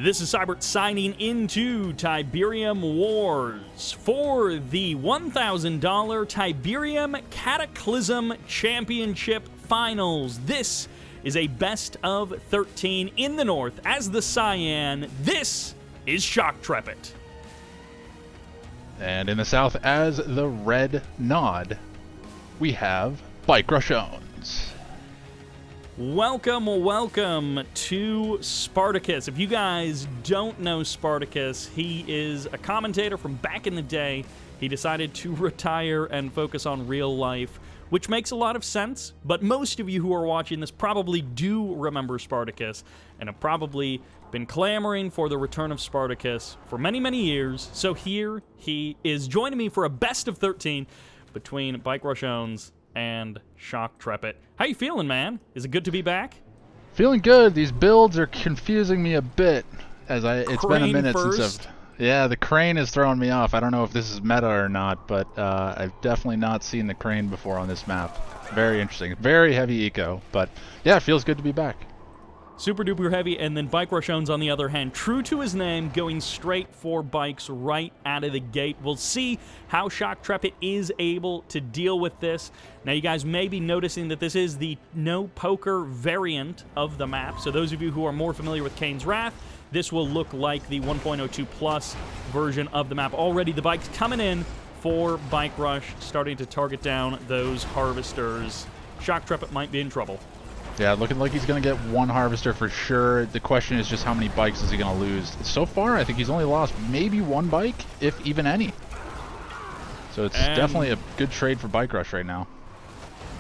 This is Cybert signing into Tiberium Wars for the $1,000 Tiberium Cataclysm Championship Finals. This is a best of 13 in the north as the Cyan. This is Shoktrepet. And in the south as the Red Nod, we have BikeRushOwnz. Welcome to Spartacus. If you guys don't know Spartacus, he is a commentator from back in the day. He decided to retire and focus on real life, which makes a lot of sense, but most of you who are watching this probably do remember Spartacus and have probably been clamoring for the return of Spartacus for many, many years. So here he is joining me for a best of 13 between BikeRushOwnz and Shoktrepet. How you feeling, man? Is it good to be back? Feeling good. These builds are confusing me a bit, as it's been a minute since the crane is throwing me off. I don't know if this is meta or not, but I've definitely not seen the crane before on this map. Very interesting. Very heavy eco, but yeah, it feels good to be back. Super duper heavy, and then BikeRushOwnz on the other hand, true to his name, going straight for bikes right out of the gate. We'll see how Shoktrepet is able to deal with this. Now, you guys may be noticing that this is the no poker variant of the map, so those of you who are more familiar with Kane's Wrath, this will look like the 1.02 plus version of the map. Already the bikes coming in for Bike Rush, starting to target down those harvesters. Shoktrepet might be in trouble. Yeah, looking like he's going to get one harvester for sure. The question is just how many bikes is he going to lose. So far, I think he's only lost maybe one bike, if even any. So it's definitely a good trade for Bike Rush right now.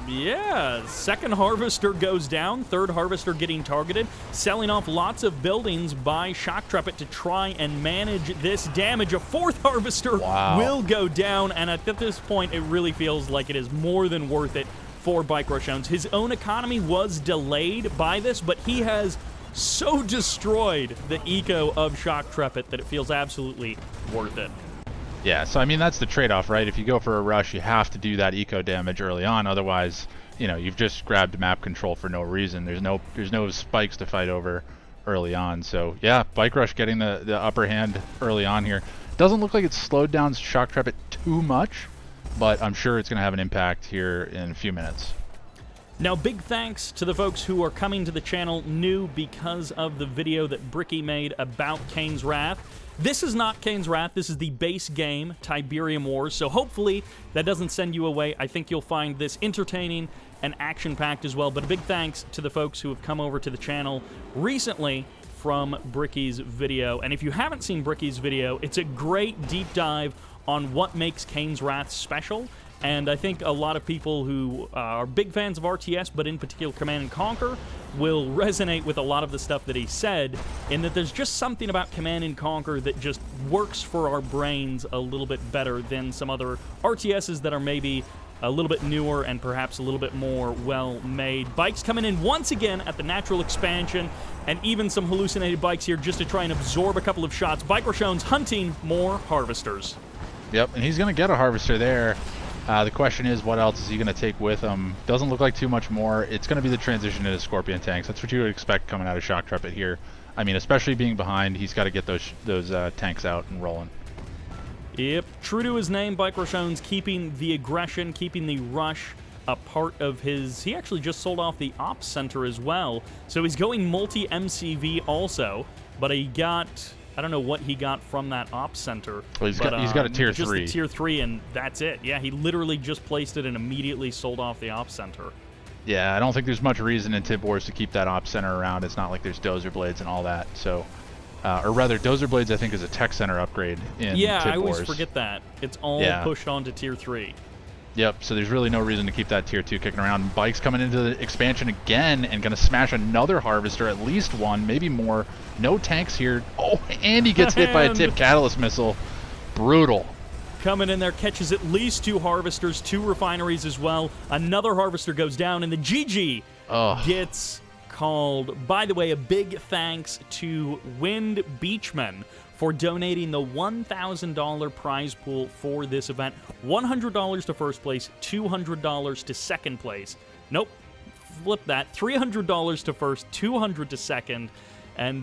Yeah, second harvester goes down, third harvester getting targeted, selling off lots of buildings by Shoktrepet to try and manage this damage. A fourth harvester will go down, and at this point, it really feels like it is more than worth it for BikeRushOwnz. His own economy was delayed by this, but he has so destroyed the eco of Shoktrepet that it feels absolutely worth it. Yeah, so I mean, that's the trade-off, right? If you go for a rush, you have to do that eco damage early on. Otherwise, you know, you've just grabbed map control for no reason. There's no spikes to fight over early on. So yeah, Bike Rush getting the upper hand early on here. Doesn't look like it's slowed down Shoktrepet too much, but I'm sure it's going to have an impact here in a few minutes. Now, big thanks to the folks who are coming to the channel new because of the video that Bricky made about Kane's Wrath. This is not Kane's Wrath. This is the base game, Tiberium Wars, so hopefully that doesn't send you away. I think you'll find this entertaining and action-packed as well, but a big thanks to the folks who have come over to the channel recently from Bricky's video. And if you haven't seen Bricky's video, it's a great deep dive on what makes Kane's Wrath special, and I think a lot of people who are big fans of RTS, but in particular Command & Conquer, will resonate with a lot of the stuff that he said, in that there's just something about Command & Conquer that just works for our brains a little bit better than some other RTSs that are maybe a little bit newer and perhaps a little bit more well-made. Bikes coming in once again at the natural expansion, and even some hallucinated bikes here just to try and absorb a couple of shots. BikeRushOwnz hunting more harvesters. Yep, and he's going to get a harvester there. The question is, what else is he going to take with him? Doesn't look like too much more. It's going to be the transition into Scorpion tanks. That's what you would expect coming out of Shoktrepet here. I mean, especially being behind, he's got to get those tanks out and rolling. Yep, true to his name, BikeRushOwnz keeping the aggression, keeping the rush a part of his... He actually just sold off the Ops Center as well, so he's going multi-MCV also, but he got... I don't know what he got from that Ops Center. Well, he's got a Tier 3. Just a Tier 3, and that's it. Yeah, he literally just placed it and immediately sold off the Ops Center. Yeah, I don't think there's much reason in Tib Wars to keep that Ops Center around. It's not like there's Dozer Blades and all that. So, or rather, Dozer Blades I think is a Tech Center upgrade in Tib Wars. Yeah, I always forget that. It's all pushed onto Tier 3. Yep, so there's really no reason to keep that Tier 2 kicking around. Bike's coming into the expansion again and going to smash another harvester, at least one, maybe more. No tanks here. Oh, and he gets hit by a Tib Catalyst missile. Brutal. Coming in there, catches at least 2 harvesters, 2 refineries as well. Another harvester goes down, and the GG gets called. By the way, a big thanks to Wind Beachman for donating the $1,000 prize pool for this event. $100 to first place, $200 to second place. Nope, flip that. $300 to first, $200 to second. And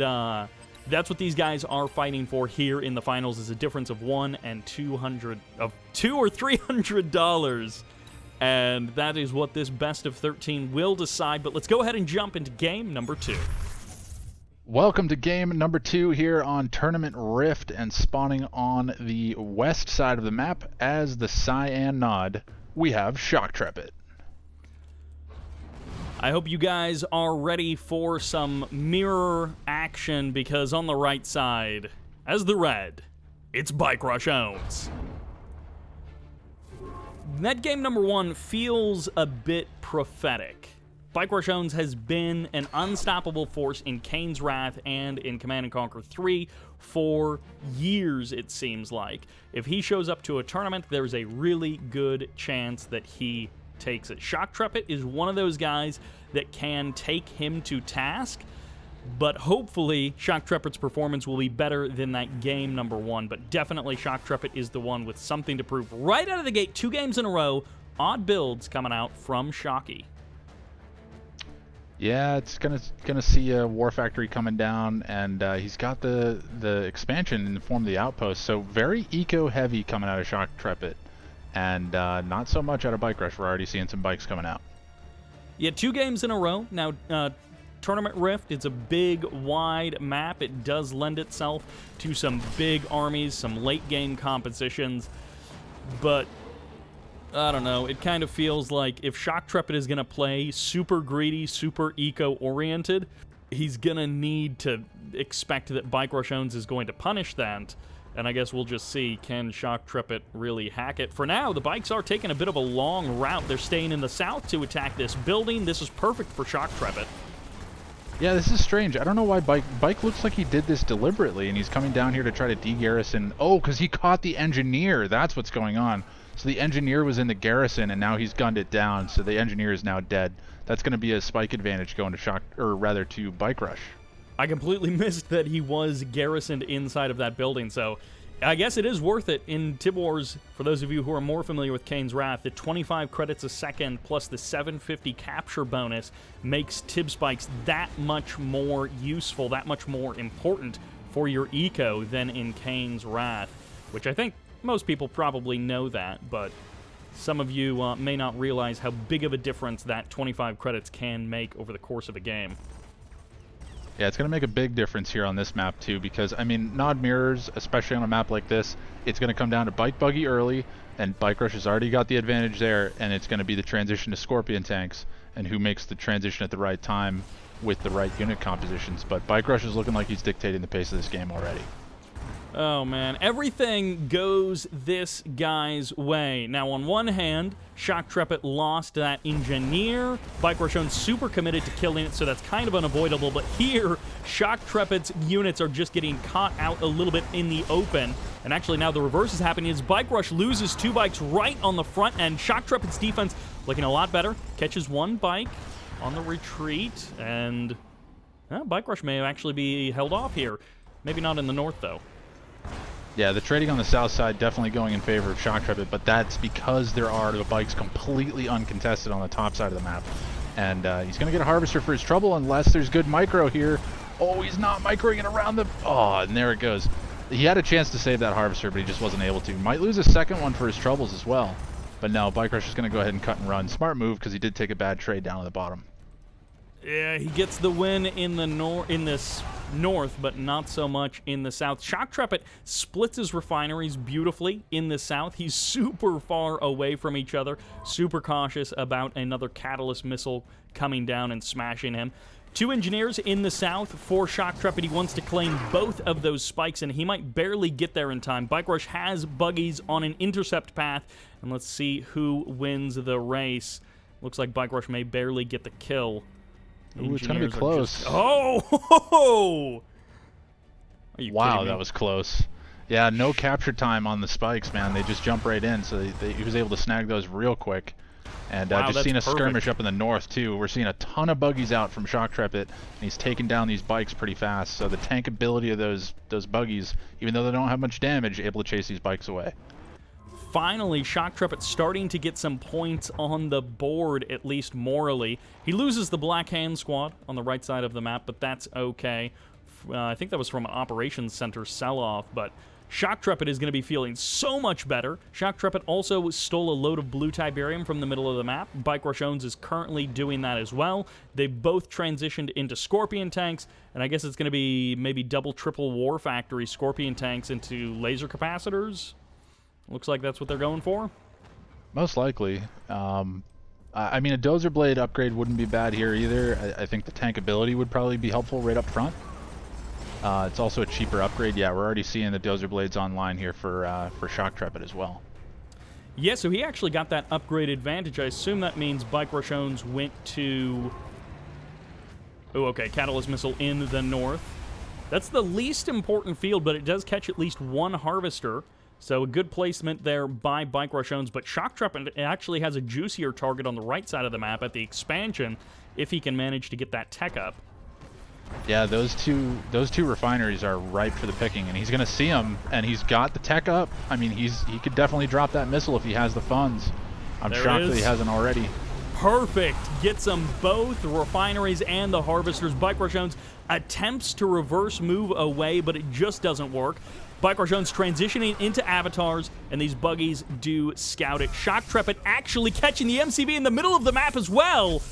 That's what these guys are fighting for here in the finals, is a difference of $100 and $200 or $300. And that is what this best of 13 will decide. But let's go ahead and jump into game number 2. Welcome to game number 2 here on Tournament Rift, and spawning on the west side of the map as the cyan nod, we have Shoktrepet. I hope you guys are ready for some mirror action, because on the right side, as the red, it's BikeRushOwnz. That game number 1 feels a bit prophetic. BikeRushOwnz has been an unstoppable force in Kane's Wrath and in Command & Conquer 3 for years, it seems like. If he shows up to a tournament, there's a really good chance that he takes it. Shoktrepet is one of those guys that can take him to task, but hopefully Shoktrepet's performance will be better than that game number 1. But definitely Shoktrepet is the one with something to prove. Right out of the gate, 2 games in a row, odd builds coming out from Shocky. Yeah, it's gonna see a War Factory coming down, and he's got the expansion in the form of the Outpost, so very eco-heavy coming out of Shoktrepet. And not so much out of Bike Rush. We're already seeing some bikes coming out. Yeah, 2 games in a row. Now, Tournament Rift, it's a big, wide map. It does lend itself to some big armies, some late-game compositions. But, I don't know, it kind of feels like if Shoktrepet is going to play super greedy, super eco-oriented, he's going to need to expect that BikeRushOwnz is going to punish that. And I guess we'll just see, can Shoktrepet really hack it? For now, the bikes are taking a bit of a long route. They're staying in the south to attack this building. This is perfect for Shoktrepet. Yeah, this is strange. I don't know why Bike looks like he did this deliberately, and he's coming down here to try to de-garrison. Oh, because he caught the engineer. That's what's going on. So the engineer was in the garrison, and now he's gunned it down, so the engineer is now dead. That's going to be a spike advantage going to to Bike Rush. I completely missed that he was garrisoned inside of that building, so I guess it is worth it. In Tib Wars, for those of you who are more familiar with Kane's Wrath, the 25 credits a second plus the 750 capture bonus makes Tib spikes that much more useful, that much more important for your eco than in Kane's Wrath, which I think most people probably know that, but some of you may not realize how big of a difference that 25 credits can make over the course of a game. Yeah, it's going to make a big difference here on this map, too, because, I mean, nod mirrors, especially on a map like this, it's going to come down to Bike Buggy early, and Bike Rush has already got the advantage there, and it's going to be the transition to Scorpion tanks, and who makes the transition at the right time with the right unit compositions. But Bike Rush is looking like he's dictating the pace of this game already. Oh, man. Everything goes this guy's way. Now, on one hand, Shoktrepet lost that engineer. BikeRushOwnz super committed to killing it, so that's kind of unavoidable. But here, Shoktrepet's units are just getting caught out a little bit in the open. And actually, now the reverse is happening as Bike Rush loses 2 bikes right on the front end. Shoktrepet's defense looking a lot better. Catches 1 bike on the retreat. And Bike Rush may actually be held off here. Maybe not in the north, though. Yeah, the trading on the south side definitely going in favor of Shoktrepet, but that's because there are the bikes completely uncontested on the top side of the map. And he's going to get a Harvester for his trouble unless there's good micro here. Oh, he's not microing it around the... Oh, and there it goes. He had a chance to save that Harvester, but he just wasn't able to. Might lose a second one for his troubles as well. But no, Bike Rush is going to go ahead and cut and run. Smart move, because he did take a bad trade down at the bottom. Yeah, he gets the win in the this north, but not so much in the south. Shoktrepet splits his refineries beautifully in the south. He's super far away from each other, super cautious about another catalyst missile coming down and smashing him. 2 engineers in the south for Shoktrepet. He wants to claim both of those spikes, and he might barely get there in time. Bike Rush has buggies on an intercept path, and let's see who wins the race. Looks like Bike Rush may barely get the kill. Ooh, it's going to be close. Oh! Wow, that was close. Yeah, no capture time on the spikes, man. They just jump right in, so he was able to snag those real quick. And wow, just seeing a skirmish up in the north, too. We're seeing a ton of buggies out from Shoktrepet, and he's taking down these bikes pretty fast. So the tank ability of those buggies, even though they don't have much damage, able to chase these bikes away. finally, Shoktrepet starting to get some points on the board, at least morally. He loses the Black Hand Squad on the right side of the map, but that's okay. I think that was from an Operations Center sell-off, but Shoktrepet is going to be feeling so much better. Shoktrepet also stole a load of blue Tiberium from the middle of the map. BikeRushOwnz is currently doing that as well. They both transitioned into Scorpion tanks, and I guess it's going to be maybe double, triple War Factory Scorpion tanks into laser capacitors. Looks like that's what they're going for. Most likely. I mean, a Dozer Blade upgrade wouldn't be bad here either. I think the tank ability would probably be helpful right up front. It's also a cheaper upgrade. Yeah, we're already seeing the Dozer Blades online here for Shoktrepet as well. Yeah, so he actually got that upgrade advantage. I assume that means BikeRushOwnz went to... Oh, okay, Catalyst Missile in the north. That's the least important field, but it does catch at least one Harvester. So a good placement there by BikeRushOwnz, but Shoktrepet actually has a juicier target on the right side of the map at the expansion if he can manage to get that tech up. Yeah, those two refineries are ripe for the picking, and he's going to see them, and he's got the tech up. I mean, he could definitely drop that missile if he has the funds. I'm shocked that he hasn't already. Perfect. Gets them both, the refineries and the harvesters. BikeRushOwnz attempts to reverse move away, but it just doesn't work. BikeRushOwnz transitioning into avatars, and these buggies do scout it. Shoktrepet actually catching the MCV in the middle of the map as well.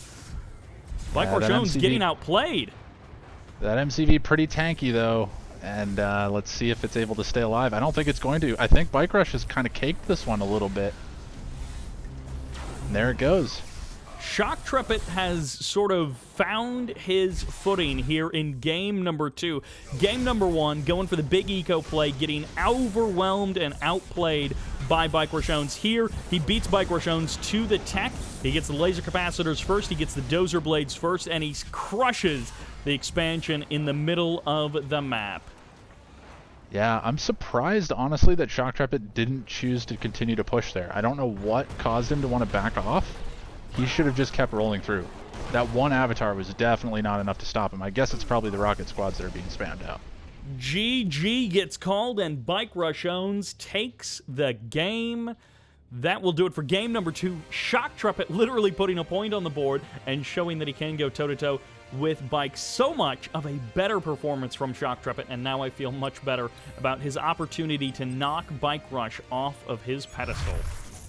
BikeRushOwnz getting outplayed. That MCV pretty tanky though, and let's see if it's able to stay alive. I don't think it's going to. I think BikeRush has kind of caked this one a little bit. And there it goes. Shoktrepet has sort of found his footing here in game number 2. Game number 1, going for the big eco play, getting overwhelmed and outplayed by BikeRushOwnz. Here, he beats BikeRushOwnz to the tech. He gets the laser capacitors first, he gets the Dozer Blades first, and he crushes the expansion in the middle of the map. Yeah, I'm surprised, honestly, that Shoktrepet didn't choose to continue to push there. I don't know what caused him to want to back off. He should have just kept rolling through. That one avatar was definitely not enough to stop him. I guess it's probably the rocket squads that are being spammed out. GG gets called, and BikeRushOwnz takes the game. That will do it for game number 2. Shoktrepet literally putting a point on the board and showing that he can go toe-to-toe with Bike. So much of a better performance from Shoktrepet, and now I feel much better about his opportunity to knock BikeRush off of his pedestal.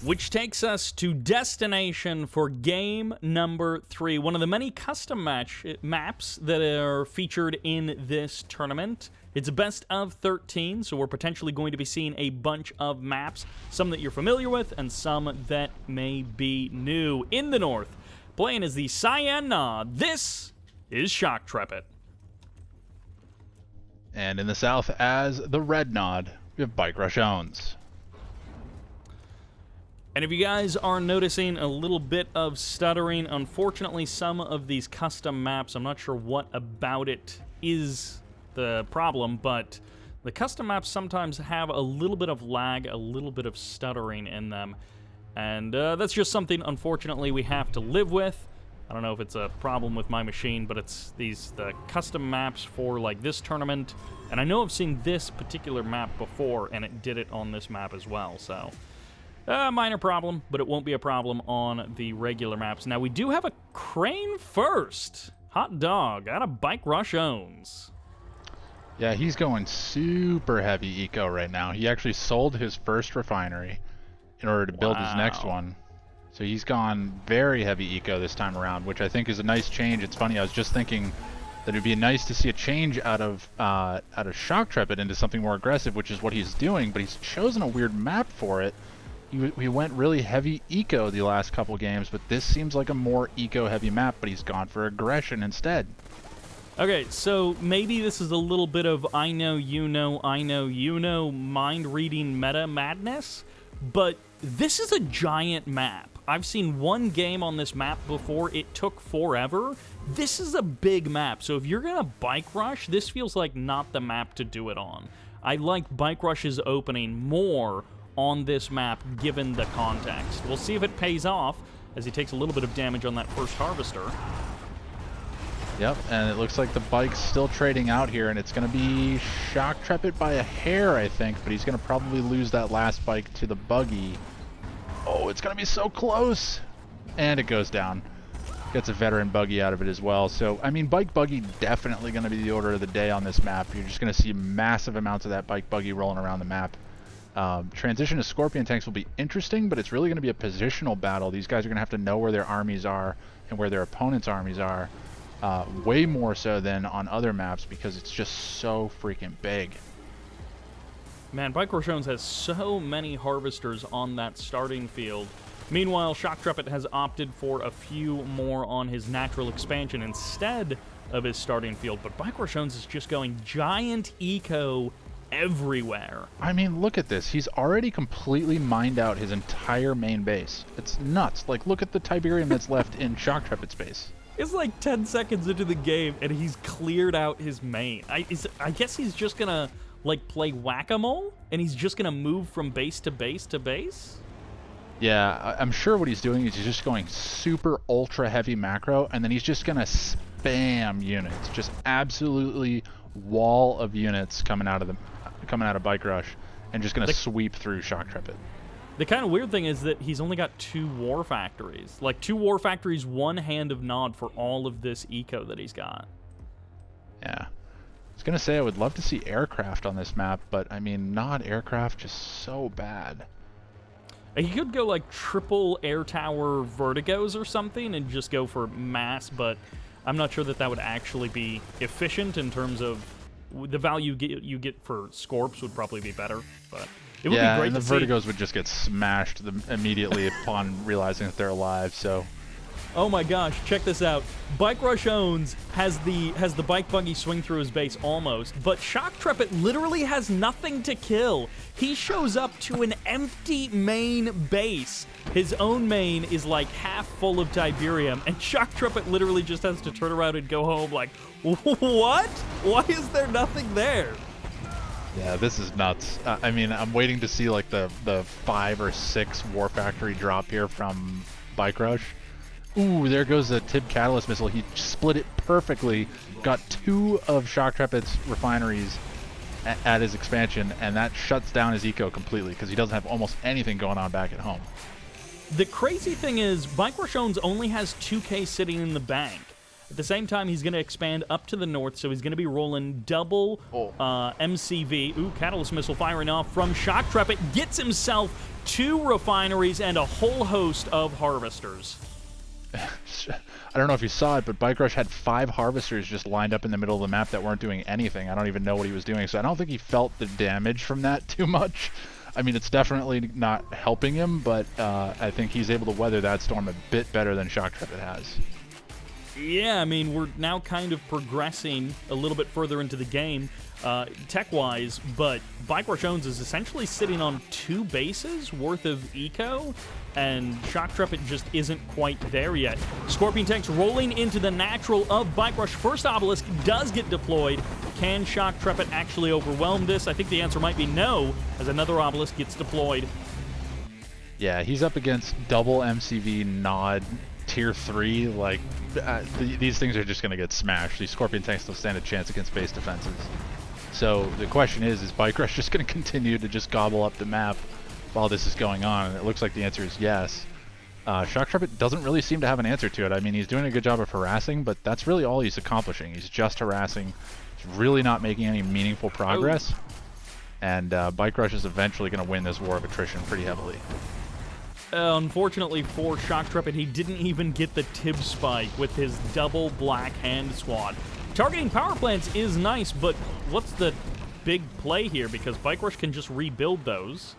Which takes us to destination for game number 3. One of the many custom maps that are featured in this tournament. It's a best of 13, so we're potentially going to be seeing a bunch of maps. Some that you're familiar with, and some that may be new. In the north, playing as the Cyan Nod, this is Shoktrepet. And in the south, as the Red Nod, we have BikeRushOwnz. And if you guys are noticing a little bit of stuttering, unfortunately some of these custom maps, I'm not sure what about it is the problem, but the custom maps sometimes have a little bit of lag, a little bit of stuttering in them. And that's just something, unfortunately, we have to live with. I don't know if it's a problem with my machine, but it's the custom maps for like this tournament. And I know I've seen this particular map before, and it did it on this map as well, so... minor problem, but it won't be a problem on the regular maps. Now, we do have a crane first. Hot dog out of BikeRushOwnz. Yeah, he's going super heavy eco right now. He actually sold his first refinery in order to build his next one. So he's gone very heavy eco this time around, which I think is a nice change. It's funny, I was just thinking that it'd be nice to see a change out of Shoktrepet into something more aggressive, which is what he's doing, but he's chosen a weird map for it. He went really heavy eco the last couple games, but this seems like a more eco-heavy map, but he's gone for aggression instead. Okay, so maybe this is a little bit of I know you know mind-reading meta madness, but this is a giant map. I've seen one game on this map before. It took forever. This is a big map, so if you're going to bike rush, this feels like not the map to do it on. I like BikeRush's opening more on this map, given the context. We'll see if it pays off, as he takes a little bit of damage on that first harvester. Yep, and it looks like the bike's still trading out here, and it's going to be Shoktrepet by a hair, I think, but he's going to probably lose that last bike to the buggy. Oh, it's going to be so close! And it goes down. Gets a veteran buggy out of it as well. So, I mean, bike buggy definitely going to be the order of the day on this map. You're just going to see massive amounts of that bike buggy rolling around the map. Transition to Scorpion tanks will be interesting, but it's really going to be a positional battle. These guys are going to have to know where their armies are and where their opponents' armies are. Way more so than on other maps because it's just so freaking big. Man, BikeRushOwnz has so many harvesters on that starting field. Meanwhile, Shoktrepet has opted for a few more on his natural expansion instead of his starting field, but BikeRushOwnz is just going giant eco everywhere. I mean, look at this. He's already completely mined out his entire main base. It's nuts. Like, look at the Tiberium that's left in Shoktrepet's base. It's like 10 seconds into the game, and he's cleared out his main. I guess he's just gonna, like, play whack-a-mole, and he's just gonna move from base to base to base? Yeah, I'm sure what he's doing is he's just going super ultra heavy macro, and then he's just gonna spam units. Just absolutely wall of units coming out of Bike Rush, and just gonna sweep through Shoktrepet. The kind of weird thing is that he's only got 2 war factories. Like, 2 war factories, 1 hand of nod for all of this eco that he's got. Yeah. I was going to say I would love to see aircraft on this map, but, I mean, nod aircraft just so bad. He could go, like, triple air tower vertigos or something and just go for mass, but I'm not sure that that would actually be efficient in terms of the value you get for Scorps would probably be better, but... It would be great and the to see. Vertigos would just get smashed immediately upon realizing that they're alive, so... Oh my gosh, check this out. BikeRushOwnz has the bike buggy swing through his base almost, but Shoktrepet literally has nothing to kill. He shows up to an empty main base. His own main is like half full of Tiberium, and Shoktrepet literally just has to turn around and go home like, what? Why is there nothing there? Yeah, this is nuts. I mean, I'm waiting to see like the 5 or 6 War Factory drop here from Bike Rush. Ooh, there goes the Tib Catalyst Missile. He split it perfectly, got 2 of Shoktrepet's refineries at his expansion, and that shuts down his eco completely because he doesn't have almost anything going on back at home. The crazy thing is, BikeRushOwnz only has 2K sitting in the bank. At the same time, he's going to expand up to the north, so he's going to be rolling double MCV. Ooh, Catalyst Missile firing off from Shoktrepet. Gets himself 2 refineries and a whole host of harvesters. I don't know if you saw it, but Bike Rush had 5 harvesters just lined up in the middle of the map that weren't doing anything. I don't even know what he was doing, so I don't think he felt the damage from that too much. I mean, it's definitely not helping him, but I think he's able to weather that storm a bit better than Shoktrepet has. Yeah, I mean, we're now kind of progressing a little bit further into the game, tech-wise, but BikeRushOwnz is essentially sitting on 2 bases worth of eco, and Shoktrepet just isn't quite there yet. Scorpion tanks rolling into the natural of Bike Rush. First obelisk does get deployed. Can Shoktrepet actually overwhelm this? I think the answer might be no, as another obelisk gets deployed. Yeah, he's up against double MCV nod tier 3, like, these things are just going to get smashed. These Scorpion tanks don't stand a chance against base defenses. So the question is Bike Rush just going to continue to just gobble up the map while this is going on? And it looks like the answer is yes. Shoktrepet doesn't really seem to have an answer to it. I mean, he's doing a good job of harassing, but that's really all he's accomplishing. He's just harassing. He's really not making any meaningful progress. And Bike Rush is eventually going to win this war of attrition pretty heavily. Unfortunately for Shoktrepet, he didn't even get the Tib spike with his double black hand squad. Targeting power plants is nice, but what's the big play here? Because Bike Rush can just rebuild those.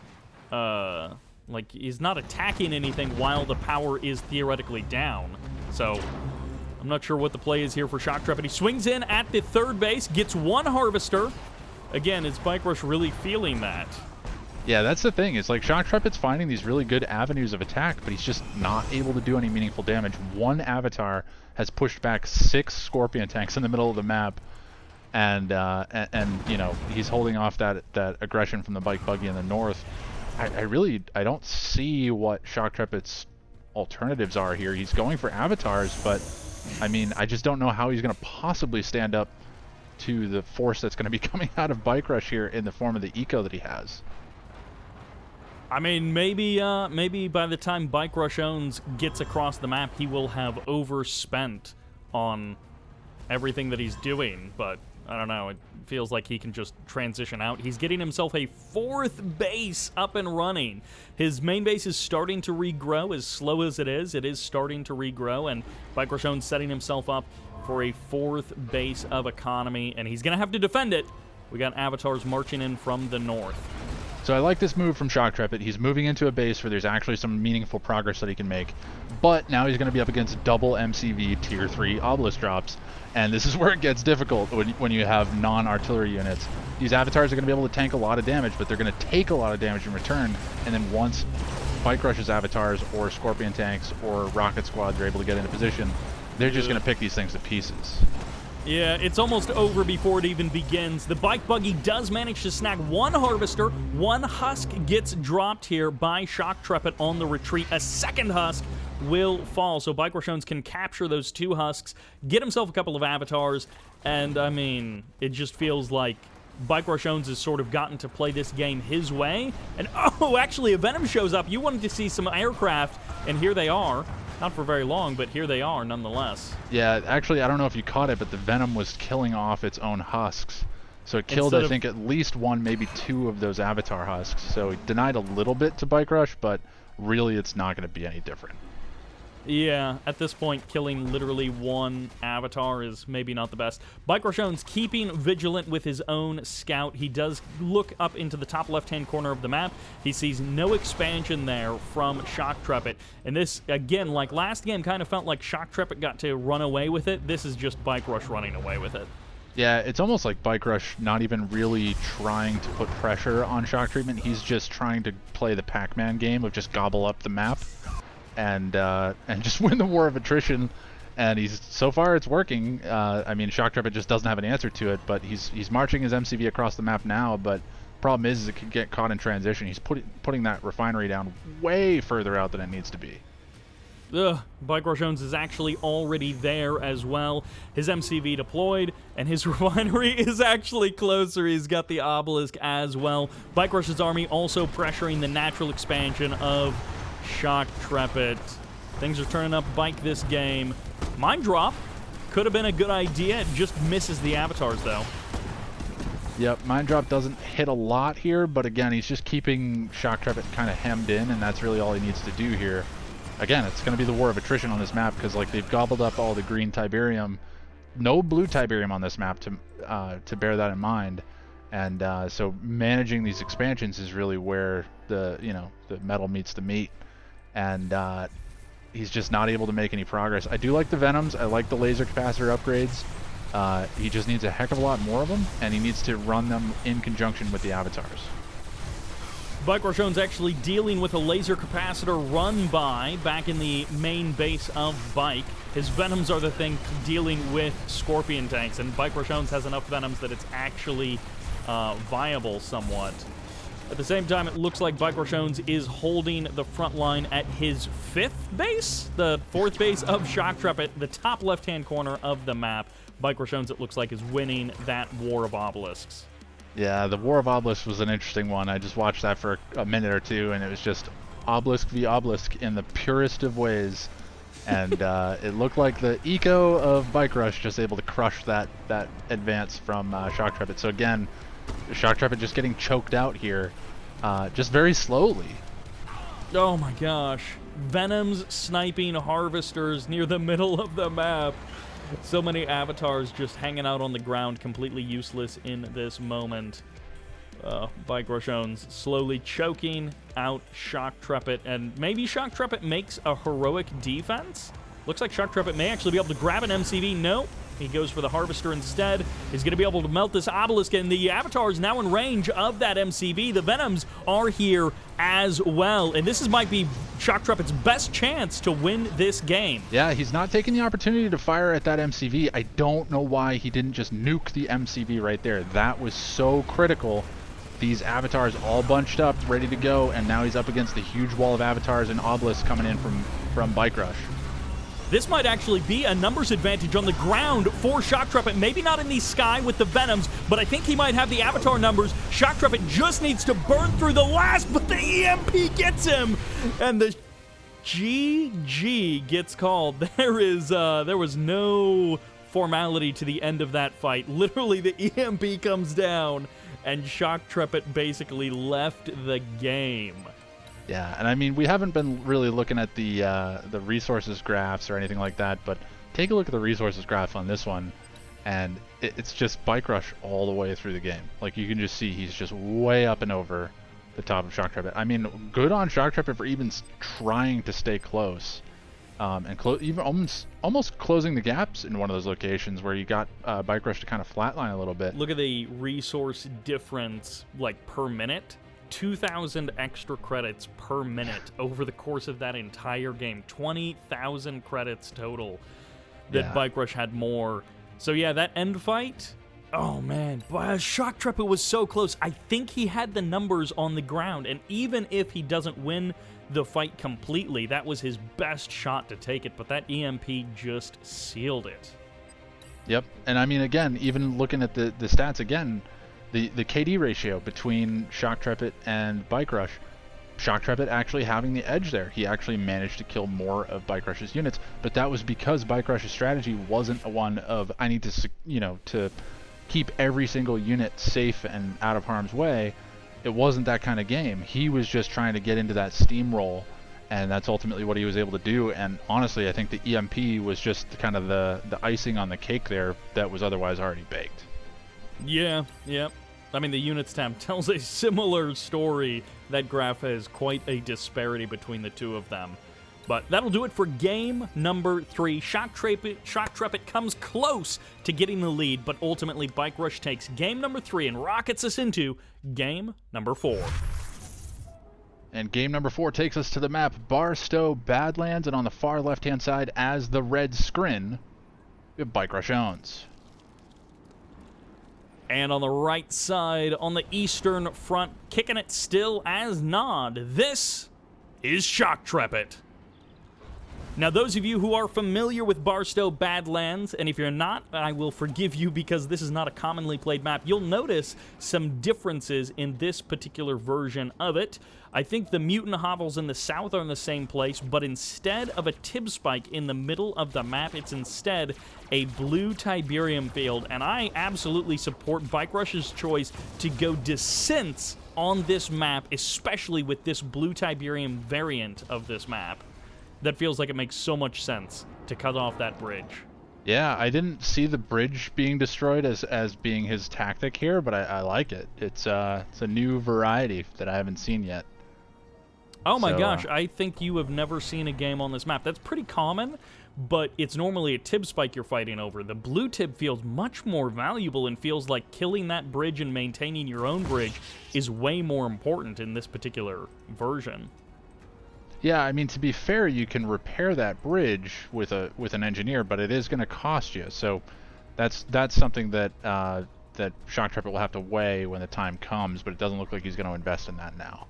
Like, he's not attacking anything while the power is theoretically down. So, I'm not sure what the play is here for Shoktrepet. He swings in at the 3rd base, gets 1 harvester. Again, is Bike Rush really feeling that? Yeah, that's the thing. It's like Shoktrepet's finding these really good avenues of attack, but he's just not able to do any meaningful damage. 1 avatar has pushed back 6 Scorpion tanks in the middle of the map, and you know, he's holding off that aggression from the bike buggy in the north. I don't see what Shoktrepet's alternatives are here. He's going for avatars, but I mean, I just don't know how he's going to possibly stand up to the force that's going to be coming out of Bike Rush here in the form of the eco that he has. I mean, maybe by the time BikeRushOwnz gets across the map, he will have overspent on everything that he's doing, but I don't know. It feels like he can just transition out. He's getting himself a 4th base up and running. His main base is starting to regrow. As slow as it is starting to regrow, and BikeRushOwnz setting himself up for a 4th base of economy, and he's going to have to defend it. We got avatars marching in from the north. So I like this move from Shoktrepet. He's moving into a base where there's actually some meaningful progress that he can make. But now he's going to be up against double MCV Tier 3 obelisk drops. And this is where it gets difficult when you have non-artillery units. These avatars are going to be able to tank a lot of damage, but they're going to take a lot of damage in return. And then once Bike Rush's avatars or Scorpion tanks or rocket squads are able to get into position, they're just going to pick these things to pieces. Yeah, it's almost over before it even begins. The bike buggy does manage to snag 1 harvester. 1 husk gets dropped here by Shoktrepet on the retreat. A 2nd husk will fall, so BikeRushOwnz can capture those 2 husks, get himself a couple of avatars, and I mean, it just feels like BikeRushOwnz has sort of gotten to play this game his way. And oh, actually a Venom shows up. You wanted to see some aircraft, and here they are. Not for very long, but here they are nonetheless. Yeah, actually, I don't know if you caught it, but the Venom was killing off its own husks. So it killed, I think, at least 1, maybe 2 of those avatar husks. So it denied a little bit to Bike Rush, but really it's not going to be any different. Yeah, at this point, killing literally 1 avatar is maybe not the best. BikeRushOwnz keeping vigilant with his own scout. He does look up into the top left-hand corner of the map. He sees no expansion there from Shoktrepet. And this, again, like last game, kind of felt like Shoktrepet got to run away with it. This is just Bike Rush running away with it. Yeah, it's almost like Bike Rush not even really trying to put pressure on Shock Treatment. He's just trying to play the Pac-Man game of just gobble up the map and just win the war of attrition. And so far it's working. I mean, Shoktrepet just doesn't have an answer to it, but he's marching his MCV across the map now. But problem is it could get caught in transition. He's putting that refinery down way further out than it needs to be. BikeRushOwnz is actually already there as well. His MCV deployed, and his refinery is actually closer. He's got the obelisk as well. BikeRush's army also pressuring the natural expansion of Shoktrepet. Things are turning up Bike this game. Mine drop could have been a good idea. It just misses the avatars, though. Yep, mine drop doesn't hit a lot here, but again, he's just keeping Shoktrepet kind of hemmed in, and that's really all he needs to do here. Again, it's going to be the war of attrition on this map because, like, they've gobbled up all the green Tiberium. No blue Tiberium on this map to bear that in mind. And so managing these expansions is really where the metal meets the meat. And he's just not able to make any progress. I do like the Venoms. I like the laser capacitor upgrades. He just needs a heck of a lot more of them, and he needs to run them in conjunction with the avatars. BikeRushOwnz actually dealing with a laser capacitor run by back in the main base of Bike. His Venoms are the thing dealing with Scorpion tanks, and BikeRushOwnz has enough Venoms that it's actually viable somewhat. At the same time, it looks like BikeRushOwnz is holding the front line at his 5th base, the 4th base of Shoktrepet, the top left-hand corner of the map. BikeRushOwnz, it looks like, is winning that War of Obelisks. Yeah, the War of Obelisks was an interesting one. I just watched that for a minute or two, and it was just obelisk v obelisk in the purest of ways. And it looked like the eco of Bike Rush just able to crush that advance from Shoktrepet. So again, Shoktrepet just getting choked out here, just very slowly. Oh my gosh. Venoms sniping harvesters near the middle of the map. So many avatars just hanging out on the ground, completely useless in this moment. BikeRushOwnz slowly choking out Shoktrepet, and maybe Shoktrepet makes a heroic defense? Looks like Shoktrepet may actually be able to grab an MCV. No, he goes for the Harvester instead. He's going to be able to melt this obelisk, and the Avatar is now in range of that MCV. The Venoms are here as well, and this might be Shoktrepet's best chance to win this game. Yeah, he's not taking the opportunity to fire at that MCV. I don't know why he didn't just nuke the MCV right there. That was so critical. These avatars all bunched up, ready to go, and now he's up against the huge wall of avatars and obelisks coming in from Bike Rush. This might actually be a numbers advantage on the ground for Shoktrepet. Maybe not in the sky with the Venoms, but I think he might have the Avatar numbers. Shoktrepet just needs to burn through the last, but the EMP gets him. And the GG gets called. There was no formality to the end of that fight. Literally, the EMP comes down, and Shoktrepet basically left the game. Yeah, and I mean, we haven't been really looking at the resources graphs or anything like that, but take a look at the resources graph on this one, and it's just Bike Rush all the way through the game. Like, you can just see he's just way up and over the top of Shoktrepet. I mean, good on Shoktrepet for even trying to stay close, and even almost closing the gaps in one of those locations where you got Bike Rush to kind of flatline a little bit. Look at the resource difference, like, per minute. 2,000 extra credits per minute over the course of that entire game. 20,000 credits total that Bike Rush had more. So yeah, that end fight, oh man, Shoktrepet was so close. I think he had the numbers on the ground, and even if he doesn't win the fight completely, that was his best shot to take it, but that EMP just sealed it. Yep, and I mean, again, even looking at the stats again, the KD ratio between Shoktrepet and Bike Rush, Shoktrepet actually having the edge there. He actually managed to kill more of Bike Rush's units, but that was because Bike Rush's strategy wasn't a one of, I need to, to keep every single unit safe and out of harm's way. It wasn't that kind of game. He was just trying to get into that steamroll, and that's ultimately what he was able to do. And honestly, I think the EMP was just kind of the icing on the cake there that was otherwise already baked. Yeah. I mean, the units tab tells a similar story. That graph has quite a disparity between the two of them. But that'll do it for game number 3. Shoktrepet comes close to getting the lead, but ultimately Bike Rush takes game number 3 and rockets us into game number 4. And game number 4 takes us to the map Barstow Badlands, and on the far left-hand side as the red scrin, we have BikeRushOwnz. And on the right side, on the eastern front, kicking it still as Nod, this is Shoktrepet. Now, those of you who are familiar with Barstow Badlands, and if you're not, I will forgive you because this is not a commonly played map, you'll notice some differences in this particular version of it. I think the mutant hovels in the south are in the same place, but instead of a tib spike in the middle of the map, it's instead a blue Tiberium field, and I absolutely support Bike Rush's choice to go descents on this map, especially with this blue Tiberium variant of this map. That feels like it makes so much sense to cut off that bridge. Yeah, I didn't see the bridge being destroyed as being his tactic here, but I like it. It's a new variety that I haven't seen yet. Oh my gosh, I think you have never seen a game on this map. That's pretty common, but it's normally a tib spike you're fighting over. The blue tib feels much more valuable and feels like killing that bridge and maintaining your own bridge is way more important in this particular version. Yeah, I mean, to be fair, you can repair that bridge with an engineer, but it is going to cost you. So that's something that that Shoktrepet will have to weigh when the time comes, but it doesn't look like he's going to invest in that now.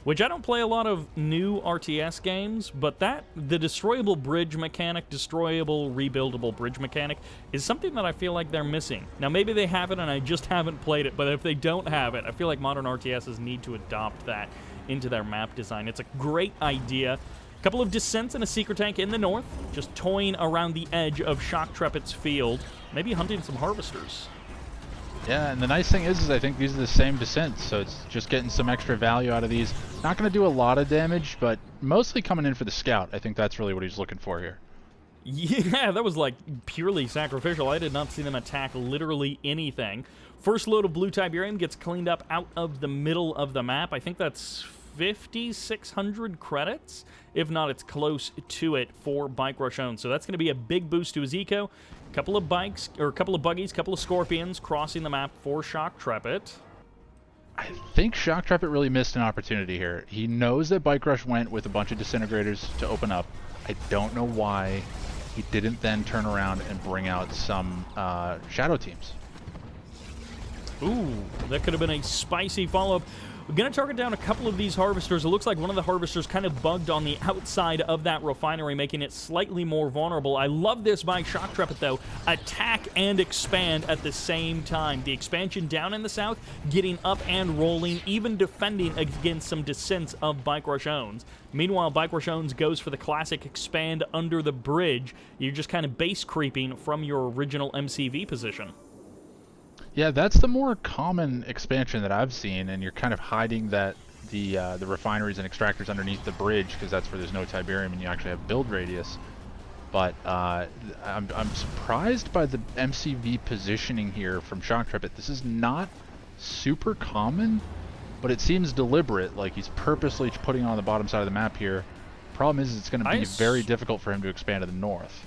Which I don't play a lot of new RTS games, but the destroyable bridge mechanic, destroyable, rebuildable bridge mechanic, is something that I feel like they're missing. Now, maybe they have it and I just haven't played it, but if they don't have it, I feel like modern RTSs need to adopt that into their map design. It's a great idea. A couple of descents and a secret tank in the north, just toying around the edge of Shoktrepet's field, maybe hunting some harvesters. Yeah, and the nice thing is I think these are the same descents, so it's just getting some extra value out of these. Not going to do a lot of damage, but mostly coming in for the scout. I think that's really what he's looking for here. Yeah, that was like purely sacrificial. I did not see them attack literally anything. First load of blue Tiberium gets cleaned up out of the middle of the map. I think that's 5,600 credits. If not, it's close to it for BikeRushOwnz. So that's going to be a big boost to his eco. Couple of bikes, or a couple of buggies, couple of scorpions crossing the map for Shoktrepet. I think Shoktrepet really missed an opportunity here. He knows that Bike Rush went with a bunch of disintegrators to open up. I don't know why he didn't then turn around and bring out some shadow teams. Ooh, that could have been a spicy follow-up. We're going to target down a couple of these harvesters. It looks like one of the harvesters kind of bugged on the outside of that refinery, making it slightly more vulnerable. I love this by Shoktrepet, though. Attack and expand at the same time. The expansion down in the south, getting up and rolling, even defending against some descents of BikeRushOwnz. Meanwhile, BikeRushOwnz goes for the classic expand under the bridge. You're just kind of base creeping from your original MCV position. Yeah, that's the more common expansion that I've seen, and you're kind of hiding that the refineries and extractors underneath the bridge, because that's where there's no Tiberium and you actually have build radius. But I'm surprised by the MCV positioning here from Shoktrepet. This is not super common, but it seems deliberate, like he's purposely putting on the bottom side of the map here. Problem is, it's going to be very difficult for him to expand to the north.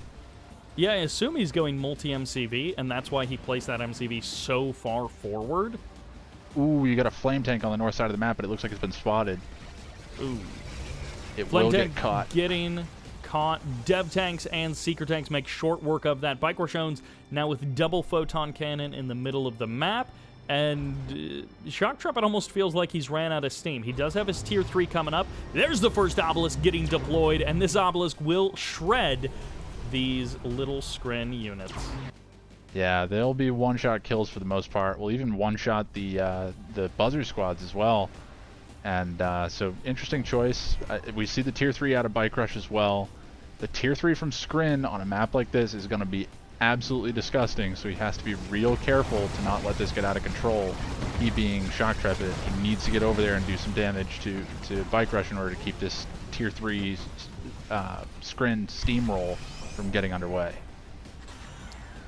Yeah, I assume he's going multi-MCV, and that's why he placed that MCV so far forward. Ooh, you got a flame tank on the north side of the map, but it looks like it's been spotted. Ooh. It Flame will tank get caught. Getting caught. Dev tanks and seeker tanks make short work of that. BikeRushOwnz now with double photon cannon in the middle of the map. And Shoktrepet almost feels like he's ran out of steam. He does have his tier 3 coming up. There's the first obelisk getting deployed, and this obelisk will shred these little scrin units. Yeah, they'll be one-shot kills for the most part. We'll even one-shot the buzzer squads as well. And so, interesting choice. We see the tier 3 out of Bike Rush as well. The tier 3 from Scrin on a map like this is going to be absolutely disgusting, so he has to be real careful to not let this get out of control. He being Shoktrepet, he needs to get over there and do some damage to Bike Rush in order to keep this tier 3 Scrin steamroll from getting underway.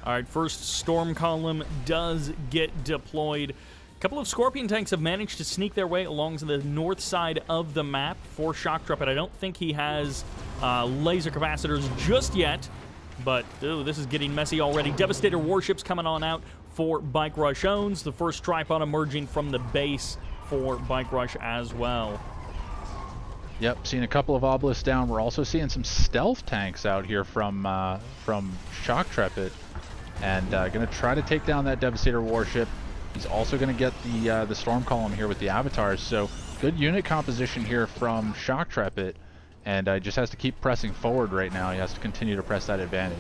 All right, first storm column does get deployed. A couple of Scorpion tanks have managed to sneak their way along to the north side of the map for Shoktrepet. I don't think he has laser capacitors just yet, but ooh, this is getting messy already. Devastator warships coming on out for BikeRushOwnz. The first tripod emerging from the base for Bike Rush as well. Yep, seeing a couple of obelisks down. We're also seeing some stealth tanks out here from Shoktrepet, and going to try to take down that Devastator warship. He's also going to get the storm column here with the avatars. So good unit composition here from Shoktrepet, and just has to keep pressing forward right now. He has to continue to press that advantage.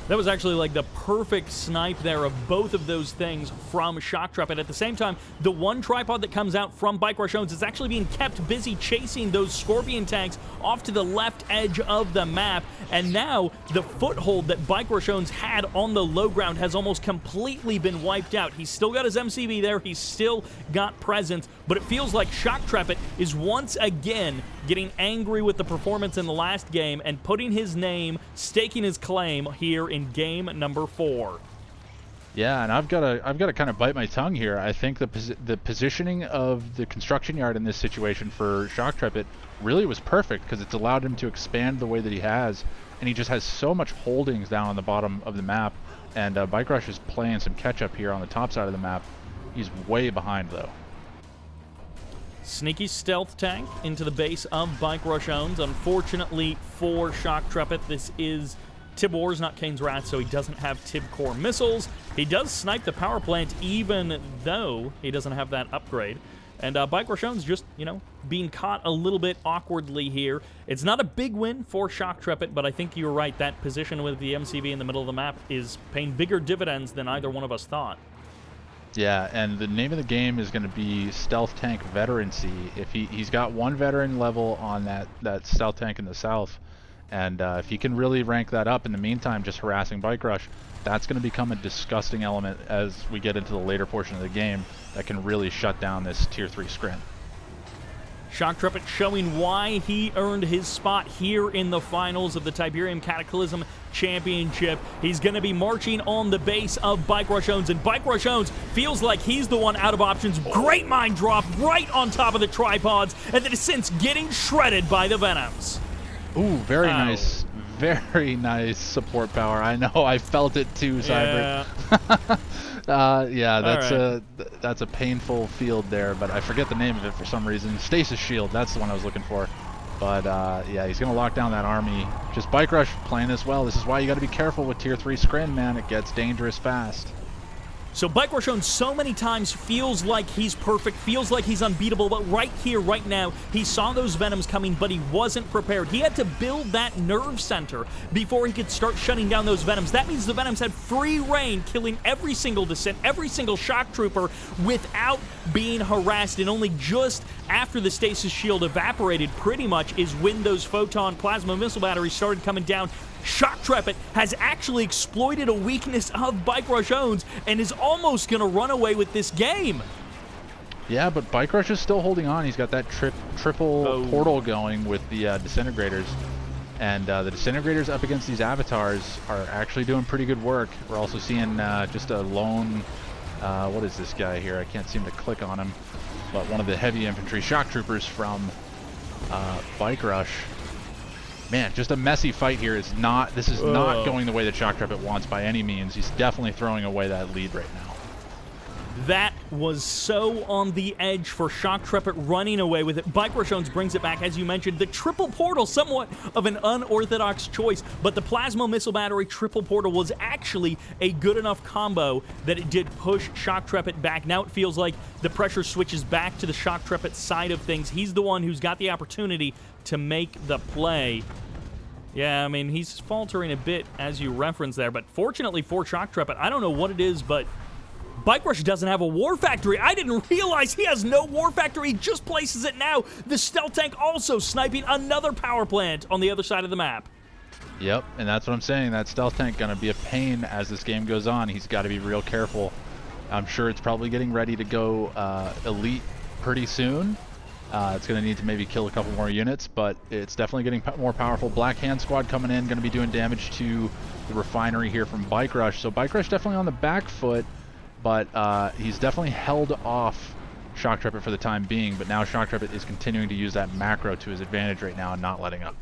That was actually like the perfect snipe there of both of those things from Shoktrepet. At the same time, the one tripod that comes out from BikeRushOwnz is actually being kept busy chasing those Scorpion tanks off to the left edge of the map. And now the foothold that BikeRushOwnz had on the low ground has almost completely been wiped out. He's still got his MCV there. He's still got presence. But it feels like Shoktrepet is once again getting angry with the performance in the last game and putting his name, staking his claim here in game number 4. Yeah, and I've got to kind of bite my tongue here. I think the positioning of the construction yard in this situation for Shoktrepet really was perfect, because it's allowed him to expand the way that he has, and he just has so much holdings down on the bottom of the map. And Bike Rush is playing some catch up here on the top side of the map. He's way behind though. Sneaky stealth tank into the base of BikeRushOwnz. Unfortunately for Shoktrepet, this is Tib Wars, not Kane's Wrath, so he doesn't have Tib Core missiles. He does snipe the power plant, even though he doesn't have that upgrade. And BikeRushOwnz just, being caught a little bit awkwardly here. It's not a big win for Shoktrepet, but I think you're right. That position with the MCV in the middle of the map is paying bigger dividends than either one of us thought. Yeah, and the name of the game is going to be Stealth Tank Veterancy. If he's got one veteran level on that stealth tank in the south, and if he can really rank that up in the meantime, just harassing Bike Rush, that's going to become a disgusting element as we get into the later portion of the game that can really shut down this tier 3 Scrin. Shoktrepet showing why he earned his spot here in the finals of the Tiberium Cataclysm Championship. He's going to be marching on the base of BikeRushOwnz, and BikeRushOwnz feels like he's the one out of options. Great mine drop right on top of the tripods, and the descent's getting shredded by the Venoms. Ooh, very nice. Very nice support power. I know, I felt it too, Cyber. Yeah, that's a painful field there, but I forget the name of it for some reason. Stasis Shield, that's the one I was looking for. But yeah, he's going to lock down that army. Just Bike Rush playing this well. This is why you got to be careful with tier 3 Scrin, man. It gets dangerous fast. So BikeRushOwnz so many times feels like he's perfect, feels like he's unbeatable, but right here, right now, he saw those Venoms coming, but he wasn't prepared. He had to build that nerve center before he could start shutting down those Venoms. That means the Venoms had free reign, killing every single Descent, every single Shock Trooper without being harassed, and only just after the stasis shield evaporated pretty much is when those Photon Plasma Missile batteries started coming down. Shoktrepet has actually exploited a weakness of BikeRushOwnz and is almost going to run away with this game. Yeah, but BikeRush is still holding on. He's got that triple portal going with the Disintegrators. And the Disintegrators up against these Avatars are actually doing pretty good work. We're also seeing just a lone, what is this guy here? I can't seem to click on him. But one of the heavy infantry shock troopers from BikeRush. Man, just a messy fight here. This is not going the way that Shoktrepet wants by any means. He's definitely throwing away that lead right now. That was so on the edge for Shoktrepet, running away with it. BikeRushOwnz brings it back, as you mentioned. The triple portal, somewhat of an unorthodox choice, but the Plasma Missile Battery triple portal was actually a good enough combo that it did push Shoktrepet back. Now it feels like the pressure switches back to the Shoktrepet side of things. He's the one who's got the opportunity to make the play. Yeah, I mean, he's faltering a bit, as you referenced there, but fortunately for Shoktrepet, I don't know what it is, but BikeRush doesn't have a War Factory. I didn't realize he has no War Factory. He just places it now. The Stealth Tank also sniping another power plant on the other side of the map. Yep, and that's what I'm saying. That Stealth Tank going to be a pain as this game goes on. He's got to be real careful. I'm sure it's probably getting ready to go Elite pretty soon. It's going to need to maybe kill a couple more units, but it's definitely getting more powerful. Black Hand Squad coming in, going to be doing damage to the refinery here from BikeRush. So BikeRush definitely on the back foot, but he's definitely held off Shoktrepet for the time being, but now Shoktrepet is continuing to use that macro to his advantage right now and not letting up.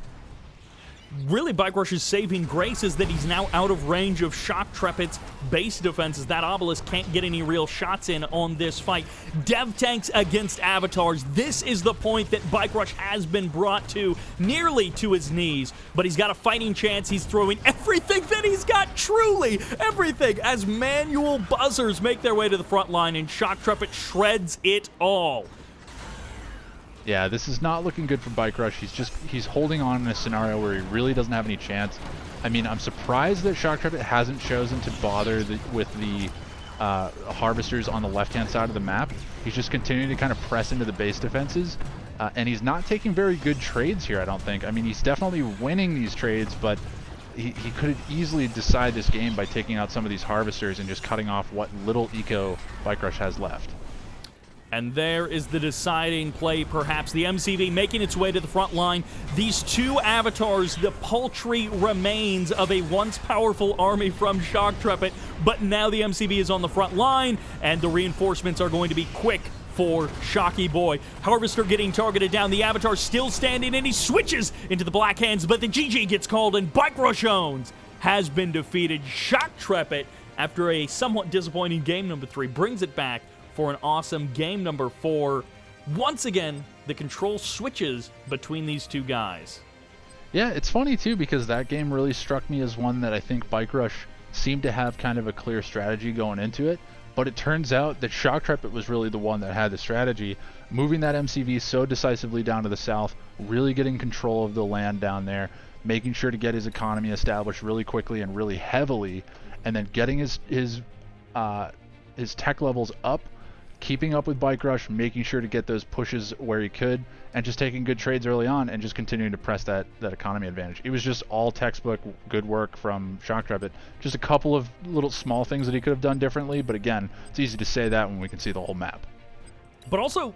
Really, BikeRush's saving grace is that he's now out of range of Shoktrepet's base defenses. That Obelisk can't get any real shots in on this fight. Dev tanks against Avatars. This is the point that BikeRush has been brought to, nearly to his knees. But he's got a fighting chance. He's throwing everything that he's got, truly everything, as manual buzzers make their way to the front line, and Shoktrepet shreds it all. Yeah, this is not looking good for BikeRush. He's holding on in a scenario where he really doesn't have any chance. I mean, I'm surprised that Shoktrepet hasn't chosen to bother with the harvesters on the left-hand side of the map. He's just continuing to kind of press into the base defenses, and he's not taking very good trades here, I don't think. I mean, he's definitely winning these trades, but he could easily decide this game by taking out some of these harvesters and just cutting off what little eco BikeRush has left. And there is the deciding play, perhaps. The MCV making its way to the front line. These two Avatars, the paltry remains of a once powerful army from Shoktrepet, but now the MCV is on the front line, and the reinforcements are going to be quick for Shocky Boy. Harvester getting targeted down. The Avatar still standing, and he switches into the Black Hands, but the GG gets called, and BikeRushOwnz has been defeated. Shoktrepet, after a somewhat disappointing game number 3, brings it back for an awesome game number 4. Once again, the control switches between these two guys. Yeah, it's funny too, because that game really struck me as one that I think BikeRush seemed to have kind of a clear strategy going into it, but it turns out that Shoktrepet was really the one that had the strategy, moving that MCV so decisively down to the south, really getting control of the land down there, making sure to get his economy established really quickly and really heavily, and then getting his tech levels up, keeping up with BikeRush, making sure to get those pushes where he could, and just taking good trades early on and just continuing to press that economy advantage. It was just all textbook good work from Shoktrepet. Just a couple of little small things that he could have done differently, but again, it's easy to say that when we can see the whole map. But also,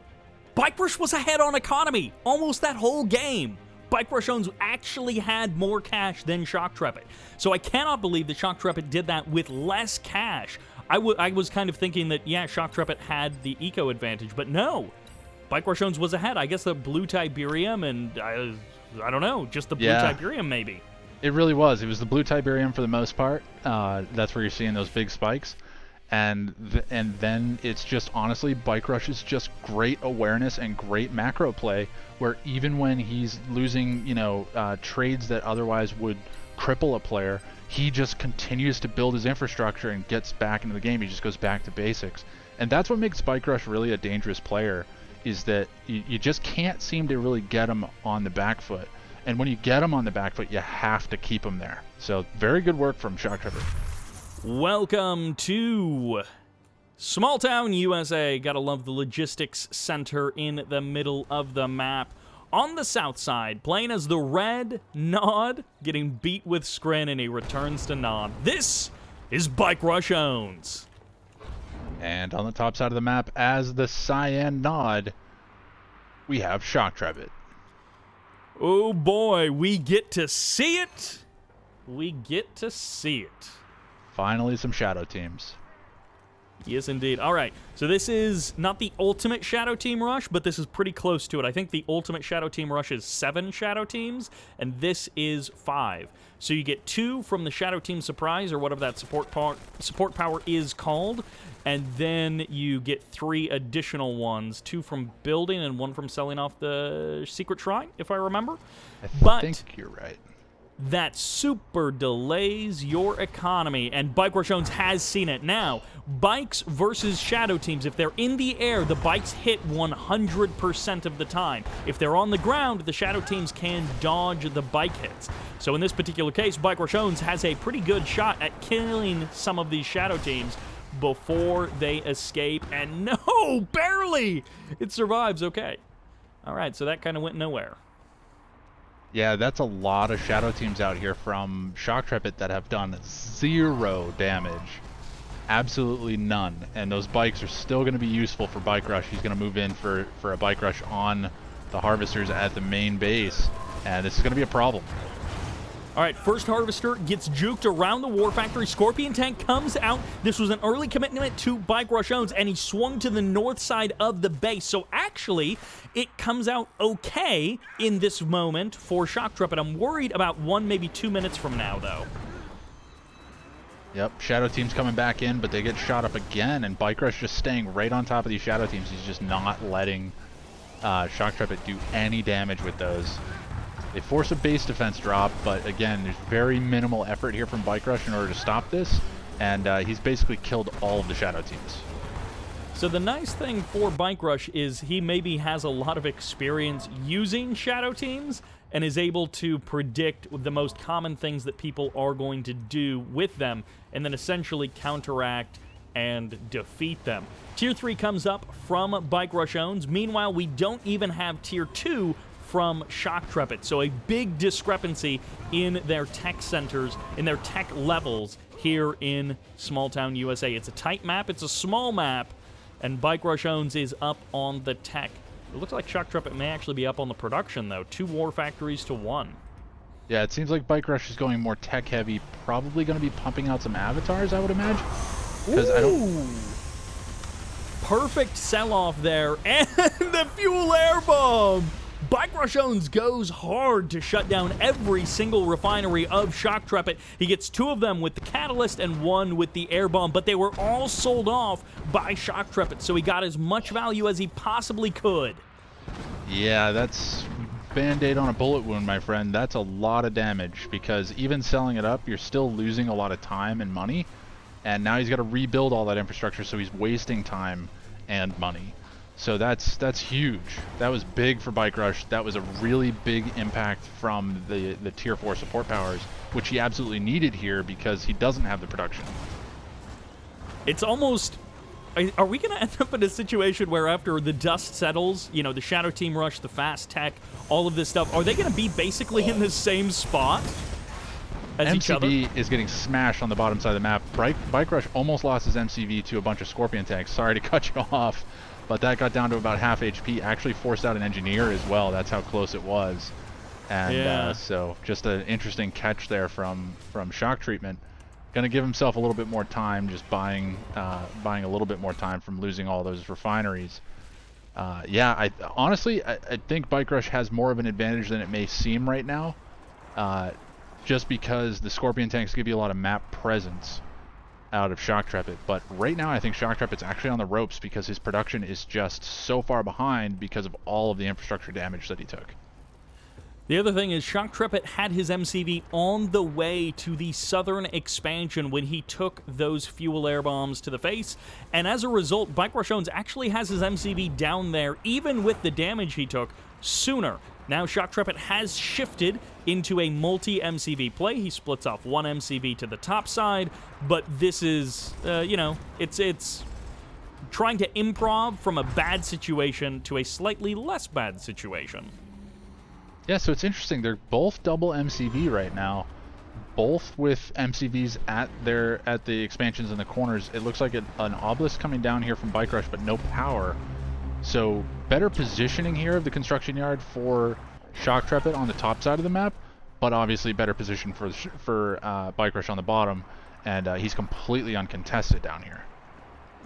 BikeRush was ahead on economy almost that whole game. BikeRushOwnz actually had more cash than Shoktrepet. So I cannot believe that Shoktrepet did that with less cash. I was kind of thinking that, yeah, Shoktrepet had the eco advantage, but no. BikeRushOwnz was ahead. I guess the blue Tiberium and, I don't know, just the blue Tiberium maybe. It really was. It was the blue Tiberium for the most part. That's where you're seeing those big spikes. And then it's just, honestly, BikeRush is just great awareness and great macro play, where even when he's losing, trades that otherwise would cripple a player. He just continues to build his infrastructure and gets back into the game. He just goes back to basics. And that's what makes BikeRush really a dangerous player, is that you just can't seem to really get him on the back foot. And when you get him on the back foot, you have to keep him there. So very good work from Shoktrepet. Welcome to Small Town, USA. Gotta love the logistics center in the middle of the map. On the south side, playing as the red Nod, getting beat with Scrin, and he returns to Nod. This is BikeRushOwnz. And on the top side of the map, as the cyan Nod, we have Shoktrepet. Oh boy, we get to see it. We get to see it. Finally, some shadow teams. Yes, indeed. All right, so this is not the ultimate Shadow Team Rush, but this is pretty close to it. I think the ultimate Shadow Team Rush is 7 Shadow Teams, and this is 5. So you get 2 from the Shadow Team Surprise, or whatever that support power is called, and then you get 3 additional ones, 2 from building and 1 from selling off the Secret Shrine, if I remember. I think you're right. That super delays your economy, and BikeRushOwnz has seen it now. Bikes versus shadow teams. If they're in the air, the bikes hit 100% of the time. If they're on the ground, the shadow teams can dodge the bike hits. So in this particular case, BikeRushOwnz has a pretty good shot at killing some of these shadow teams before they escape, and no, barely! It survives, okay. All right, so that kind of went nowhere. Yeah, that's a lot of shadow teams out here from Shoktrepet that have done 0 damage. Absolutely none. And those bikes are still going to be useful for BikeRush. He's going to move in for a BikeRush on the Harvesters at the main base. And this is going to be a problem. All right, first Harvester gets juked around the War Factory. Scorpion Tank comes out. This was an early commitment to BikeRushOwnz, and he swung to the north side of the base. So actually, it comes out okay in this moment for Shoktrepet. I'm worried about 1, maybe 2 minutes from now, though. Yep, Shadow Team's coming back in, but they get shot up again, and BikeRush just staying right on top of these Shadow Teams. He's just not letting Shoktrepet do any damage with those. They force a base defense drop, but again, there's very minimal effort here from BikeRush in order to stop this, and he's basically killed all of the Shadow Teams. So the nice thing for BikeRush is he maybe has a lot of experience using Shadow Teams and is able to predict the most common things that people are going to do with them, and then essentially counteract and defeat them. Tier 3 comes up from BikeRushOwnz. Meanwhile, we don't even have Tier 2 from Shoktrepet. So a big discrepancy in their tech centers, in their tech levels here in Small Town, USA. It's a tight map, it's a small map, and BikeRushOwnz is up on the tech. It looks like Shoktrepet may actually be up on the production, though. 2 War Factories to 1. Yeah, it seems like BikeRush is going more tech-heavy, probably going to be pumping out some avatars, I would imagine. Because I don't... Perfect sell-off there, and the fuel air bomb! BikeRushOwnz goes hard to shut down every single refinery of Shoktrepet. He gets 2 of them with the catalyst and 1 with the air bomb, but they were all sold off by Shoktrepet, so he got as much value as he possibly could. Yeah, that's Band-Aid on a bullet wound, my friend. That's a lot of damage, because even selling it up, you're still losing a lot of time and money, and now he's got to rebuild all that infrastructure, so he's wasting time and money. So that's huge. That was big for BikeRush. That was a really big impact from the Tier 4 support powers, which he absolutely needed here because he doesn't have the production. It's almost... Are we going to end up in a situation where after the dust settles, you know, the Shadow Team Rush, the fast tech, all of this stuff, are they going to be basically in the same spot as each other? MCV is getting smashed on the bottom side of the map. BikeRush almost lost his MCV to a bunch of Scorpion tanks. Sorry to cut you off. But that got down to about half HP. Actually forced out an engineer as well. That's how close it was. And yeah. So just an interesting catch there from Shoktrepet. Going to give himself a little bit more time, just buying a little bit more time from losing all those refineries. Yeah, I think BikeRush has more of an advantage than it may seem right now. Just because the Scorpion tanks give you a lot of map presence out of Shoktrepet, but right now I think Shoktrepet's actually on the ropes because his production is just so far behind because of all of the infrastructure damage that he took. The other thing is Shoktrepet had his MCV on the way to the southern expansion when he took those fuel air bombs to the face, and as a result, BikeRushOwnz actually has his MCV down there, even with the damage he took, sooner. Now Shoktrepet has shifted into a multi-MCV play. He splits off one MCV to the top side, but this is, you know, it's trying to improv from a bad situation to a slightly less bad situation. Yeah, so it's interesting. They're both double MCV right now, both with MCVs at the expansions in the corners. It looks like an obelisk coming down here from BikeRush, but no power. So better positioning here of the construction yard for Shoktrepet on the top side of the map, but obviously better position for BikeRush on the bottom, and he's completely uncontested down here.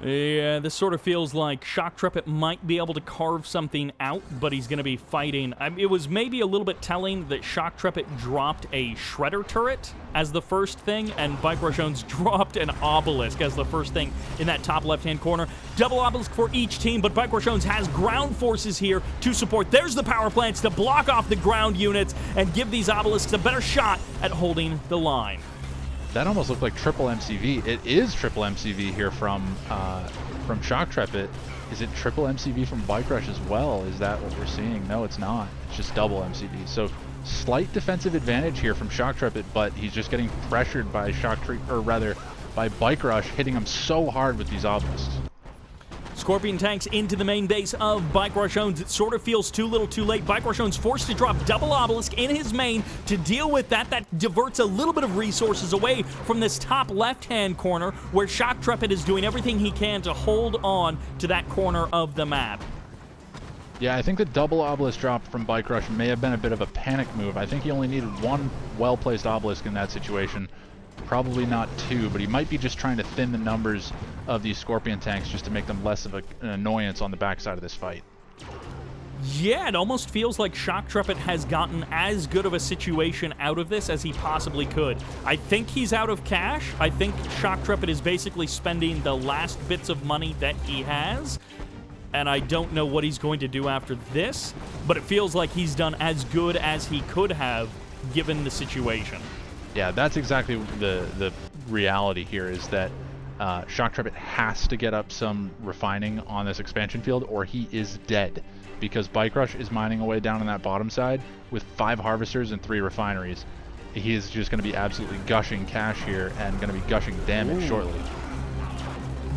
Yeah, this sort of feels like Shoktrepet might be able to carve something out, but he's going to be fighting. It was maybe a little bit telling that Shoktrepet dropped a Shredder turret as the first thing, and BikeRushOwnz dropped an obelisk as the first thing in that top left-hand corner. Double obelisk for each team, but BikeRushOwnz has ground forces here to support. There's the power plants to block off the ground units and give these obelisks a better shot at holding the line. That almost looked like triple MCV. It is triple MCV here from Shoktrepet. Is it triple MCV from BikeRush as well? Is that what we're seeing? No, it's not. It's just double MCV. So slight defensive advantage here from Shoktrepet, but he's just getting pressured by by BikeRush, hitting him so hard with these obelisks. Scorpion tanks into the main base of BikeRushOwnz. It sort of feels too little too late. BikeRushOwnz forced to drop double obelisk in his main to deal with that. That diverts a little bit of resources away from this top left-hand corner where Shoktrepet is doing everything he can to hold on to that corner of the map. Yeah, I think the double obelisk drop from BikeRush may have been a bit of a panic move. I think he only needed one well-placed obelisk in that situation. Probably not two, but he might be just trying to thin the numbers of these Scorpion tanks just to make them less of an annoyance on the backside of this fight. Yeah, it almost feels like Shoktrepet has gotten as good of a situation out of this as he possibly could. I think he's out of cash. I think Shoktrepet is basically spending the last bits of money that he has, and I don't know what he's going to do after this, but it feels like he's done as good as he could have given the situation. Yeah, that's exactly the reality here, is that Shoktrepet has to get up some refining on this expansion field or he is dead, because BikeRush is mining away down on that bottom side with 5 harvesters and 3 refineries. He is just going to be absolutely gushing cash here and going to be gushing damage shortly.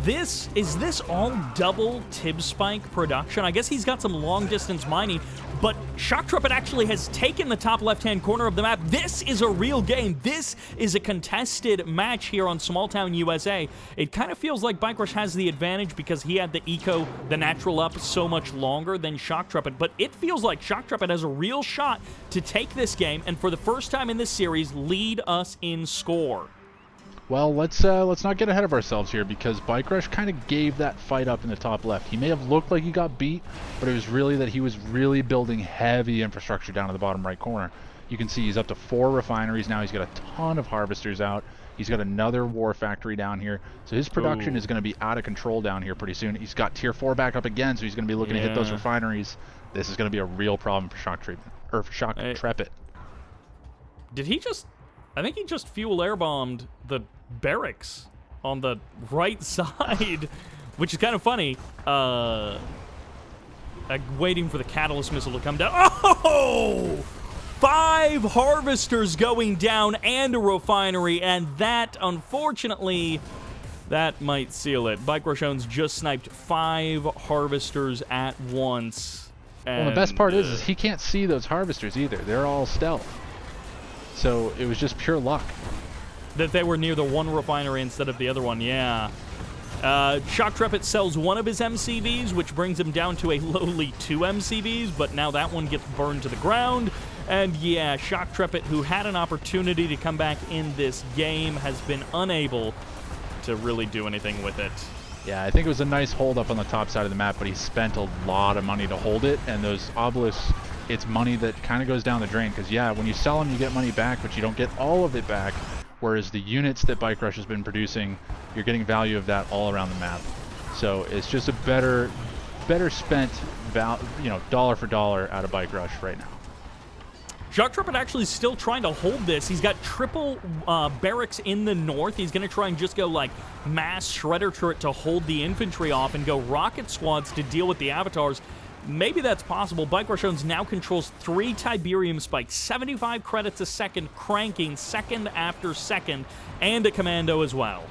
Is this all double Tib Spike production? I guess he's got some long-distance mining, but Shoktrepet actually has taken the top left-hand corner of the map. This is a real game. This is a contested match here on Small Town USA. It kind of feels like BikeRush has the advantage because he had the eco, the natural up, so much longer than Shoktrepet, but it feels like Shoktrepet has a real shot to take this game and for the first time in this series, lead us in score. Well, let's not get ahead of ourselves here, because BikeRush kind of gave that fight up in the top left. He may have looked like he got beat, but it was really that he was really building heavy infrastructure down in the bottom right corner. You can see he's up to 4 refineries now. He's got a ton of harvesters out. He's got another war factory down here. So his production is going to be out of control down here pretty soon. He's got tier 4 back up again, so he's going to be looking to hit those refineries. This is going to be a real problem for Shoktrepet. Did he just... I think he just fuel air-bombed the barracks on the right side, which is kind of funny. Waiting for the catalyst missile to come down. Oh! 5 harvesters going down and a refinery, and that, unfortunately, that might seal it. BikeRushOwnz just sniped 5 harvesters at once. And, well, the best part is he can't see those harvesters either. They're all stealth. So it was just pure luck that they were near the one refinery instead of the other one. Yeah. Shoktrepet sells one of his MCVs, which brings him down to a lowly 2 MCVs, but now that one gets burned to the ground. And yeah, Shoktrepet, who had an opportunity to come back in this game, has been unable to really do anything with it. Yeah, I think it was a nice hold up on the top side of the map, but he spent a lot of money to hold it, and those obelisks, it's money that kind of goes down the drain, because yeah, when you sell them you get money back, but you don't get all of it back, whereas the units that BikeRush has been producing, you're getting value of that all around the map. So it's just a better spent dollar for dollar out of BikeRush right now. Shoktrepet actually still trying to hold this. He's got triple barracks in the north. He's going to try and just go, like, mass shredder turret to hold the infantry off and go rocket squads to deal with the avatars. Maybe that's possible. BikeRushOwnz now controls 3 Tiberium spikes, 75 credits a second, cranking second after second, and a commando as well.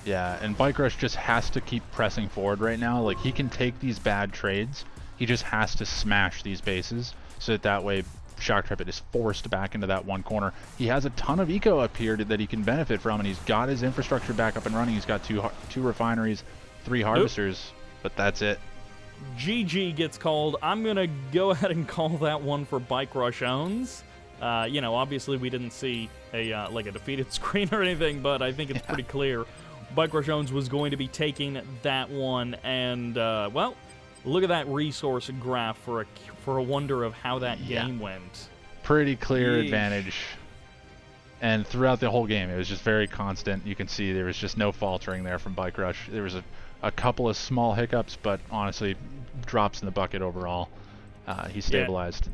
Yeah, and BikeRush just has to keep pressing forward right now. Like, he can take these bad trades. He just has to smash these bases so that way Shoktrepet is forced back into that one corner. He has a ton of eco up here that he can benefit from, and he's got his infrastructure back up and running. He's got two refineries, 3 harvesters, but that's it. GG gets called. I'm going to go ahead and call that one for BikeRushOwnz. You know, obviously we didn't see a like a defeated screen or anything, but I think it's pretty clear BikeRushOwnz was going to be taking that one. And, well, look at that resource graph for a wonder of how that game went. Pretty clear advantage. And throughout the whole game, it was just very constant. You can see there was just no faltering there from BikeRush. There was a couple of small hiccups, but honestly, drops in the bucket overall. He stabilized.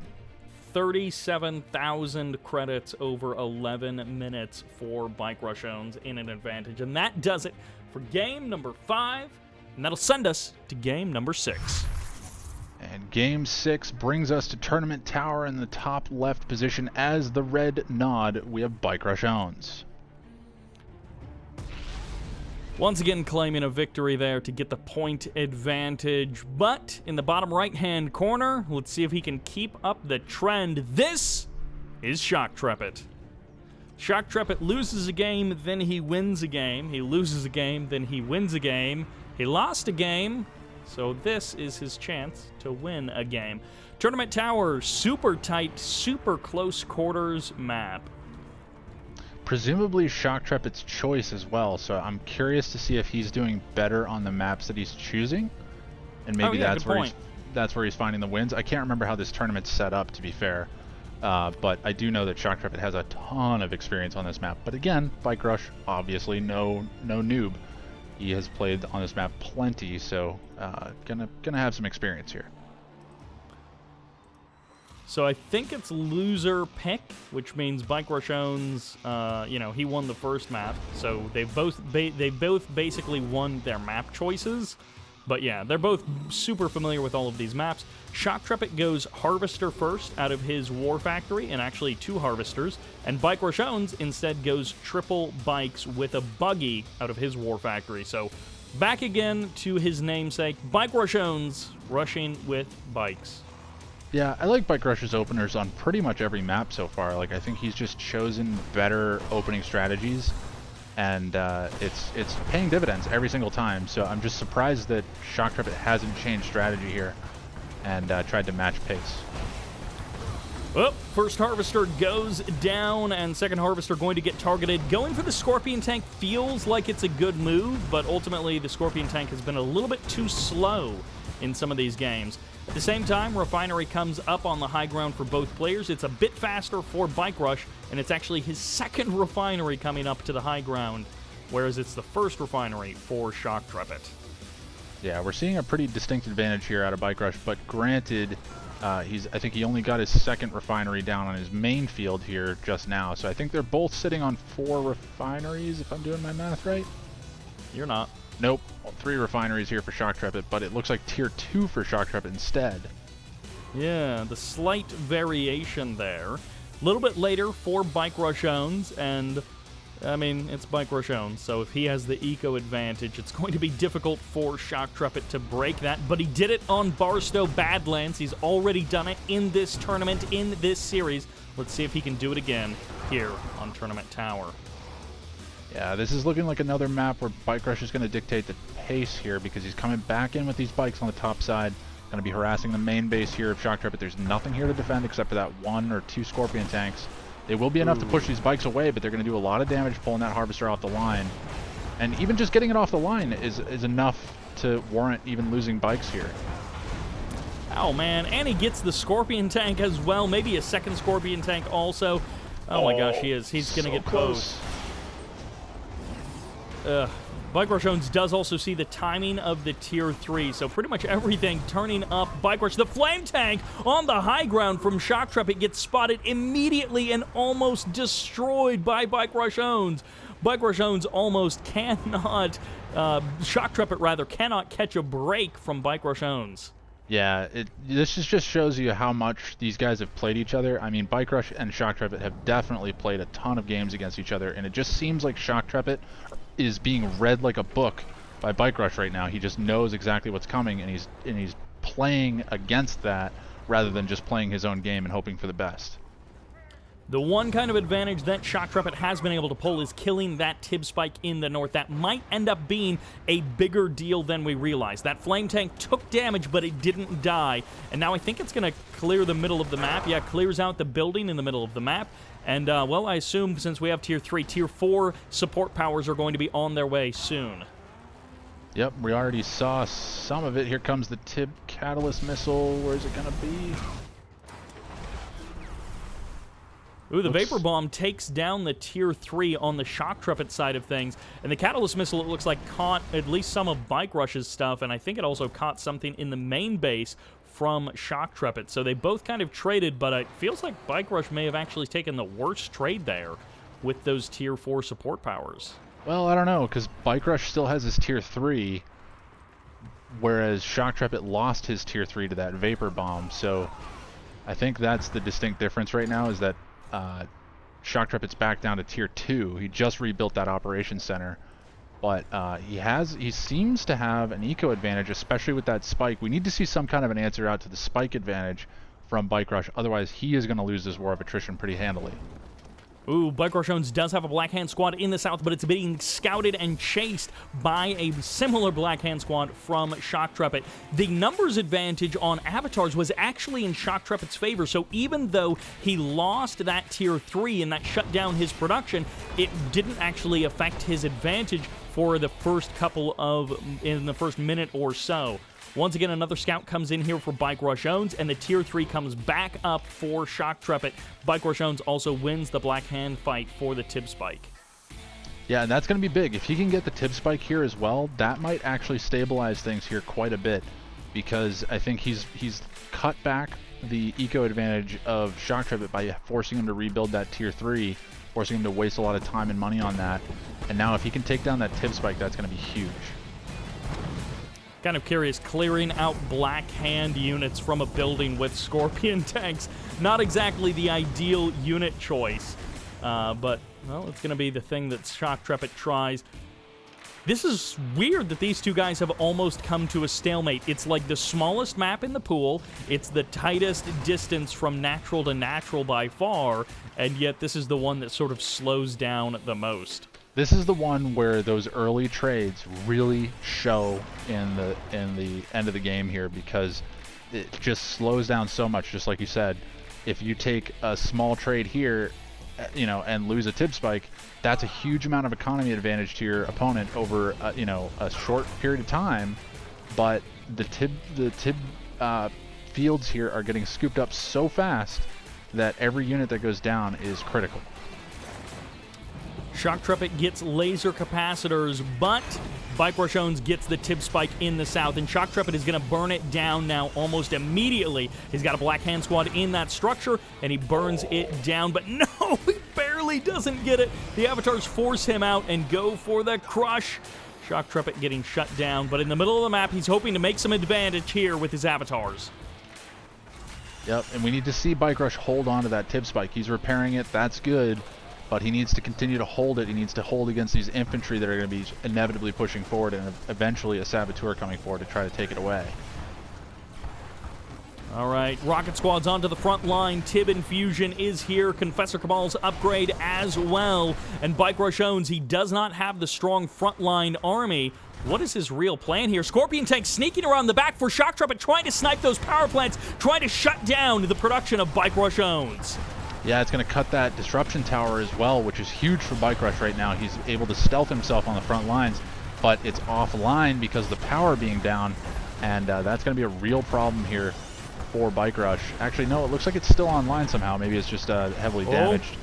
37,000 credits over 11 minutes for BikeRushOwnz in an advantage. And that does it for game number 5. And that'll send us to game number 6. And game 6 brings us to Tournament Tower in the top left position. As the red nod, we have BikeRushOwnz. Once again claiming a victory there to get the point advantage. But in the bottom right-hand corner, let's see if he can keep up the trend. This is Shoktrepet. Shoktrepet loses a game, then he wins a game. He loses a game, then he wins a game. He lost a game, so this is his chance to win a game. Tournament Tower, super tight, super close quarters map. Presumably Shoktrepet's choice as well, so I'm curious to see if he's doing better on the maps that he's choosing, and maybe that's where he's finding the wins. I can't remember how this tournament's set up, to be fair, but I do know that Shoktrepet has a ton of experience on this map. But again, BikeRush, obviously no noob. He has played on this map plenty, so gonna have some experience here. So I think it's loser pick, which means BikeRushOwnz, you know, he won the first map. So they've both basically won their map choices. But yeah, they're both super familiar with all of these maps. Shoktrepet goes Harvester first out of his War Factory, and actually 2 Harvesters. And BikeRushOwnz instead goes triple bikes with a buggy out of his War Factory. So back again to his namesake, BikeRushOwnz rushing with bikes. Yeah, I like BikeRush's openers on pretty much every map so far. Like, I think he's just chosen better opening strategies, and it's paying dividends every single time. So I'm just surprised that Shoktrepet hasn't changed strategy here and tried to match pace. Well, first Harvester goes down, and second Harvester going to get targeted. Going for the Scorpion Tank feels like it's a good move, but ultimately the Scorpion Tank has been a little bit too slow in some of these games. At the same time, Refinery comes up on the high ground for both players. It's a bit faster for BikeRush, and it's actually his second Refinery coming up to the high ground, whereas it's the first Refinery for Shoktrepet. Yeah, we're seeing a pretty distinct advantage here out of BikeRush, but granted, I think he only got his second Refinery down on his main field here just now, so I think they're both sitting on 4 refineries, if I'm doing my math right. You're not. Nope, 3 refineries here for Shoktrepet, but it looks like tier 2 for Shoktrepet instead. Yeah, the slight variation there. A little bit later for BikeRushOwnz, and I mean, it's BikeRushOwnz, so if he has the eco advantage, it's going to be difficult for Shoktrepet to break that, but he did it on Barstow Badlands. He's already done it in this tournament, in this series. Let's see if he can do it again here on Tournament Tower. Yeah, this is looking like another map where BikeRush is going to dictate the pace here because he's coming back in with these bikes on the top side. Going to be harassing the main base here of Shoktrepet. There's nothing here to defend except for that 1 or 2 Scorpion tanks. They will be enough to push these bikes away, but they're going to do a lot of damage pulling that Harvester off the line. And even just getting it off the line is enough to warrant even losing bikes here. Oh man, and he gets the Scorpion tank as well. Maybe a second Scorpion tank also. Oh my gosh, he is. He's going to get close. BikeRushOwnz does also see the timing of the Tier 3, so pretty much everything turning up BikeRush. The Flame Tank on the high ground from Shoktrepet gets spotted immediately and almost destroyed by BikeRushOwnz. BikeRushOwnz almost cannot, Shoktrepet rather, cannot catch a break from BikeRushOwnz. Yeah, this just shows you how much these guys have played each other. I mean, BikeRush and Shoktrepet have definitely played a ton of games against each other, and it just seems like Shoktrepet is being read like a book by BikeRush right now. He just knows exactly what's coming, and he's playing against that rather than just playing his own game and hoping for the best. The one kind of advantage that Shoktrepet has been able to pull is killing that Tib Spike in the north. That might end up being a bigger deal than we realize. That Flame Tank took damage, but it didn't die. And now I think it's going to clear the middle of the map. Yeah, clears out the building in the middle of the map. And, well, I assume since we have Tier 3, Tier 4 support powers are going to be on their way soon. Yep, we already saw some of it. Here comes the Tib Catalyst Missile. Where's it going to be? Ooh, the Vapor Bomb takes down the Tier 3 on the Shoktrepet side of things. And the Catalyst Missile, it looks like, caught at least some of BikeRush's stuff, and I think it also caught something in the main base from Shoktrepet. So they both kind of traded, but it feels like BikeRush may have actually taken the worst trade there with those Tier 4 support powers. Well, I don't know, because BikeRush still has his Tier 3, whereas Shoktrepet lost his Tier 3 to that Vapor Bomb. So I think that's the distinct difference right now, is that Shoktrepet's back down to Tier 2. He just rebuilt that operations center, but he seems to have an eco advantage, especially with that spike. We need to see some kind of an answer out to the spike advantage from BikeRush, otherwise he is going to lose this war of attrition pretty handily. Ooh, BikeRushOwnz does have a Black Hand squad in the south, but it's being scouted and chased by a similar Black Hand squad from Shoktrepet. The numbers advantage on avatars was actually in Shoktrepet's favor, so even though he lost that Tier 3 and that shut down his production, it didn't actually affect his advantage for the first in the first minute or so. Once again, another scout comes in here for BikeRushOwnz, and the Tier 3 comes back up for Shoktrepet. BikeRushOwnz also wins the Black Hand fight for the Tib Spike. Yeah, and that's going to be big. If he can get the Tib Spike here as well, that might actually stabilize things here quite a bit, because I think he's cut back the eco advantage of Shoktrepet by forcing him to rebuild that Tier 3, forcing him to waste a lot of time and money on that. And now if he can take down that Tib Spike, that's going to be huge. Kind of curious, clearing out Black Hand units from a building with Scorpion tanks. Not exactly the ideal unit choice, but, well, it's going to be the thing that Shoktrepet tries. This is weird that these two guys have almost come to a stalemate. It's like the smallest map in the pool, it's the tightest distance from natural to natural by far, and yet this is the one that sort of slows down the most. This is the one where those early trades really show in the end of the game here, because it just slows down so much. Just like you said, if you take a small trade here, and lose a Tib Spike, that's a huge amount of economy advantage to your opponent over a short period of time. But the Tib fields here are getting scooped up so fast that every unit that goes down is critical. Shoktrepet gets laser capacitors, but BikeRushOwnz gets the Tib Spike in the south, and Shoktrepet is going to burn it down now almost immediately. He's got a Black Hand squad in that structure, and he burns it down, but no, he barely doesn't get it. The avatars force him out and go for the crush. Shoktrepet getting shut down, but in the middle of the map, he's hoping to make some advantage here with his avatars. Yep, and we need to see BikeRush hold on to that Tib Spike. He's repairing it, that's good. But he needs to continue to hold it. He needs to hold against these infantry that are going to be inevitably pushing forward, and eventually a saboteur coming forward to try to take it away. All right, Rocket Squad's onto the front line. Tib Infusion is here. Confessor Cabal's upgrade as well. And BikeRushOwnz, he does not have the strong frontline army. What is his real plan here? Scorpion Tank sneaking around the back for Shoktrepet, trying to snipe those power plants, trying to shut down the production of BikeRushOwnz. Yeah, it's going to cut that disruption tower as well, which is huge for BikeRush right now. He's able to stealth himself on the front lines, but it's offline because of the power being down, and that's going to be a real problem here for BikeRush. Actually, no, it looks like it's still online somehow. Maybe it's just heavily damaged.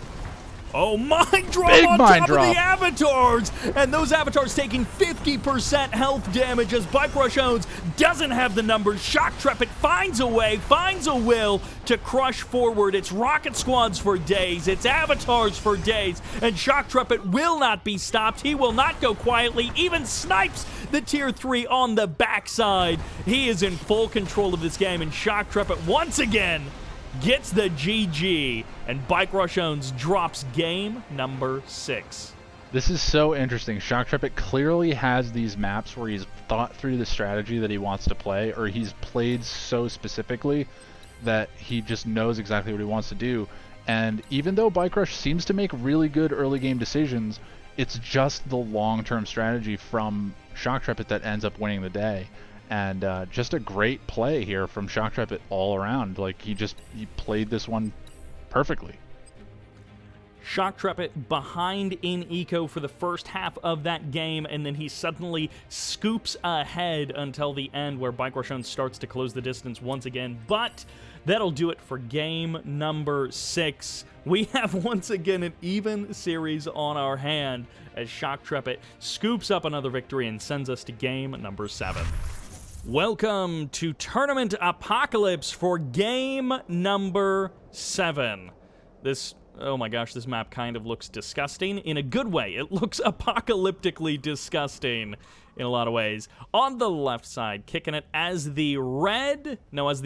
Oh, mind drop Big on mind top drop. of the avatars! And those avatars taking 50% health damage as BikeRushOwnz doesn't have the numbers. Shoktrepet finds a way, finds a will to crush forward. It's rocket squads for days, it's avatars for days, and Shoktrepet will not be stopped. He will not go quietly, even snipes the tier 3 on the backside. He is in full control of this game, and Shoktrepet once again gets the GG, and BikeRushOwnz drops game number 6. This is so interesting. Shoktrepet clearly has these maps where he's thought through the strategy that he wants to play, or he's played so specifically that he just knows exactly what he wants to do. And even though BikeRush seems to make really good early game decisions, it's just the long-term strategy from Shoktrepet that ends up winning the day. And just a great play here from Shoktrepet all around. Like, he played this one perfectly. Shoktrepet behind in eco for the first half of that game, and then he suddenly scoops ahead until the end, where BikeRushOwnz starts to close the distance once again. But that'll do it for game number 6. We have once again an even series on our hand as Shoktrepet scoops up another victory and sends us to game number 7. Welcome to Tournament Apocalypse for game number 7. Oh my gosh, this map kind of looks disgusting in a good way. It looks apocalyptically disgusting in a lot of ways. On the left side, kicking it as the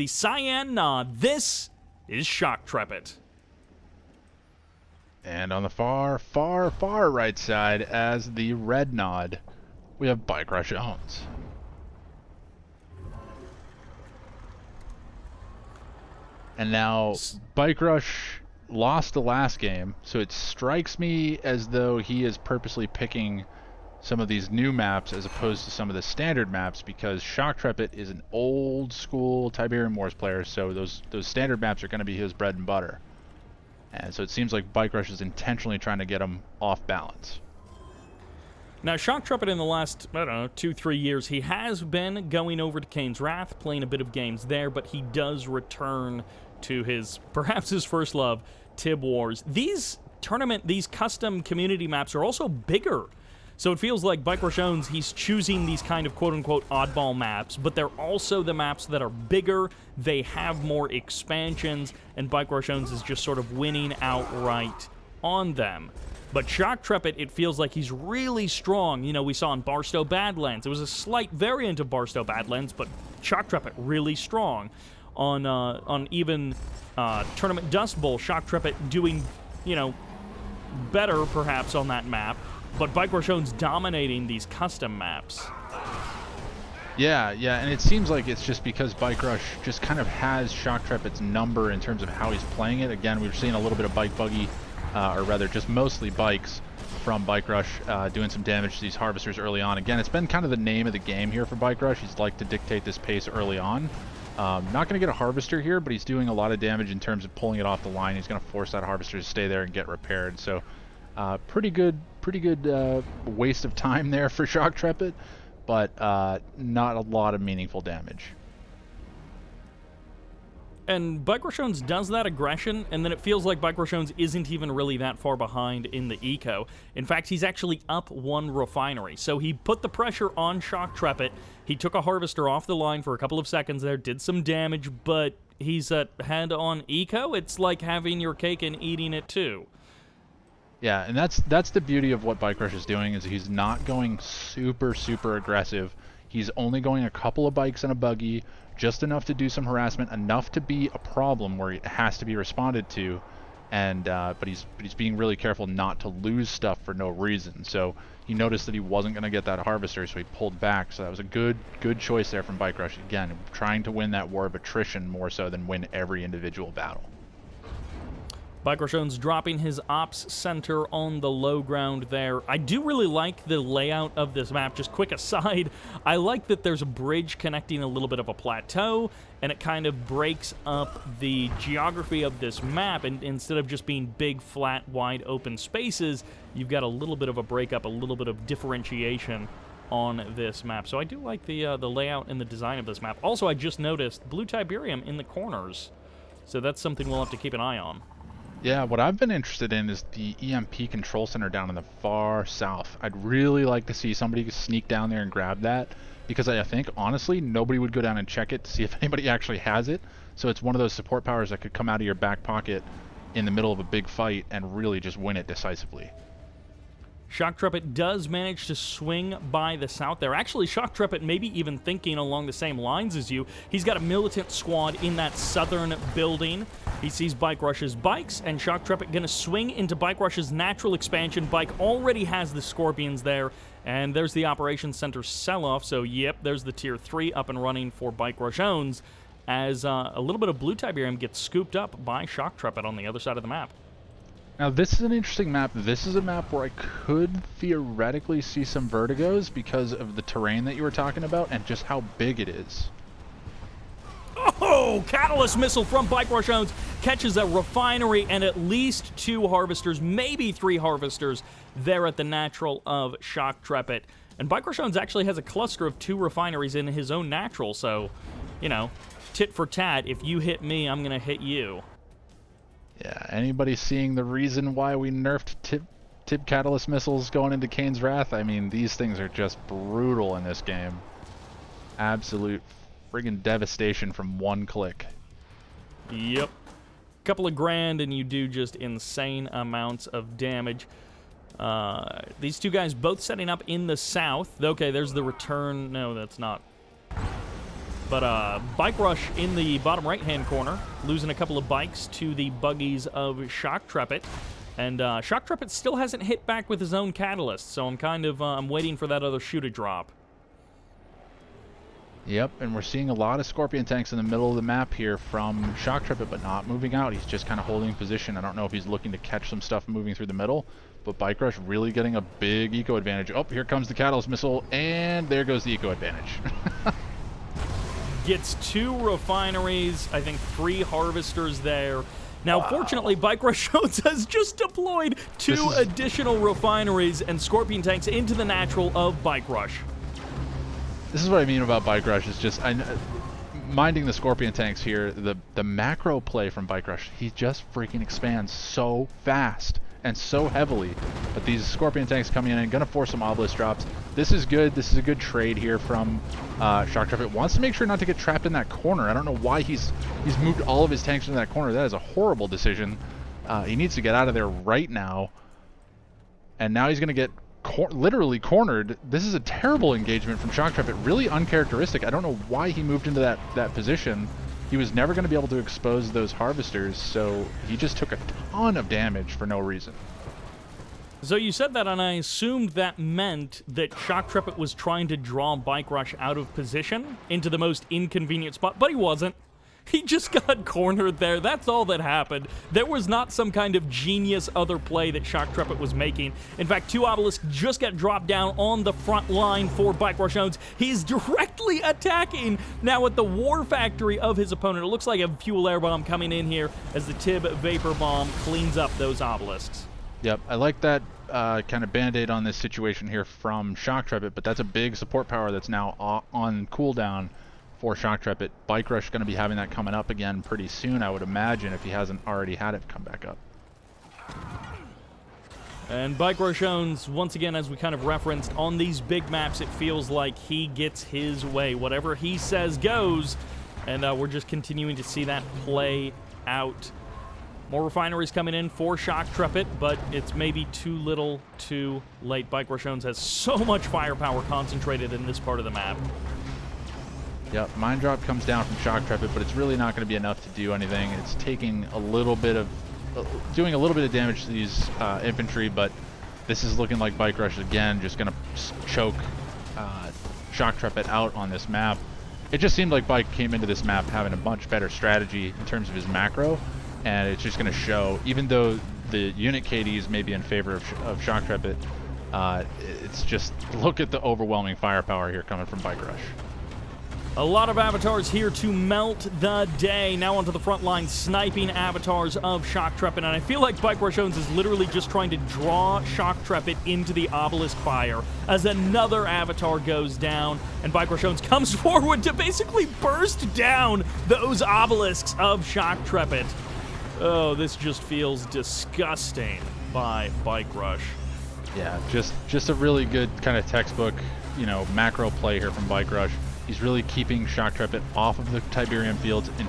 cyan nod, this is Shoktrepet. And on the far, far, far right side, as the red nod, we have BikeRushOwnz. And now, BikeRush lost the last game, so it strikes me as though he is purposely picking some of these new maps as opposed to some of the standard maps, because Shoktrepet is an old school Tiberium Wars player, so those standard maps are going to be his bread and butter. And so it seems like BikeRush is intentionally trying to get him off balance. Now, Shoktrepet in the last, 2-3 years, he has been going over to Kane's Wrath, playing a bit of games there, but he does return to perhaps his first love, Tib Wars. These custom community maps are also bigger. So it feels like BikeRushOwnz, he's choosing these kind of quote-unquote oddball maps, but they're also the maps that are bigger, they have more expansions, and BikeRushOwnz is just sort of winning outright on them. But Shoktrepet, it feels like he's really strong. You know, we saw in Barstow Badlands. It was a slight variant of Barstow Badlands, but Shoktrepet really strong. On even Tournament Dust Bowl, Shoktrepet doing, better perhaps on that map, but BikeRushOwnz dominating these custom maps. Yeah, and it seems like it's just because BikeRush just kind of has Shoktrepet's number in terms of how he's playing it. Again, we've seen a little bit of bike buggy, or rather just mostly bikes from BikeRush doing some damage to these harvesters early on. Again, it's been kind of the name of the game here for BikeRush. He's like to dictate this pace early on. Not going to get a harvester here, but he's doing a lot of damage in terms of pulling it off the line. He's going to force that harvester to stay there and get repaired. So pretty good waste of time there for Shoktrepet, but not a lot of meaningful damage. And BikeRushOwnz does that aggression, and then it feels like BikeRushOwnz isn't even really that far behind in the eco. In fact, he's actually up 1 refinery. So he put the pressure on Shoktrepet. He took a harvester off the line for a couple of seconds there, did some damage, but he's ahead on eco. It's like having your cake and eating it too. Yeah, and that's the beauty of what BikeRush is doing, is he's not going super aggressive. He's only going a couple of bikes and a buggy, just enough to do some harassment, enough to be a problem where it has to be responded to, and but he's being really careful not to lose stuff for no reason. So he noticed that he wasn't going to get that harvester, so he pulled back. So that was a good choice there from BikeRush. Again, trying to win that war of attrition more so than win every individual battle. BikeRushOwnz dropping his ops center on the low ground there. I do really like the layout of this map. Just quick aside, I like that there's a bridge connecting a little bit of a plateau, and it kind of breaks up the geography of this map, and instead of just being big, flat, wide open spaces, you've got a little bit of a breakup, a little bit of differentiation on this map. So I do like the layout and the design of this map. Also, I just noticed blue Tiberium in the corners, so that's something we'll have to keep an eye on. Yeah, what I've been interested in is the EMP control center down in the far south. I'd really like to see somebody sneak down there and grab that, because I think, honestly, nobody would go down and check it to see if anybody actually has it. So it's one of those support powers that could come out of your back pocket in the middle of a big fight and really just win it decisively. Shoktrepet does manage to swing by the south there. Actually, Shoktrepet maybe even thinking along the same lines as you. He's got a militant squad in that southern building. He sees BikeRush's bikes, and Shoktrepet going to swing into BikeRush's natural expansion. Bike already has the Scorpions there, and there's the Operations Center sell-off. So, yep, there's the Tier 3 up and running for BikeRushOwnz, as a little bit of blue Tiberium gets scooped up by Shoktrepet on the other side of the map. Now, this is an interesting map. This is a map where I could theoretically see some vertigos because of the terrain that you were talking about and just how big it is. Oh, Catalyst Missile from BikeRushOwnz catches a refinery and at least 2 harvesters, maybe 3 harvesters there at the natural of Shoktrepet. And BikeRushOwnz actually has a cluster of 2 refineries in his own natural, so, you know, tit for tat, if you hit me, I'm going to hit you. Yeah, anybody seeing the reason why we nerfed Tib Catalyst missiles going into Kane's Wrath? I mean, these things are just brutal in this game. Absolute friggin' devastation from one click. Yep. Couple of grand and you do just insane amounts of damage. These 2 guys both setting up in the south. Okay, there's the return. No, that's not. But BikeRush in the bottom right-hand corner, losing a couple of bikes to the buggies of Shoktrepet. And Shoktrepet still hasn't hit back with his own catalyst, so I'm kind of I'm waiting for that other shoe to drop. Yep, and we're seeing a lot of Scorpion tanks in the middle of the map here from Shoktrepet, but not moving out. He's just kind of holding position. I don't know if he's looking to catch some stuff moving through the middle, but BikeRush really getting a big eco advantage. Oh, here comes the Catalyst Missile, and there goes the eco advantage. Gets 2 refineries, I think 3 harvesters there. Now, fortunately, BikeRushOwnz has just deployed 2 additional refineries and Scorpion tanks into the natural of BikeRush. This is what I mean about BikeRush, is just minding the Scorpion tanks here. The macro play from BikeRush, he just freaking expands so fast and so heavily. But these Scorpion tanks coming in and going to force some obelisk drops. This is good. This is a good trade here from Shoktrepet. Wants to make sure not to get trapped in that corner. I don't know why he's moved all of his tanks into that corner. That is a horrible decision. He needs to get out of there right now. And now he's going to get literally cornered. This is a terrible engagement from Shoktrepet. Really uncharacteristic. I don't know why he moved into that position. He was never going to be able to expose those harvesters, so he just took a ton of damage for no reason. So you said that, and I assumed that meant that Shoktrepet was trying to draw BikeRush out of position into the most inconvenient spot, but he wasn't. He just got cornered there. That's all that happened. There was not some kind of genius other play that Shoktrepet was making. In fact, 2 obelisks just got dropped down on the front line for BikeRushOwnz. He's directly attacking now at the war factory of his opponent. It looks like a fuel air bomb coming in here as the Tib Vapor Bomb cleans up those obelisks. Yep, I like that kind of band-aid on this situation here from Shoktrepet, but that's a big support power that's now on cooldown for Shoktrepet. BikeRush going to be having that coming up again pretty soon, I would imagine, if he hasn't already had it come back up. And BikeRushOwnz, once again, as we kind of referenced, on these big maps, it feels like he gets his way. Whatever he says goes, and we're just continuing to see that play out. More refineries coming in for Shoktrepet, but it's maybe too little too late. BikeRushOwnz has so much firepower concentrated in this part of the map. Yep, Mine Drop comes down from Shoktrepet, but it's really not going to be enough to do anything. It's taking a little bit of, doing a little bit of damage to these infantry, but this is looking like BikeRush again, just going to choke Shoktrepet out on this map. It just seemed like Bike came into this map having a much better strategy in terms of his macro, and it's just going to show, even though the unit KDs may be in favor of Shoktrepet, it's just, look at the overwhelming firepower here coming from BikeRush. A lot of avatars here to melt the day. Now onto the front line, sniping avatars of Shoktrepet. And I feel like BikeRushOwnz is literally just trying to draw Shoktrepet into the obelisk fire as another avatar goes down. And BikeRushOwnz comes forward to basically burst down those obelisks of Shoktrepet. Oh, this just feels disgusting by Bike Rush. Yeah, just a really good kind of textbook, you know, macro play here from Bike Rush. He's really keeping Shoktrepet off of the Tiberium fields and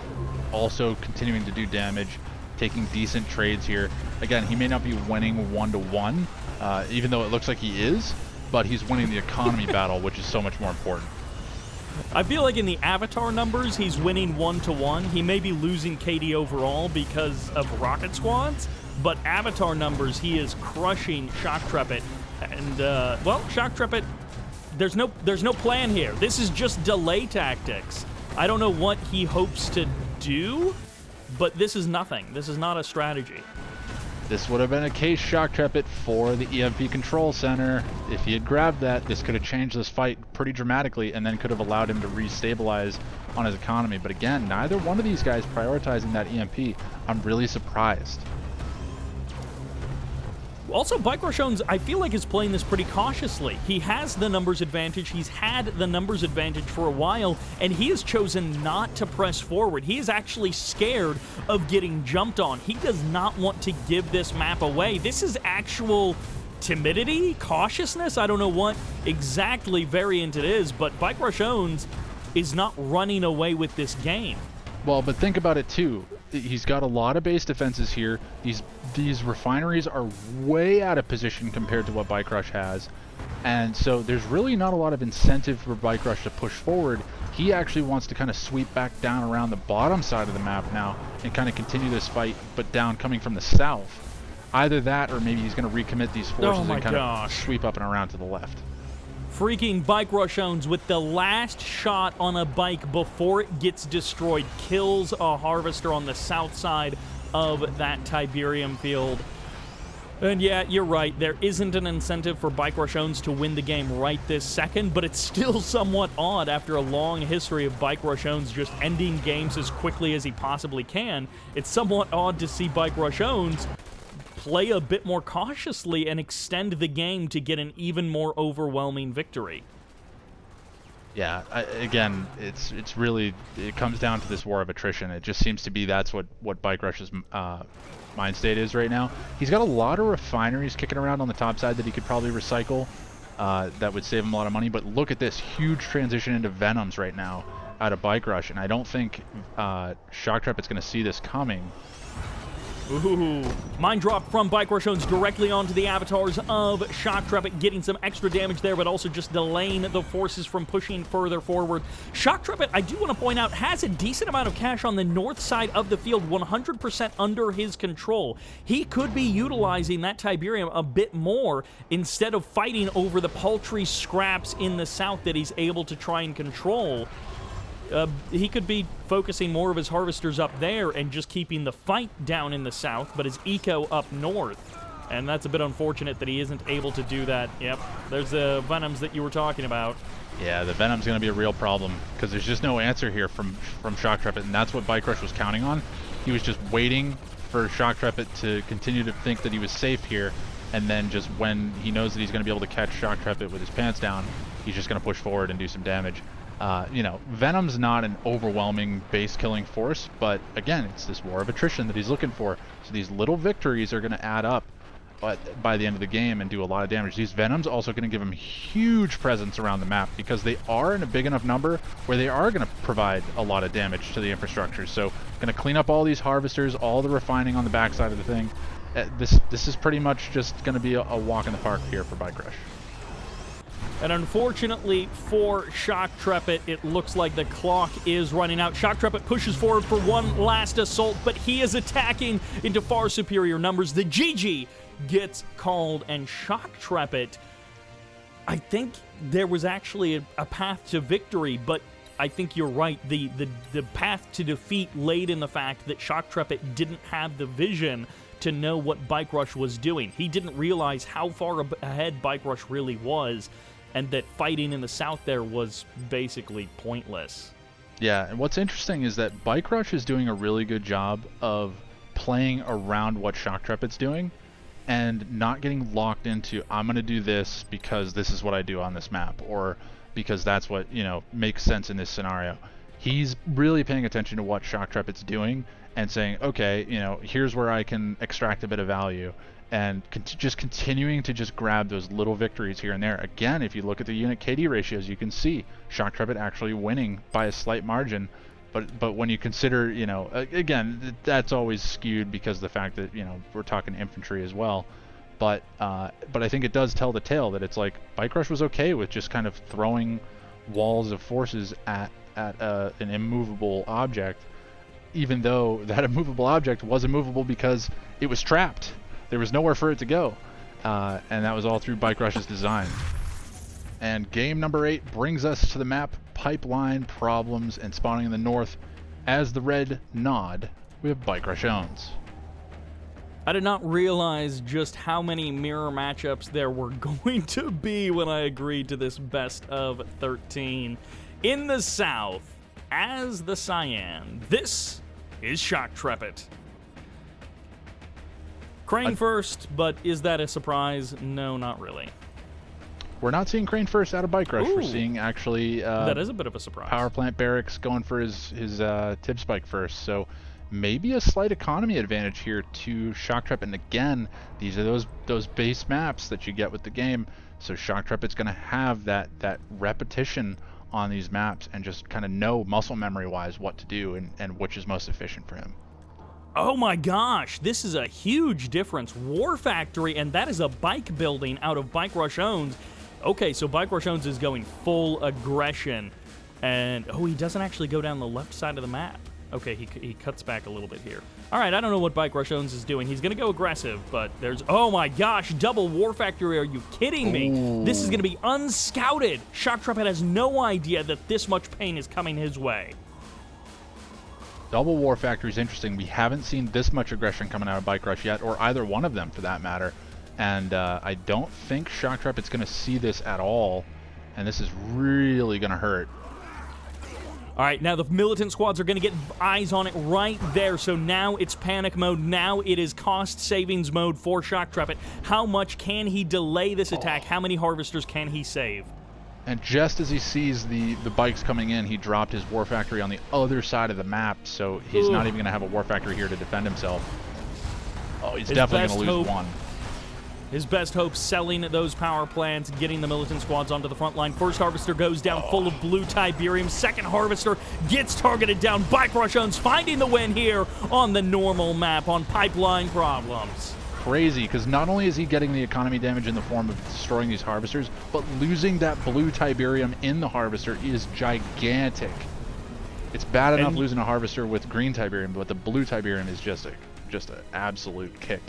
also continuing to do damage, taking decent trades here. Again, he may not be winning 1-to-1, even though it looks like he is, but he's winning the economy battle, which is so much more important. I feel like in the Avatar numbers, he's winning 1-to-1. He may be losing KD overall because of Rocket Squads, but Avatar numbers, he is crushing Shoktrepet. And, well, Shoktrepet, there's no plan here. This is just delay tactics. I don't know what he hopes to do, but this is nothing. This is not a strategy. This would have been a case Shoktrepet for the EMP control center. If he had grabbed that, this could have changed this fight pretty dramatically and then could have allowed him to restabilize on his economy. But again, neither one of these guys prioritizing that EMP. I'm really surprised. Also, BikeRushOwnz, I feel like, is playing this pretty cautiously. He has the numbers advantage. He's had the numbers advantage for a while, and he has chosen not to press forward. He is actually scared of getting jumped on. He does not want to give this map away. This is actual timidity, cautiousness. I don't know what exactly variant it is, but BikeRushOwnz is not running away with this game. Well, but think about it too. He's got a lot of base defenses here. These refineries are way out of position compared to what Bike Rush has. And so there's really not a lot of incentive for Bike Rush to push forward. He actually wants to kind of sweep back down around the bottom side of the map now and kind of continue this fight, but down coming from the south. Either that or maybe he's going to recommit these forces and kind of sweep up and around to the left. Freaking BikeRushOwnz with the last shot on a bike before it gets destroyed kills a harvester on the south side of that Tiberium field. And yeah, you're right, there isn't an incentive for BikeRushOwnz to win the game right this second, but it's still somewhat odd after a long history of BikeRushOwnz just ending games as quickly as he possibly can. It's somewhat odd to see BikeRushOwnz play a bit more cautiously and extend the game to get an even more overwhelming victory. Yeah, again, it's really, it comes down to this war of attrition. It just seems to be that's what Bike Rush's mind state is right now. He's got a lot of refineries kicking around on the top side that he could probably recycle. That would save him a lot of money. But look at this huge transition into Venoms right now out of Bike Rush, and I don't think Shoktrepet's going to see this coming. Ooh, mine drop from BikeRushOwnz directly onto the avatars of Shoktrepet, getting some extra damage there, but also just delaying the forces from pushing further forward. Shoktrepet, I do want to point out, has a decent amount of cash on the north side of the field, 100% under his control. He could be utilizing that Tiberium a bit more instead of fighting over the paltry scraps in the south that he's able to try and control. He could be focusing more of his harvesters up there and just keeping the fight down in the south, but his eco up north. And that's a bit unfortunate that he isn't able to do that. Yep, there's the Venoms that you were talking about. Yeah, the Venom's going to be a real problem because there's just no answer here from Shoktrepet, and that's what Bike Rush was counting on. He was just waiting for Shoktrepet to continue to think that he was safe here, and then just when he knows that he's going to be able to catch Shoktrepet with his pants down, he's just going to push forward and do some damage. You know, Venom's not an overwhelming base-killing force, but again, it's this war of attrition that he's looking for. So these little victories are going to add up by the end of the game and do a lot of damage. These Venom's also going to give him huge presence around the map because they are in a big enough number where they are going to provide a lot of damage to the infrastructure. So going to clean up all these harvesters, all the refining on the backside of the thing. This is pretty much just going to be a walk in the park here for Bike Rush. And unfortunately for Shoktrepet, it looks like the clock is running out. Shoktrepet pushes forward for one last assault, but he is attacking into far superior numbers. The GG gets called, and Shoktrepet, I think there was actually a path to victory, but I think you're right. The path to defeat laid in the fact that Shoktrepet didn't have the vision to know what Bike Rush was doing. He didn't realize how far ahead Bike Rush really was, and that fighting in the south there was basically pointless. Yeah, and what's interesting is that Bike Rush is doing a really good job of playing around what Shoktrepet's doing and not getting locked into, I'm going to do this because this is what I do on this map, or because that's what, you know, makes sense in this scenario. he's really paying attention to what Shoktrepet's doing and saying, okay, you know, here's where I can extract a bit of value, and just continuing to just grab those little victories here and there. Again, if you look at the unit KD ratios, you can see Shoktrepet actually winning by a slight margin. But when you consider, you know, again, that's always skewed because of the fact that, you know, we're talking infantry as well. But I think it does tell the tale that it's like BikeRush was okay with just kind of throwing walls of forces at an immovable object, even though that immovable object was immovable because it was trapped. There was nowhere for it to go, and that was all through BikeRush's design. And game number 8 brings us to the map Pipeline Problems, and spawning in the north as the red nod, we have BikeRushOwnz. I did not realize just how many mirror matchups there were going to be when I agreed to this best of 13. In the south, as the Cyan, this is Shoktrepet. Crane first, but is that a surprise? No, not really. We're not seeing Crane first out of BikeRush. Ooh. We're seeing actually that is a bit of a surprise. Power Plant Barracks going for his tip spike first. So maybe a slight economy advantage here to Shoktrepet. And again, these are those base maps that you get with the game. So Shoktrepet's going to have that repetition on these maps and just kind of know muscle memory wise what to do and which is most efficient for him. Oh my gosh, this is a huge difference. War Factory, and that is a bike building out of BikeRushOwnz. Okay, so BikeRushOwnz is going full aggression. And, oh, he doesn't actually go down the left side of the map. Okay, he cuts back a little bit here. All right, I don't know what BikeRushOwnz is doing. He's going to go aggressive, but there's... Oh my gosh, double War Factory, are you kidding me? Ooh. This is going to be unscouted. Shoktrepet has no idea that this much pain is coming his way. Double War Factory is interesting. We haven't seen this much aggression coming out of BikeRush yet, or either one of them for that matter. And I don't think Shoktrepet's going to see this at all, and this is really going to hurt. All right, now the militant squads are going to get eyes on it right there, so now it's panic mode. Now it is cost savings mode for Shoktrepet. How much can he delay this attack? How many harvesters can he save? And just as he sees the bikes coming in, he dropped his War Factory on the other side of the map, so he's not even going to have a War Factory here to defend himself. Oh, he's definitely going to lose one. His best hope, selling those power plants, getting the militant squads onto the front line. First harvester goes down full of blue Tiberium. Second harvester gets targeted down. BikeRushOwnz finding the win here on the normal map on Pipeline Problems. Crazy, because not only is he getting the economy damage in the form of destroying these harvesters, but losing that blue Tiberium in the harvester is gigantic. It's bad enough losing a harvester with green Tiberium, but the blue Tiberium is just an absolute kick.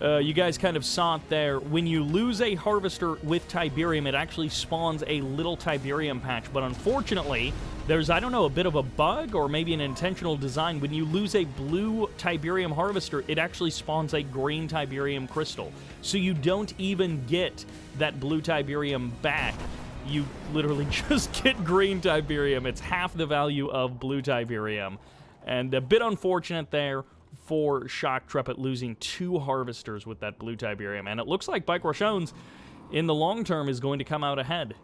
You guys kind of saw it there. When you lose a harvester with Tiberium, it actually spawns a little Tiberium patch. But unfortunately, there's, I don't know, a bit of a bug or maybe an intentional design. When you lose a blue Tiberium harvester, it actually spawns a green Tiberium crystal. So you don't even get that blue Tiberium back. You literally just get green Tiberium. It's half the value of blue Tiberium. And a bit unfortunate there for Shoktrepet losing 2 harvesters with that blue Tiberium. And it looks like BikeRushOwnz, in the long term, is going to come out ahead.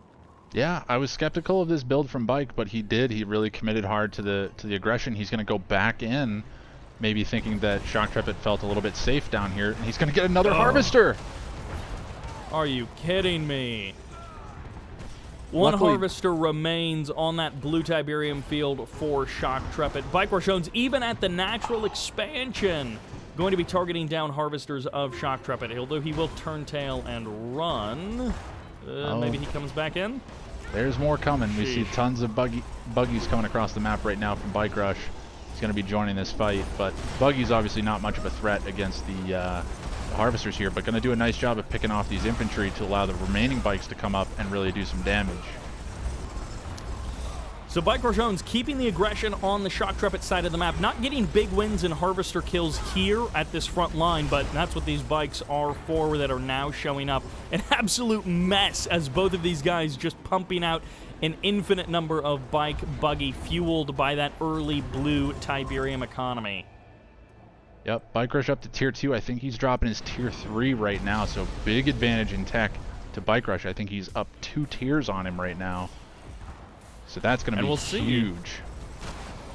Yeah, I was skeptical of this build from Bike, but he did. He really committed hard to the aggression. He's going to go back in, maybe thinking that Shoktrepet felt a little bit safe down here, and he's going to get another harvester. Are you kidding me? One harvester remains on that blue Tiberium field for Shoktrepet. BikeRushOwnz, even at the natural expansion, going to be targeting down harvesters of Shoktrepet, although he will turn tail and run. Maybe he comes back in? There's more coming. We see tons of buggies coming across the map right now from BikeRush. He's going to be joining this fight, but buggy's obviously not much of a threat against the harvesters here, but going to do a nice job of picking off these infantry to allow the remaining bikes to come up and really do some damage. So BikeRushOwnz keeping the aggression on the Shoktrepet side of the map, not getting big wins and harvester kills here at this front line, but that's what these bikes are for that are now showing up. An absolute mess as both of these guys just pumping out an infinite number of buggy fueled by that early blue Tiberium economy. Yep, BikeRush up to tier 2. I think he's dropping his tier 3 right now, so big advantage in tech to BikeRush. I think he's up 2 tiers on him right now. So that's going to be huge.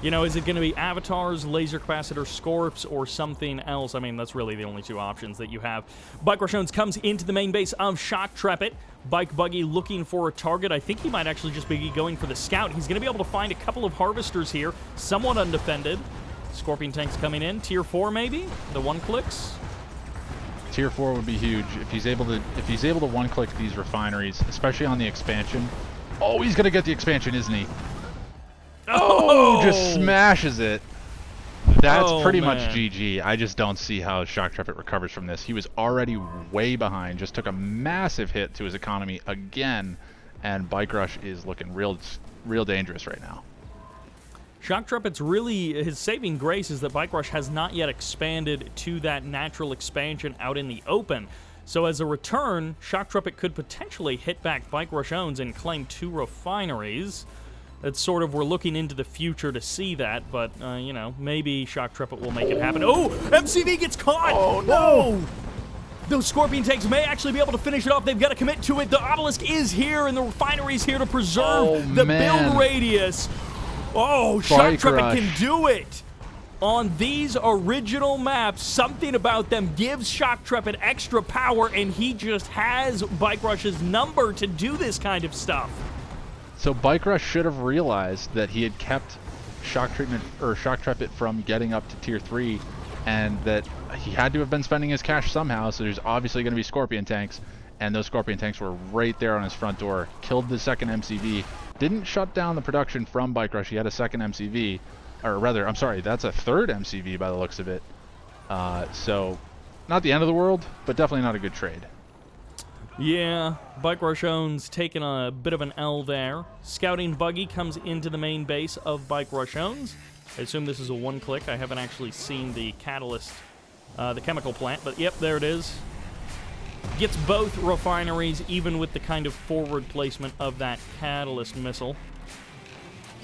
You know, is it going to be avatars, laser capacitor, scorps, or something else? I mean, that's really the only two options that you have. BikeRushOwnz comes into the main base of Shoktrepet. Bike Buggy looking for a target. I think he might actually just be going for the scout. He's going to be able to find a couple of harvesters here, somewhat undefended. Scorpion tanks coming in. Tier 4 maybe? The one-clicks? Tier 4 would be huge. If he's able to one-click these refineries, especially on the expansion. Oh, he's going to get the expansion, isn't he? Oh, just smashes it. That's pretty much GG. I just don't see how Shoktrepet recovers from this. He was already way behind, just took a massive hit to his economy again, and BikeRush is looking real dangerous right now. Shoktrepet's really, his saving grace is that BikeRush has not yet expanded to that natural expansion out in the open. So as a return, Shoktrepet could potentially hit back BikeRushOwnz and claim 2 refineries. It's sort of, we're looking into the future to see that, but, you know, maybe Shoktrepet will make it happen. Oh, MCV gets caught! Oh, no! Those Scorpion tanks may actually be able to finish it off. They've got to commit to it. The obelisk is here, and the refinery's here to preserve the build radius. Oh, Shoktrepet can do it! On these original maps, something about them gives Shoktrepet extra power, and he just has BikeRush's number to do this kind of stuff. So BikeRush should have realized that he had kept Shoktrepet from getting up to tier 3, and that he had to have been spending his cash somehow. So there's obviously going to be Scorpion tanks, and those Scorpion tanks were right there on his front door. Killed the second MCV. Didn't shut down the production from BikeRush. He had a second MCV, or rather, I'm sorry, that's a third MCV by the looks of it. So not the end of the world, but definitely not a good trade. Yeah, BikeRushOwnz taking a bit of an L there. Scouting Buggy comes into the main base of BikeRushOwnz. I assume this is a one-click. I haven't actually seen the catalyst, the chemical plant, but yep, there it is. Gets both refineries, even with the kind of forward placement of that catalyst missile.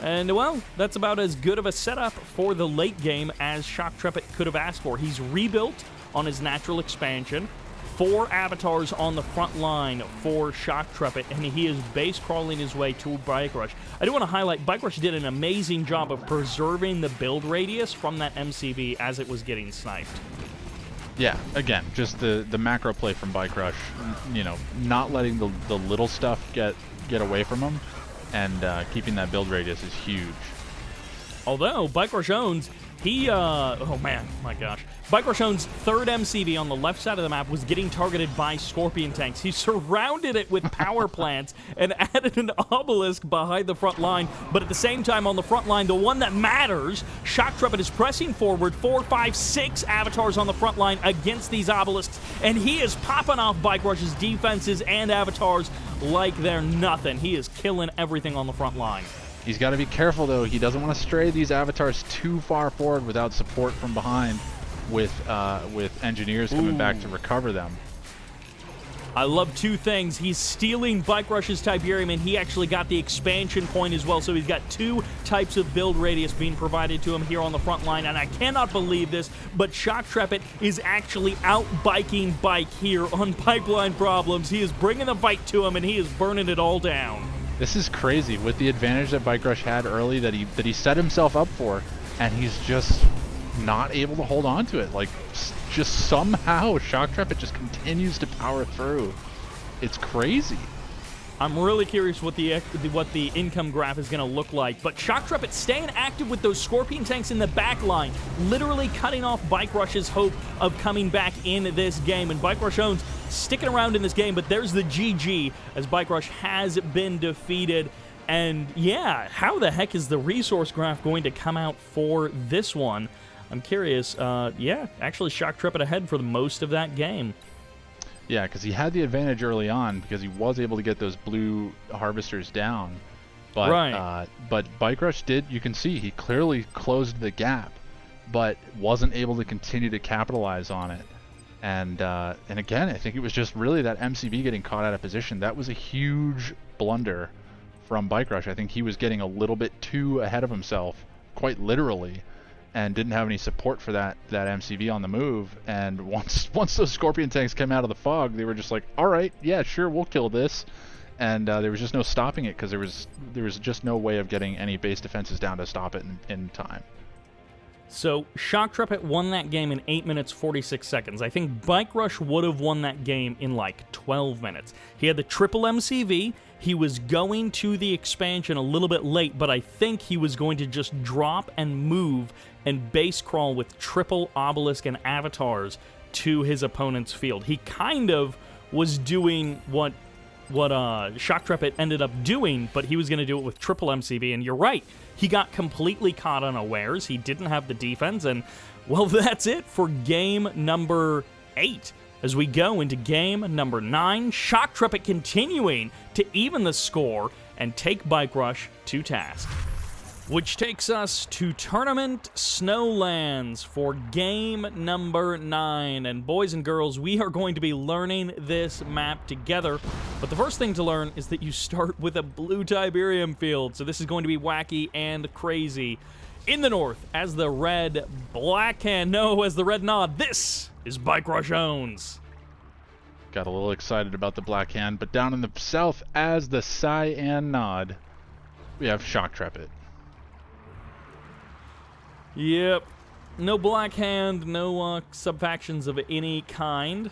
And, well, that's about as good of a setup for the late game as Shoktrepet could have asked for. He's rebuilt on his natural expansion. 4 avatars on the front line for Shoktrepet, and he is base crawling his way to BikeRush. I do want to highlight, BikeRush did an amazing job of preserving the build radius from that MCV as it was getting sniped. Yeah, again, just the macro play from BikeRush, you know, not letting the little stuff get away from him, and keeping that build radius is huge. Although, BikeRushOwnz, he, oh man, my gosh. BikeRushOwnz' third MCV on the left side of the map was getting targeted by Scorpion tanks. He surrounded it with power plants and added an obelisk behind the front line, but at the same time on the front line, the one that matters, Shoktrepet is pressing forward, 4, 5, 6 avatars on the front line against these obelisks, and he is popping off BikeRush's defenses and avatars like they're nothing. He is killing everything on the front line. He's got to be careful, though. He doesn't want to stray these avatars too far forward without support from behind, with engineers coming back to recover them. I love 2 things. He's stealing BikeRush's Tiberium, and he actually got the expansion point as well, so he's got 2 types of build radius being provided to him here on the front line, and I cannot believe this, but Shoktrepet is actually out-biking Bike here on Pipeline Problems. He is bringing the fight to him, and he is burning it all down. This is crazy, with the advantage that BikeRush had early that he set himself up for, and he's just not able to hold on to it. Like, just somehow Shoktrepet just continues to power through. It's crazy. I'm really curious what the income graph is going to look like, but Shoktrepet staying active with those Scorpion tanks in the back line, literally cutting off BikeRush's hope of coming back in this game, and BikeRushOwnz sticking around in this game, but there's the GG as BikeRush has been defeated. And yeah, how the heck is the resource graph going to come out for this one? I'm curious. Yeah, actually Shoktrepet ahead for the most of that game. Yeah, because he had the advantage early on because he was able to get those blue harvesters down. But, but BikeRush did, you can see, he clearly closed the gap, but wasn't able to continue to capitalize on it. And again, I think it was just really that MCV getting caught out of position. That was a huge blunder from BikeRush. I think he was getting a little bit too ahead of himself, quite literally, and didn't have any support for that MCV on the move. And once those Scorpion tanks came out of the fog, they were just like, all right, yeah, sure, we'll kill this. and there was just no stopping it because there was just no way of getting any base defenses down to stop it in time. So Shoktrepet won that game in 8 minutes 46 seconds. I think Bike Rush would have won that game in like 12 minutes. He had the triple MCV. He was going to the expansion a little bit late, but I think he was going to just drop and move and base crawl with triple obelisk and avatars to his opponent's field. He kind of was doing what Shoktrepet ended up doing, but he was going to do it with triple MCV, and you're right. He got completely caught unawares. He didn't have the defense, and, well, that's it for game number 8. As we go into game number 9, Shoktrepet continuing to even the score and take Bike Rush to task. Which takes us to Tournament Snowlands for game number 9. And boys and girls, we are going to be learning this map together. But the first thing to learn is that you start with a blue Tiberium field. So this is going to be wacky and crazy. In the north, as the red black hand, no, as the red nod, this is BikeRushOwnz. Got a little excited about the black hand, but down in the south, as the cyan nod, we have Shoktrepet. Yep. No black hand, no sub-factions of any kind.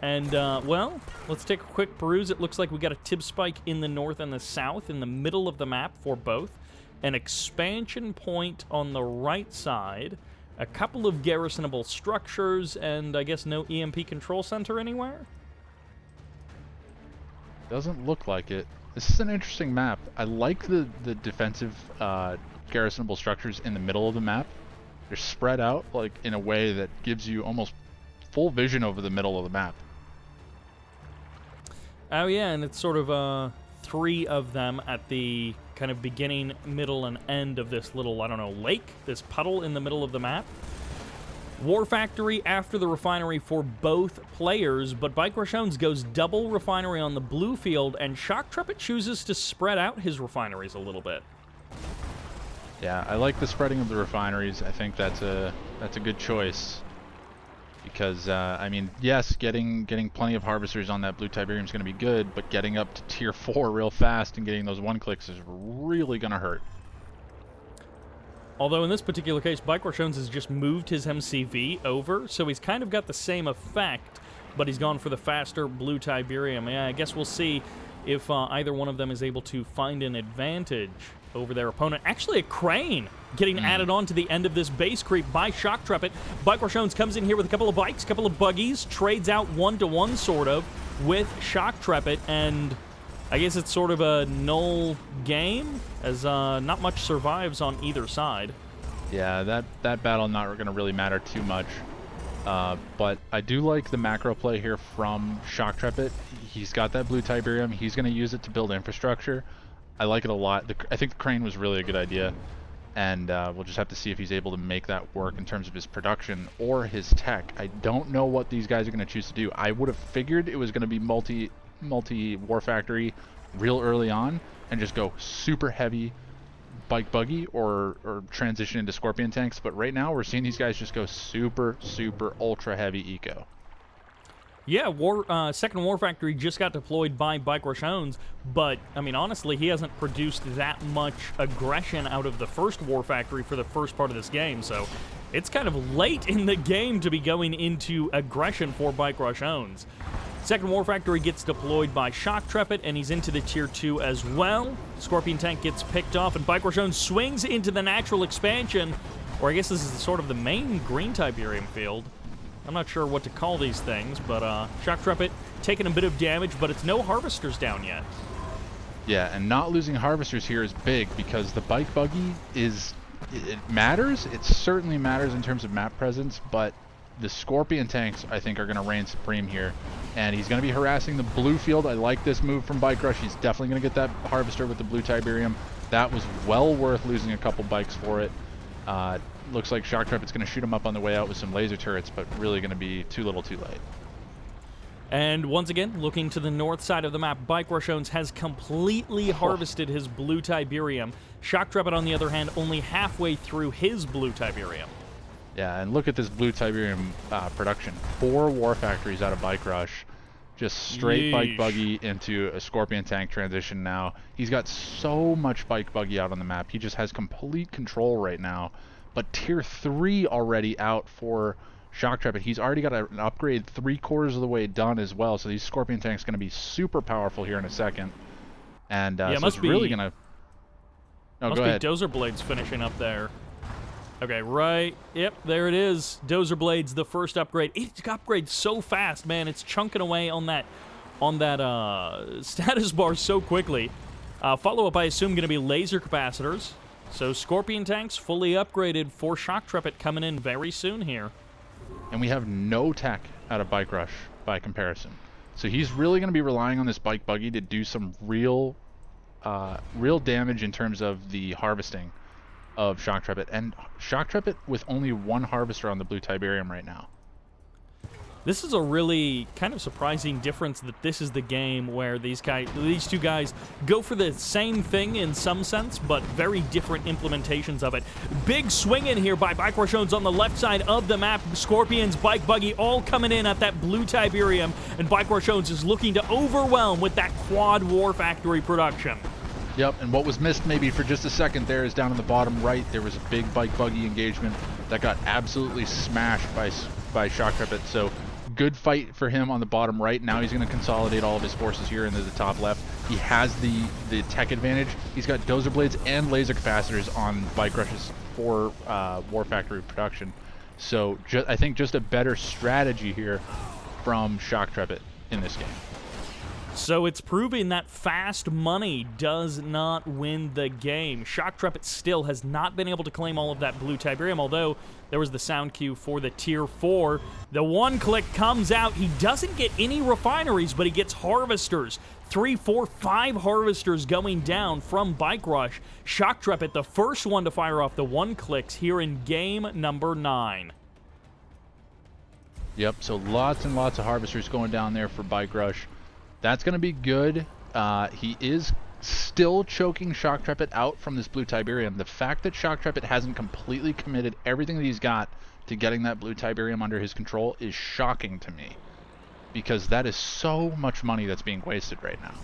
And, well, let's take a quick peruse. It looks like we got a Tib Spike in the north and the south, in the middle of the map for both. An expansion point on the right side. A couple of garrisonable structures, and I guess no EMP control center anywhere? Doesn't look like it. This is an interesting map. I like the defensive garrisonable structures in the middle of the map. They're spread out like in a way that gives you almost full vision over the middle of the map. Oh yeah, and it's sort of 3 of them at the kind of beginning, middle, and end of this little, I don't know, lake, this puddle in the middle of the map. War Factory after the refinery for both players, but BikeRushOwnz goes double refinery on the blue field, and Shoktrepet chooses to spread out his refineries a little bit. Yeah, I like the spreading of the refineries. I think that's a good choice because I mean, yes, getting plenty of harvesters on that blue Tiberium is going to be good, but getting up to tier 4 real fast and getting those 1-clicks is really going to hurt. Although in this particular case, BikeRushOwnz has just moved his MCV over, so he's kind of got the same effect, but he's gone for the faster blue Tiberium. Yeah, I guess we'll see if either one of them is able to find an advantage over their opponent. Actually, a crane getting added on to the end of this base creep by Shoktrepet. BikeRushOwnz comes in here with a couple of bikes, a couple of buggies, trades out 1-to-1 sort of with Shoktrepet, and I guess it's sort of a null game, as not much survives on either side. Yeah, that battle not going to really matter too much. But I do like the macro play here from Shoktrepet. He's got that blue Tiberium. He's going to use it to build infrastructure. I like it a lot. I think the crane was really a good idea, and we'll just have to see if he's able to make that work in terms of his production or his tech. I don't know what these guys are going to choose to do. I would have figured it was going to be multi War Factory real early on and just go super heavy bike buggy or transition into Scorpion tanks, but right now we're seeing these guys just go super ultra heavy eco. Yeah, second War Factory just got deployed by BikeRushOwnz, but, I mean, honestly, he hasn't produced that much aggression out of the first War Factory for the first part of this game, so it's kind of late in the game to be going into aggression for BikeRushOwnz. Second War Factory gets deployed by Shoktrepet, and he's into the tier 2 as well. Scorpion tank gets picked off, and BikeRushOwnz swings into the natural expansion, or I guess this is sort of the main green Tiberium field. I'm not sure what to call these things, but Shoktrepet taking a bit of damage, but it's no harvesters down yet. Yeah, and not losing harvesters here is big because the bike buggy it matters. It certainly matters in terms of map presence, but the Scorpion tanks, I think, are going to reign supreme here. And he's going to be harassing the blue field. I like this move from Bike Rush. He's definitely going to get that harvester with the blue Tiberium. That was well worth losing a couple bikes for it. Looks like Shoktrepet's going to shoot him up on the way out with some laser turrets, but really going to be too little too late. And once again, looking to the north side of the map, BikeRushOwnz has completely harvested his blue Tiberium. Shoktrepet, on the other hand, only halfway through his blue Tiberium. Yeah, and look at this blue Tiberium production. 4 War Factories out of Bike Rush. Just straight Yeesh. bike buggy into a Scorpion tank transition now. He's got so much bike buggy out on the map. He just has complete control right now. But tier 3 already out for Shoktrepet. He's already got an upgrade 3/4 of the way done as well. So these Scorpion tanks going to be super powerful here in a second. And yeah, so it's really going to... Oh, must go be ahead. Dozer Blades finishing up there. Okay, right. Yep, there it is. Dozer Blades, the first upgrade. It upgrades so fast, man. It's chunking away on that status bar so quickly. Follow-up, I assume, going to be laser capacitors. So Scorpion tanks fully upgraded for Shoktrepet coming in very soon here. And we have no tech out of Bike Rush by comparison. So he's really going to be relying on this bike buggy to do some real damage in terms of the harvesting of Shoktrepet. And Shoktrepet with only one harvester on the blue Tiberium right now. This is a really kind of surprising difference that this is the game where these two guys go for the same thing in some sense, but very different implementations of it. Big swing in here by BikeRushOwnz on the left side of the map. Scorpions, bike buggy, all coming in at that blue Tiberium, and BikeRushOwnz is looking to overwhelm with that quad War Factory production. Yep, and what was missed maybe for just a second there is down in the bottom right. There was a big bike buggy engagement that got absolutely smashed by Shoktrepet. So good fight for him on the bottom right. Now he's going to consolidate all of his forces here into the top left. He has the tech advantage. He's got Dozer Blades and laser capacitors on Bike Rush's for War Factory production. So I think just a better strategy here from Shoktrepet in this game. So it's proving that fast money does not win the game. Shoktrepet still has not been able to claim all of that blue Tiberium, although there was the sound cue for the tier 4. The one click comes out. He doesn't get any refineries, but he gets harvesters. 3, 4, 5 harvesters going down from Bike Rush. Shoktrepet, the first one to fire off the one clicks here in game number 9. Yep, so lots and lots of harvesters going down there for Bike Rush. That's going to be good. He is still choking Shoktrepet out from this blue Tiberium. The fact that Shoktrepet hasn't completely committed everything that he's got to getting that blue Tiberium under his control is shocking to me, because that is so much money that's being wasted right now.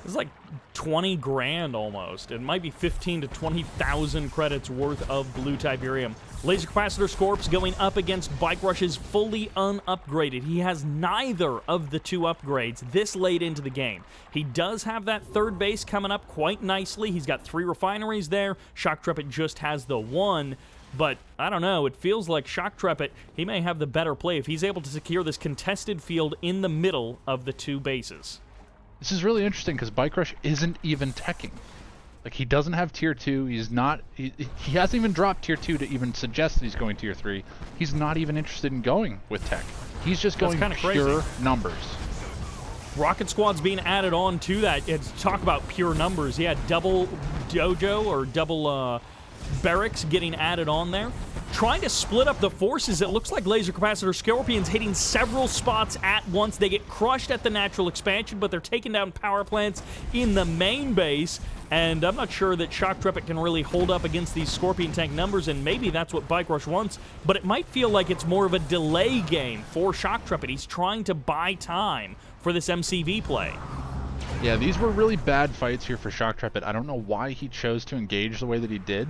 It's like 20 grand almost. It might be 15 to 20,000 credits worth of blue Tiberium. Laser capacitor Scorps going up against Bike Rush's fully unupgraded. He has neither of the 2 upgrades this late into the game. He does have that third base coming up quite nicely. He's got 3 refineries there. Shoktrepet just has the 1. But, I don't know, it feels like Shoktrepet, he may have the better play if he's able to secure this contested field in the middle of the 2 bases. This is really interesting because Bike Rush isn't even teching. Like, he doesn't have tier 2. He's not. He hasn't even dropped tier 2 to even suggest that he's going tier 3. He's not even interested in going with tech. He's just going pure numbers. Rocket Squad's being added on to that. It's talk about pure numbers. Yeah, double dojo or double barracks getting added on there. Trying to split up the forces. It looks like laser capacitor Scorpions hitting several spots at once. They get crushed at the natural expansion, but they're taking down power plants in the main base. And I'm not sure that Shoktrepet can really hold up against these Scorpion tank numbers, and maybe that's what Bike Rush wants, but it might feel like it's more of a delay game for Shoktrepet. He's trying to buy time for this MCV play. Yeah, these were really bad fights here for Shoktrepet. I don't know why he chose to engage the way that he did.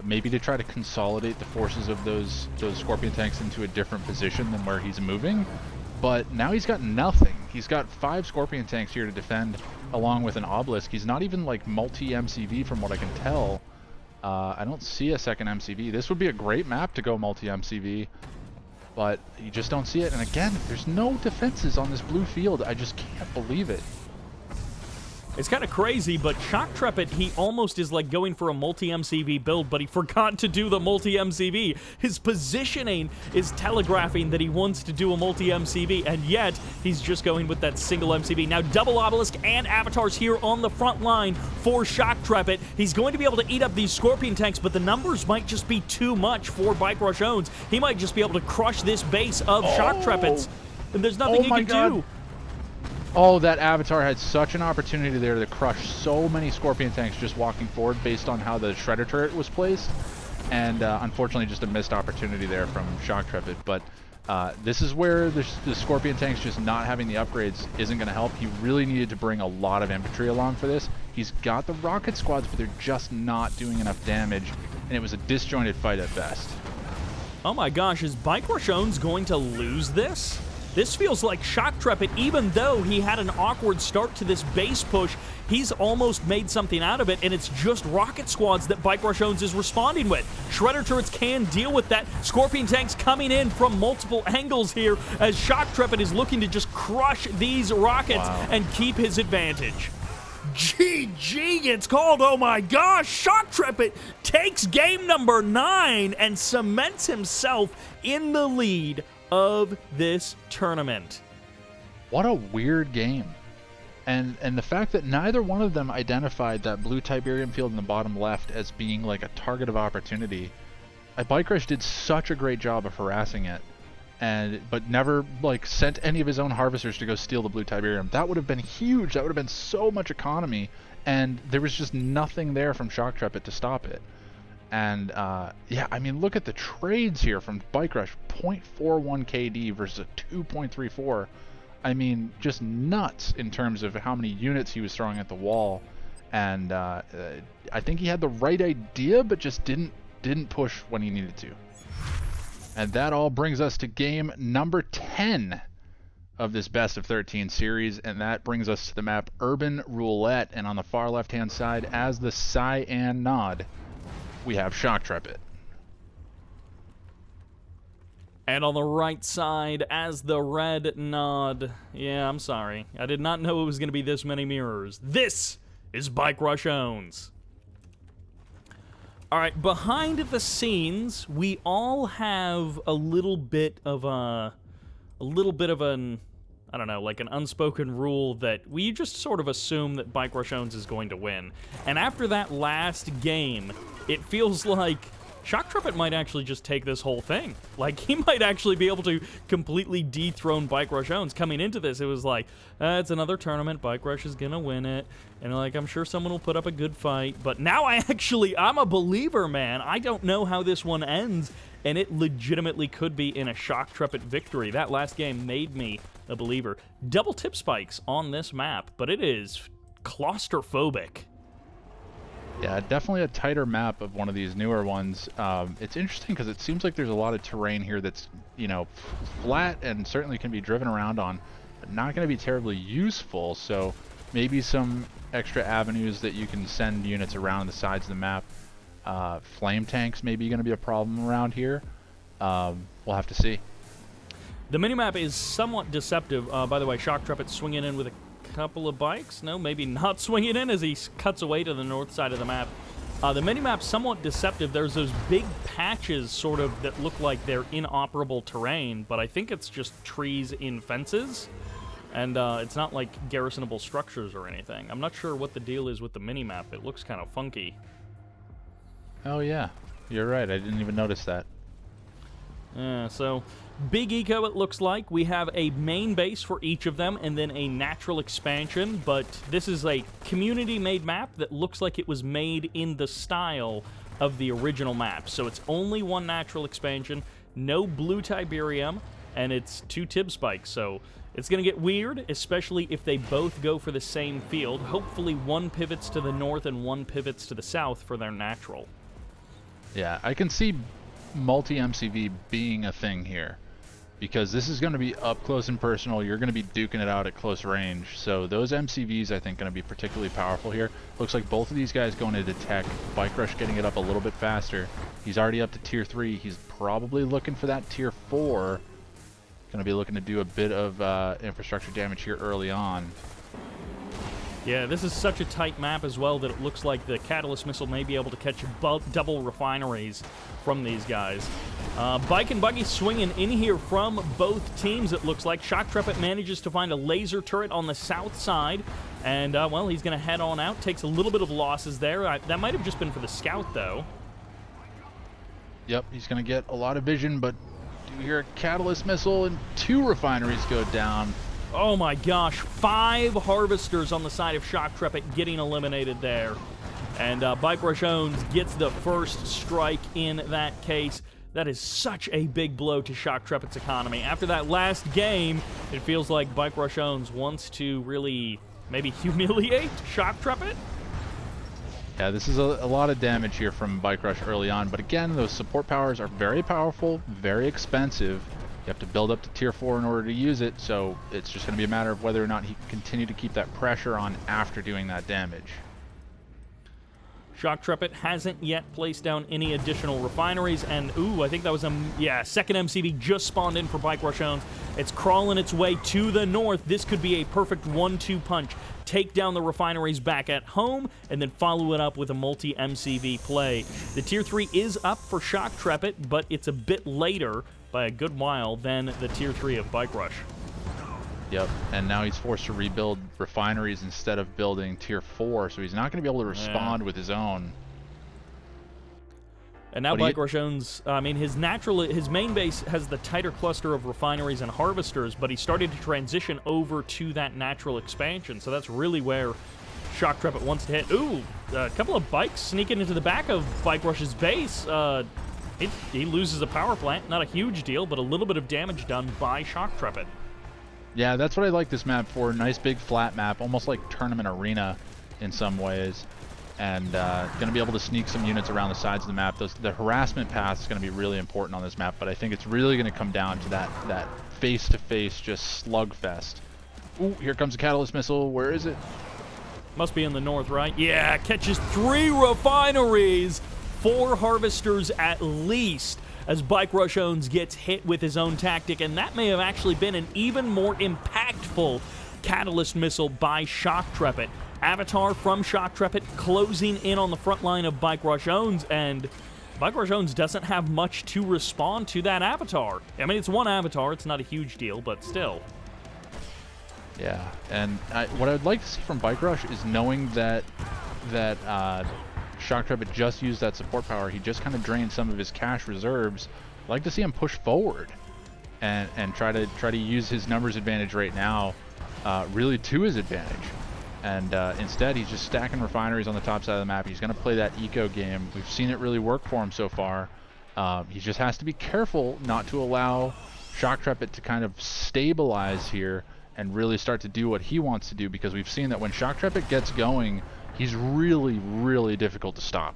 Maybe to try to consolidate the forces of those Scorpion tanks into a different position than where he's moving. But now he's got nothing. He's got 5 Scorpion tanks here to defend along with an obelisk. He's not even like multi-MCV from what I can tell. I don't see a second MCV. This would be a great map to go multi-MCV, but you just don't see it. And again, there's no defenses on this blue field. I just can't believe it. It's kind of crazy, but Shoktrepet, he almost is like going for a multi-MCV build, but he forgot to do the multi-MCV. His positioning is telegraphing that he wants to do a multi-MCV, and yet he's just going with that single MCV. Now, double obelisk and avatars here on the front line for Shoktrepet. He's going to be able to eat up these Scorpion tanks, but the numbers might just be too much for BikeRushOwnz. He might just be able to crush this base of Shoktrepet's, and there's nothing he can do. Oh, that Avatar had such an opportunity there to crush so many Scorpion tanks just walking forward based on how the Shredder turret was placed. And unfortunately, just a missed opportunity there from Shoktrepet. But This is where the Scorpion tanks just not having the upgrades isn't going to help. He really needed to bring a lot of infantry along for this. He's got the rocket squads, but they're just not doing enough damage, and it was a disjointed fight at best. Oh my gosh, is BikeRushOwnz going to lose this? This feels like Shoktrepet, even though he had an awkward start to this base push, he's almost made something out of it, and it's just rocket squads that BikeRushOwnz is responding with. Shredder turrets can deal with that. Scorpion tanks coming in from multiple angles here as Shoktrepet is looking to just crush these rockets and keep his advantage. GG, it's called. Oh my gosh, Shoktrepet takes game number 9 and cements himself in the lead of this tournament. What a weird game. And the fact that neither one of them identified that blue Tiberium field in the bottom left as being like a target of opportunity. BikeRush did such a great job of harassing it, but never like sent any of his own harvesters to go steal the blue Tiberium. That would have been huge. That would have been so much economy, and there was just nothing there from Shoktrepet to stop it. And yeah, I mean, look at the trades here from BikeRush. 0.41 KD versus a 2.34. I mean, just nuts in terms of how many units he was throwing at the wall. And I think he had the right idea, but just didn't push when he needed to. And that all brings us to game number 10 of this best of 13 series, and that brings us to the map Urban Roulette. And on the far left-hand side, as the cyan nod, we have Shoktrepet. And on the right side, as the red nod, yeah, I'm sorry. I did not know it was going to be this many mirrors. This is BikeRushOwnz. All right, behind the scenes, we all have a little bit of an, I don't know, like an unspoken rule that we just sort of assume that BikeRushOwnz is going to win. And after that last game, it feels like Shoktrepet might actually just take this whole thing. Like, he might actually be able to completely dethrone BikeRushOwnz. Coming into this, it was like, it's another tournament, BikeRush is gonna win it, and like, I'm sure someone will put up a good fight. But now I'm a believer, man. I don't know how this one ends, and it legitimately could be in a Shoktrepet victory. That last game made me a believer. Double tip spikes on this map, but it is claustrophobic. Yeah, definitely a tighter map of one of these newer ones. It's interesting because it seems like there's a lot of terrain here that's, you know, flat and certainly can be driven around on, but not going to be terribly useful. So maybe some extra avenues that you can send units around the sides of the map. Flame tanks maybe going to be a problem around here. We'll have to see. The minimap is somewhat deceptive. By the way, Shoktrepet swinging in with a couple of bikes. No, maybe not swinging in as he cuts away to the north side of the map. The minimap's somewhat deceptive. There's those big patches sort of that look like they're inoperable terrain, but I think it's just trees in fences, and it's not like garrisonable structures or anything. I'm not sure what the deal is with the minimap. It looks kind of funky. Oh yeah, you're right. I didn't even notice that. So big eco, it looks like. We have a main base for each of them and then a natural expansion, but this is a community-made map that looks like it was made in the style of the original map. So it's only one natural expansion, no blue Tiberium, and it's 2 tib spikes. So it's going to get weird, especially if they both go for the same field. Hopefully one pivots to the north and one pivots to the south for their natural. Yeah, I can see multi-MCV being a thing here, because this is going to be up close and personal. You're going to be duking it out at close range, so those MCVs I think going to be particularly powerful here. Looks like both of these guys going into tech. BikeRush getting it up a little bit faster. He's already up to tier 3. He's probably looking for that tier 4. Going to be looking to do a bit of infrastructure damage here early on. Yeah, this is such a tight map as well that it looks like the Catalyst Missile may be able to catch double refineries from these guys. Bike and Buggy swinging in here from both teams, it looks like. Shoktrepet manages to find a laser turret on the south side, and, well, he's going to head on out. Takes a little bit of losses there. That might have just been for the scout, though. Yep, he's going to get a lot of vision, but do hear a Catalyst Missile and 2 refineries go down. Oh my gosh, 5 harvesters on the side of Shoktrepet getting eliminated there. And BikeRushOwnz gets the first strike in that case. That is such a big blow to Shoktrepet's economy. After that last game, it feels like BikeRushOwnz wants to really maybe humiliate Shoktrepet. Yeah, this is a lot of damage here from BikeRush early on, but again, those support powers are very powerful, very expensive. You have to build up to tier 4 in order to use it, so it's just going to be a matter of whether or not he can continue to keep that pressure on after doing that damage. Shoktrepet hasn't yet placed down any additional refineries, and ooh, I think that was second MCV just spawned in for BikeRushOwnz. It's crawling its way to the north. This could be a perfect 1-2 punch. Take down the refineries back at home, and then follow it up with a multi-MCV play. The tier 3 is up for Shoktrepet, but it's a bit later by a good while than the tier 3 of BikeRush. Yep, and now he's forced to rebuild refineries instead of building tier 4, so he's not going to be able to respond with his own. And now BikeRushOwnz, I mean, his main base has the tighter cluster of refineries and harvesters, but he started to transition over to that natural expansion, so that's really where Shoktrepet wants to hit. Ooh, a couple of bikes sneaking into the back of BikeRush's base. He loses a power plant, not a huge deal, but a little bit of damage done by Shoktrepet. Yeah, that's what I like this map for. Nice big flat map, almost like tournament arena in some ways. And going to be able to sneak some units around the sides of the map. The harassment path is going to be really important on this map, but I think it's really going to come down to that face-to-face just slugfest. Ooh, here comes a catalyst missile. Where is it? Must be in the north, right? Yeah, catches 3 refineries, 4 harvesters at least, as BikeRushOwnz gets hit with his own tactic, and that may have actually been an even more impactful catalyst missile by Shoktrepet. Avatar from Shoktrepet closing in on the front line of BikeRushOwnz, and BikeRushOwnz doesn't have much to respond to that Avatar. I mean, it's one Avatar, it's not a huge deal, but still. Yeah, and what I would like to see from BikeRush is knowing that Shoktrepet just used that support power. He just kind of drained some of his cash reserves. I'd like to see him push forward and try to use his numbers advantage right now really to his advantage. And instead, he's just stacking refineries on the top side of the map. He's going to play that eco game. We've seen it really work for him so far. He just has to be careful not to allow Shoktrepet to kind of stabilize here and really start to do what he wants to do, because we've seen that when Shoktrepet gets going, he's really, really difficult to stop.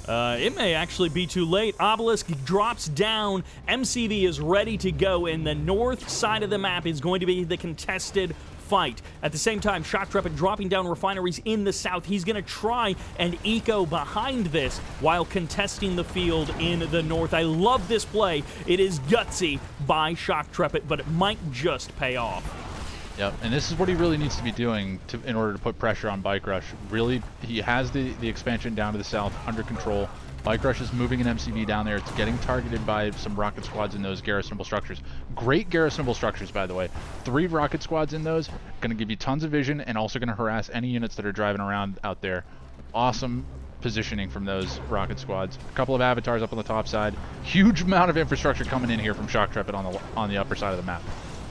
It may actually be too late. Obelisk drops down. MCV is ready to go, and the north side of the map is going to be the contested fight. At the same time, Shoktrepet dropping down refineries in the south. He's going to try and eco behind this while contesting the field in the north. I love this play. It is gutsy by Shoktrepet, but it might just pay off. Yep, and this is what he really needs to be doing in order to put pressure on BikeRush. Really, he has the expansion down to the south under control. BikeRush is moving an MCV down there. It's getting targeted by some rocket squads in those garrisonable structures. Great garrisonable structures, by the way. 3 rocket squads in those. Going to give you tons of vision and also going to harass any units that are driving around out there. Awesome positioning from those rocket squads. A couple of avatars up on the top side. Huge amount of infrastructure coming in here from Shoktrepet on the upper side of the map.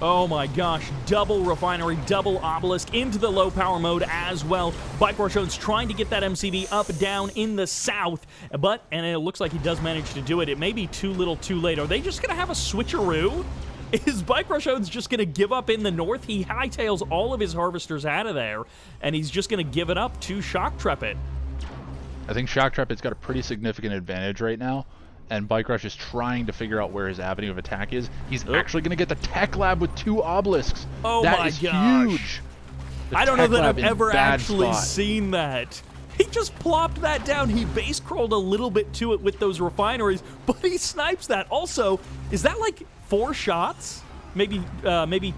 Oh my gosh, double refinery, double obelisk into the low power mode as well. BikeRushOwnz trying to get that MCV up, down in the south, and it looks like he does manage to do it. It may be too little too late. Are they just going to have a switcheroo? Is BikeRushOwnz just going to give up in the north? He hightails all of his harvesters out of there, and he's just going to give it up to Shoktrepet. I think Shoktrepet's got a pretty significant advantage right now, and BikeRush is trying to figure out where his avenue of attack is. He's actually going to get the tech lab with 2 obelisks. Oh that my is gosh. Huge. I don't know that I've ever actually seen that. He just plopped that down. He base crawled a little bit to it with those refineries, but he snipes that. Also, is that like 4 shots? Maybe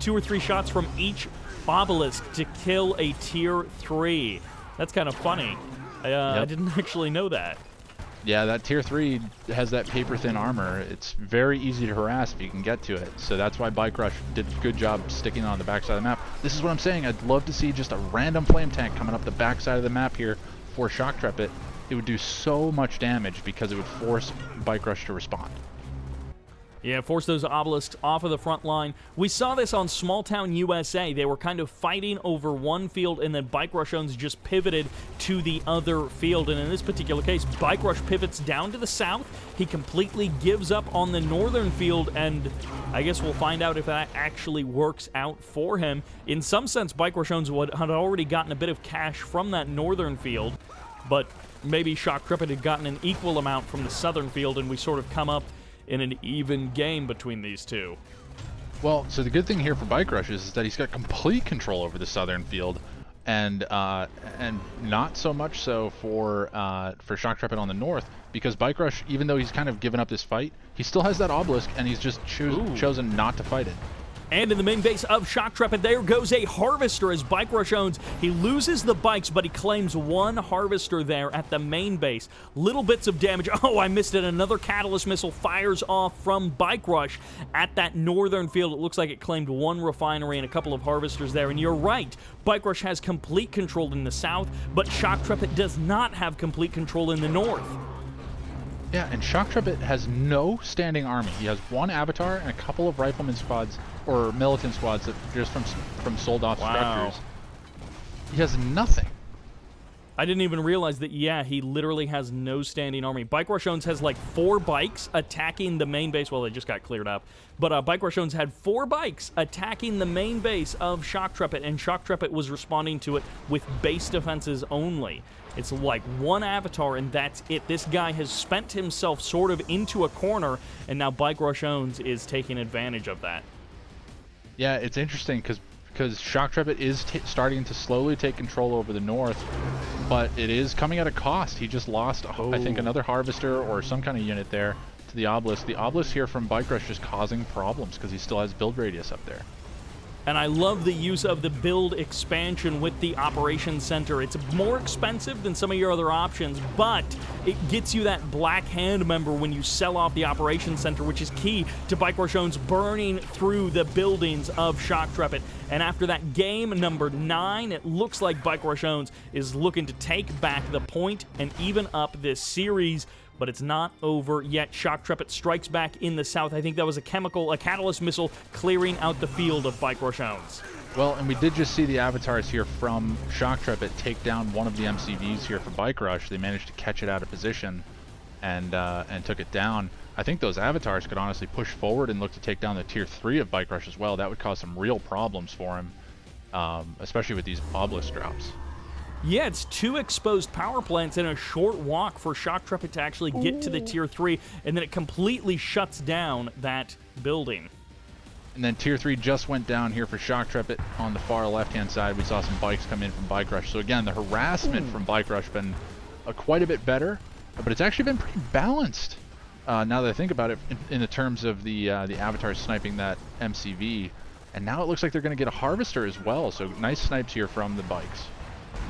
2 or 3 shots from each obelisk to kill a tier 3. That's kind of funny. I didn't actually know that. Yeah, that tier 3 has that paper-thin armor. It's very easy to harass if you can get to it. So that's why BikeRush did a good job sticking on the backside of the map. This is what I'm saying. I'd love to see just a random flame tank coming up the backside of the map here for Shoktrepet. It would do so much damage because it would force BikeRush to respond. Yeah, force those obelisks off of the front line. We saw this on Small Town USA. They were kind of fighting over one field, and then BikeRushOwnz just pivoted to the other field. And in this particular case, BikeRush pivots down to the south. He completely gives up on the northern field, and I guess we'll find out if that actually works out for him. In some sense, BikeRushOwnz had already gotten a bit of cash from that northern field, but maybe Shoktrepet had gotten an equal amount from the southern field, and we sort of come up in an even game between these two. Well, so the good thing here for BikeRush is that he's got complete control over the southern field, and not so much so for Shoktrepet on the north, because BikeRush, even though he's kind of given up this fight, he still has that obelisk, and he's just chosen not to fight it. And in the main base of Shoktrepet, there goes a Harvester as BikeRushOwnz. He loses the bikes, but he claims one Harvester there at the main base. Little bits of damage. Oh, I missed it. Another Catalyst Missile fires off from BikeRush at that northern field. It looks like it claimed one refinery and a couple of Harvesters there. And you're right, BikeRush has complete control in the south, but Shoktrepet does not have complete control in the north. Yeah, and Shoktrepet has no standing army. He has one Avatar and a couple of rifleman squads, or militant squads, that just from sold-off structures. He has nothing. I didn't even realize that, yeah, he literally has no standing army. BikeRushOwnz has like 4 bikes attacking the main base. Well, they just got cleared up. But BikeRushOwnz had 4 bikes attacking the main base of Shoktrepet, and Shoktrepet was responding to it with base defenses only. It's like one Avatar, and that's it. This guy has spent himself sort of into a corner, and now BikeRushOwnz is taking advantage of that. Yeah, it's interesting because Shoktrepet is starting to slowly take control over the north, but it is coming at a cost. He just lost, I think, another Harvester or some kind of unit there to the obelisk. The obelisk here from BikeRush is causing problems because he still has build radius up there. And I love the use of the build expansion with the Operations Center. It's more expensive than some of your other options, but it gets you that Black Hand member when you sell off the Operations Center, which is key to BikeRushOwnz burning through the buildings of Shoktrepet. And after that game number 9, it looks like BikeRushOwnz is looking to take back the point and even up this series. But it's not over yet. Shoktrepet strikes back in the south. I think that was a catalyst missile clearing out the field of BikeRushOwnz. Well, and we did just see the avatars here from Shoktrepet take down one of the MCVs here for BikeRush. They managed to catch it out of position and took it down. I think those avatars could honestly push forward and look to take down the tier 3 of BikeRush as well. That would cause some real problems for him, especially with these obelisk drops. Yeah, it's 2 exposed power plants and a short walk for Shoktrepet to actually get to the tier 3, and then it completely shuts down that building. And then tier 3 just went down here for Shoktrepet on the far left-hand side. We saw some bikes come in from BikeRush. So again, the harassment from BikeRush been quite a bit better, but it's actually been pretty balanced. Now that I think about it, in the terms of the avatars sniping that MCV, and now it looks like they're going to get a Harvester as well. So nice snipes here from the bikes.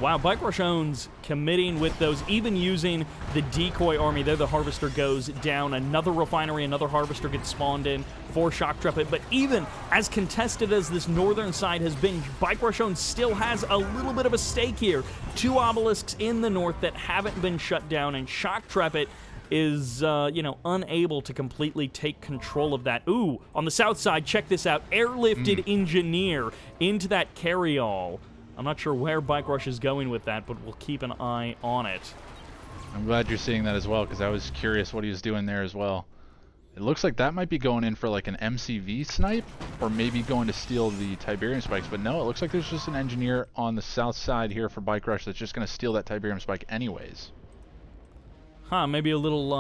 Wow, BikeRushOwnz committing with those, even using the decoy army there. The Harvester goes down. Another refinery, another Harvester gets spawned in for Shoktrepet. But even as contested as this northern side has been, BikeRushOwnz still has a little bit of a stake here. 2 obelisks in the north that haven't been shut down, and Shoktrepet is, unable to completely take control of that. Ooh, on the south side, check this out. Airlifted engineer into that carryall. I'm not sure where BikeRush is going with that, but we'll keep an eye on it. I'm glad you're seeing that as well, because I was curious what he was doing there as well. It looks like that might be going in for like an MCV snipe, or maybe going to steal the Tiberium spikes, but no, it looks like there's just an engineer on the south side here for BikeRush that's just going to steal that Tiberium spike anyways. Huh, maybe a little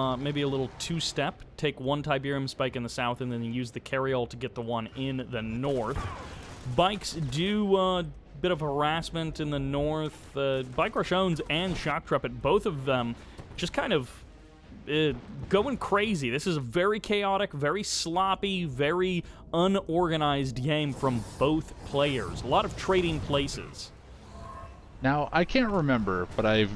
2-step. Take 1 Tiberium spike in the south and then use the carryall to get the one in the north. Bikes do bit of harassment in the north. BikeRushOwnz and Shoktrepet, both of them just kind of going crazy. This is a very chaotic, very sloppy, very unorganized game from both players. A lot of trading places. Now, I can't remember, but I've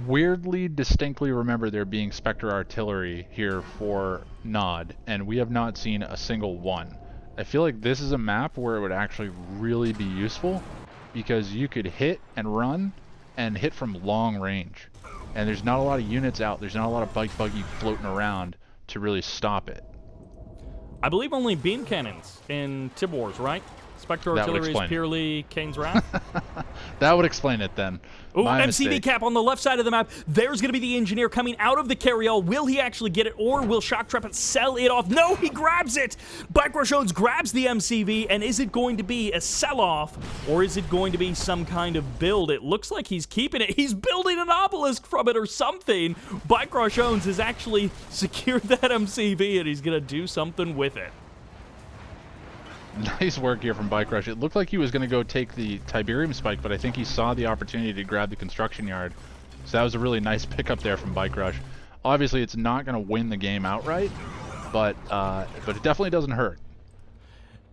weirdly distinctly remember there being Spectre artillery here for Nod, and we have not seen a single one. I feel like this is a map where it would actually really be useful, because you could hit and run and hit from long range. And there's not a lot of units out, there's not a lot of bike buggy floating around to really stop it. I believe only beam cannons in Tib Wars, right? Spectre artillery is purely Kane's Wrath. That would explain it then. Oh, MCV cap on the left side of the map. There's going to be the engineer coming out of the carryall. Will he actually get it, or will Shoktrepet sell it off? No, he grabs it! BikeRushOwnz grabs the MCV, and is it going to be a sell-off, or is it going to be some kind of build? It looks like he's keeping it. He's building an obelisk from it or something. BikeRushOwnz has actually secured that MCV, and he's going to do something with it. Nice work here from BikeRush. It looked like he was going to go take the Tiberium spike, but I think he saw the opportunity to grab the construction yard. So that was a really nice pickup there from BikeRush. Obviously, it's not going to win the game outright, but it definitely doesn't hurt.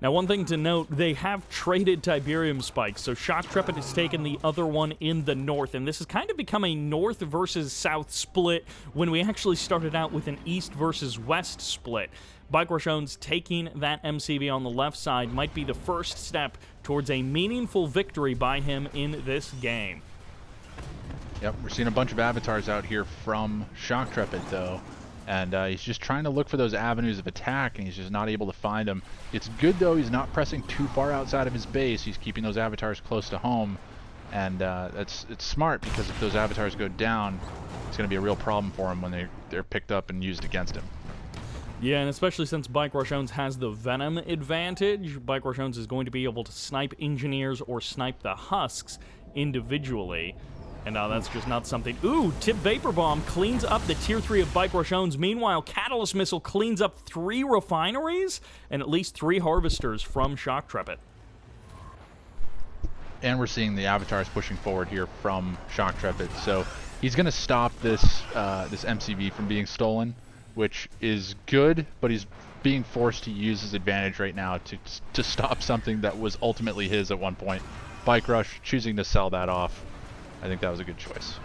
Now, one thing to note, they have traded Tiberium spikes, so Shoktrepet has taken the other one in the north, and this has kind of become a north versus south split when we actually started out with an east versus west split. BikeRushOwnz taking that MCV on the left side might be the first step towards a meaningful victory by him in this game. Yep, we're seeing a bunch of avatars out here from Shoktrepet, though. And he's just trying to look for those avenues of attack, and he's just not able to find them. It's good, though, he's not pressing too far outside of his base. He's keeping those avatars close to home. And it's smart, because if those avatars go down, it's going to be a real problem for him when they're picked up and used against him. Yeah, and especially since BikeRushOwnz has the Venom advantage, BikeRushOwnz is going to be able to snipe engineers or snipe the husks individually. And that's just not something... Ooh, Tip Vapor Bomb cleans up the Tier 3 of BikeRushOwnz. Meanwhile, Catalyst Missile cleans up 3 refineries and at least 3 harvesters from Shoktrepet. And we're seeing the avatars pushing forward here from Shoktrepet. So he's going to stop this this MCV from being stolen, which is good, but he's being forced to use his advantage right now to stop something that was ultimately his at one point. BikeRush choosing to sell that off. I think that was a good choice.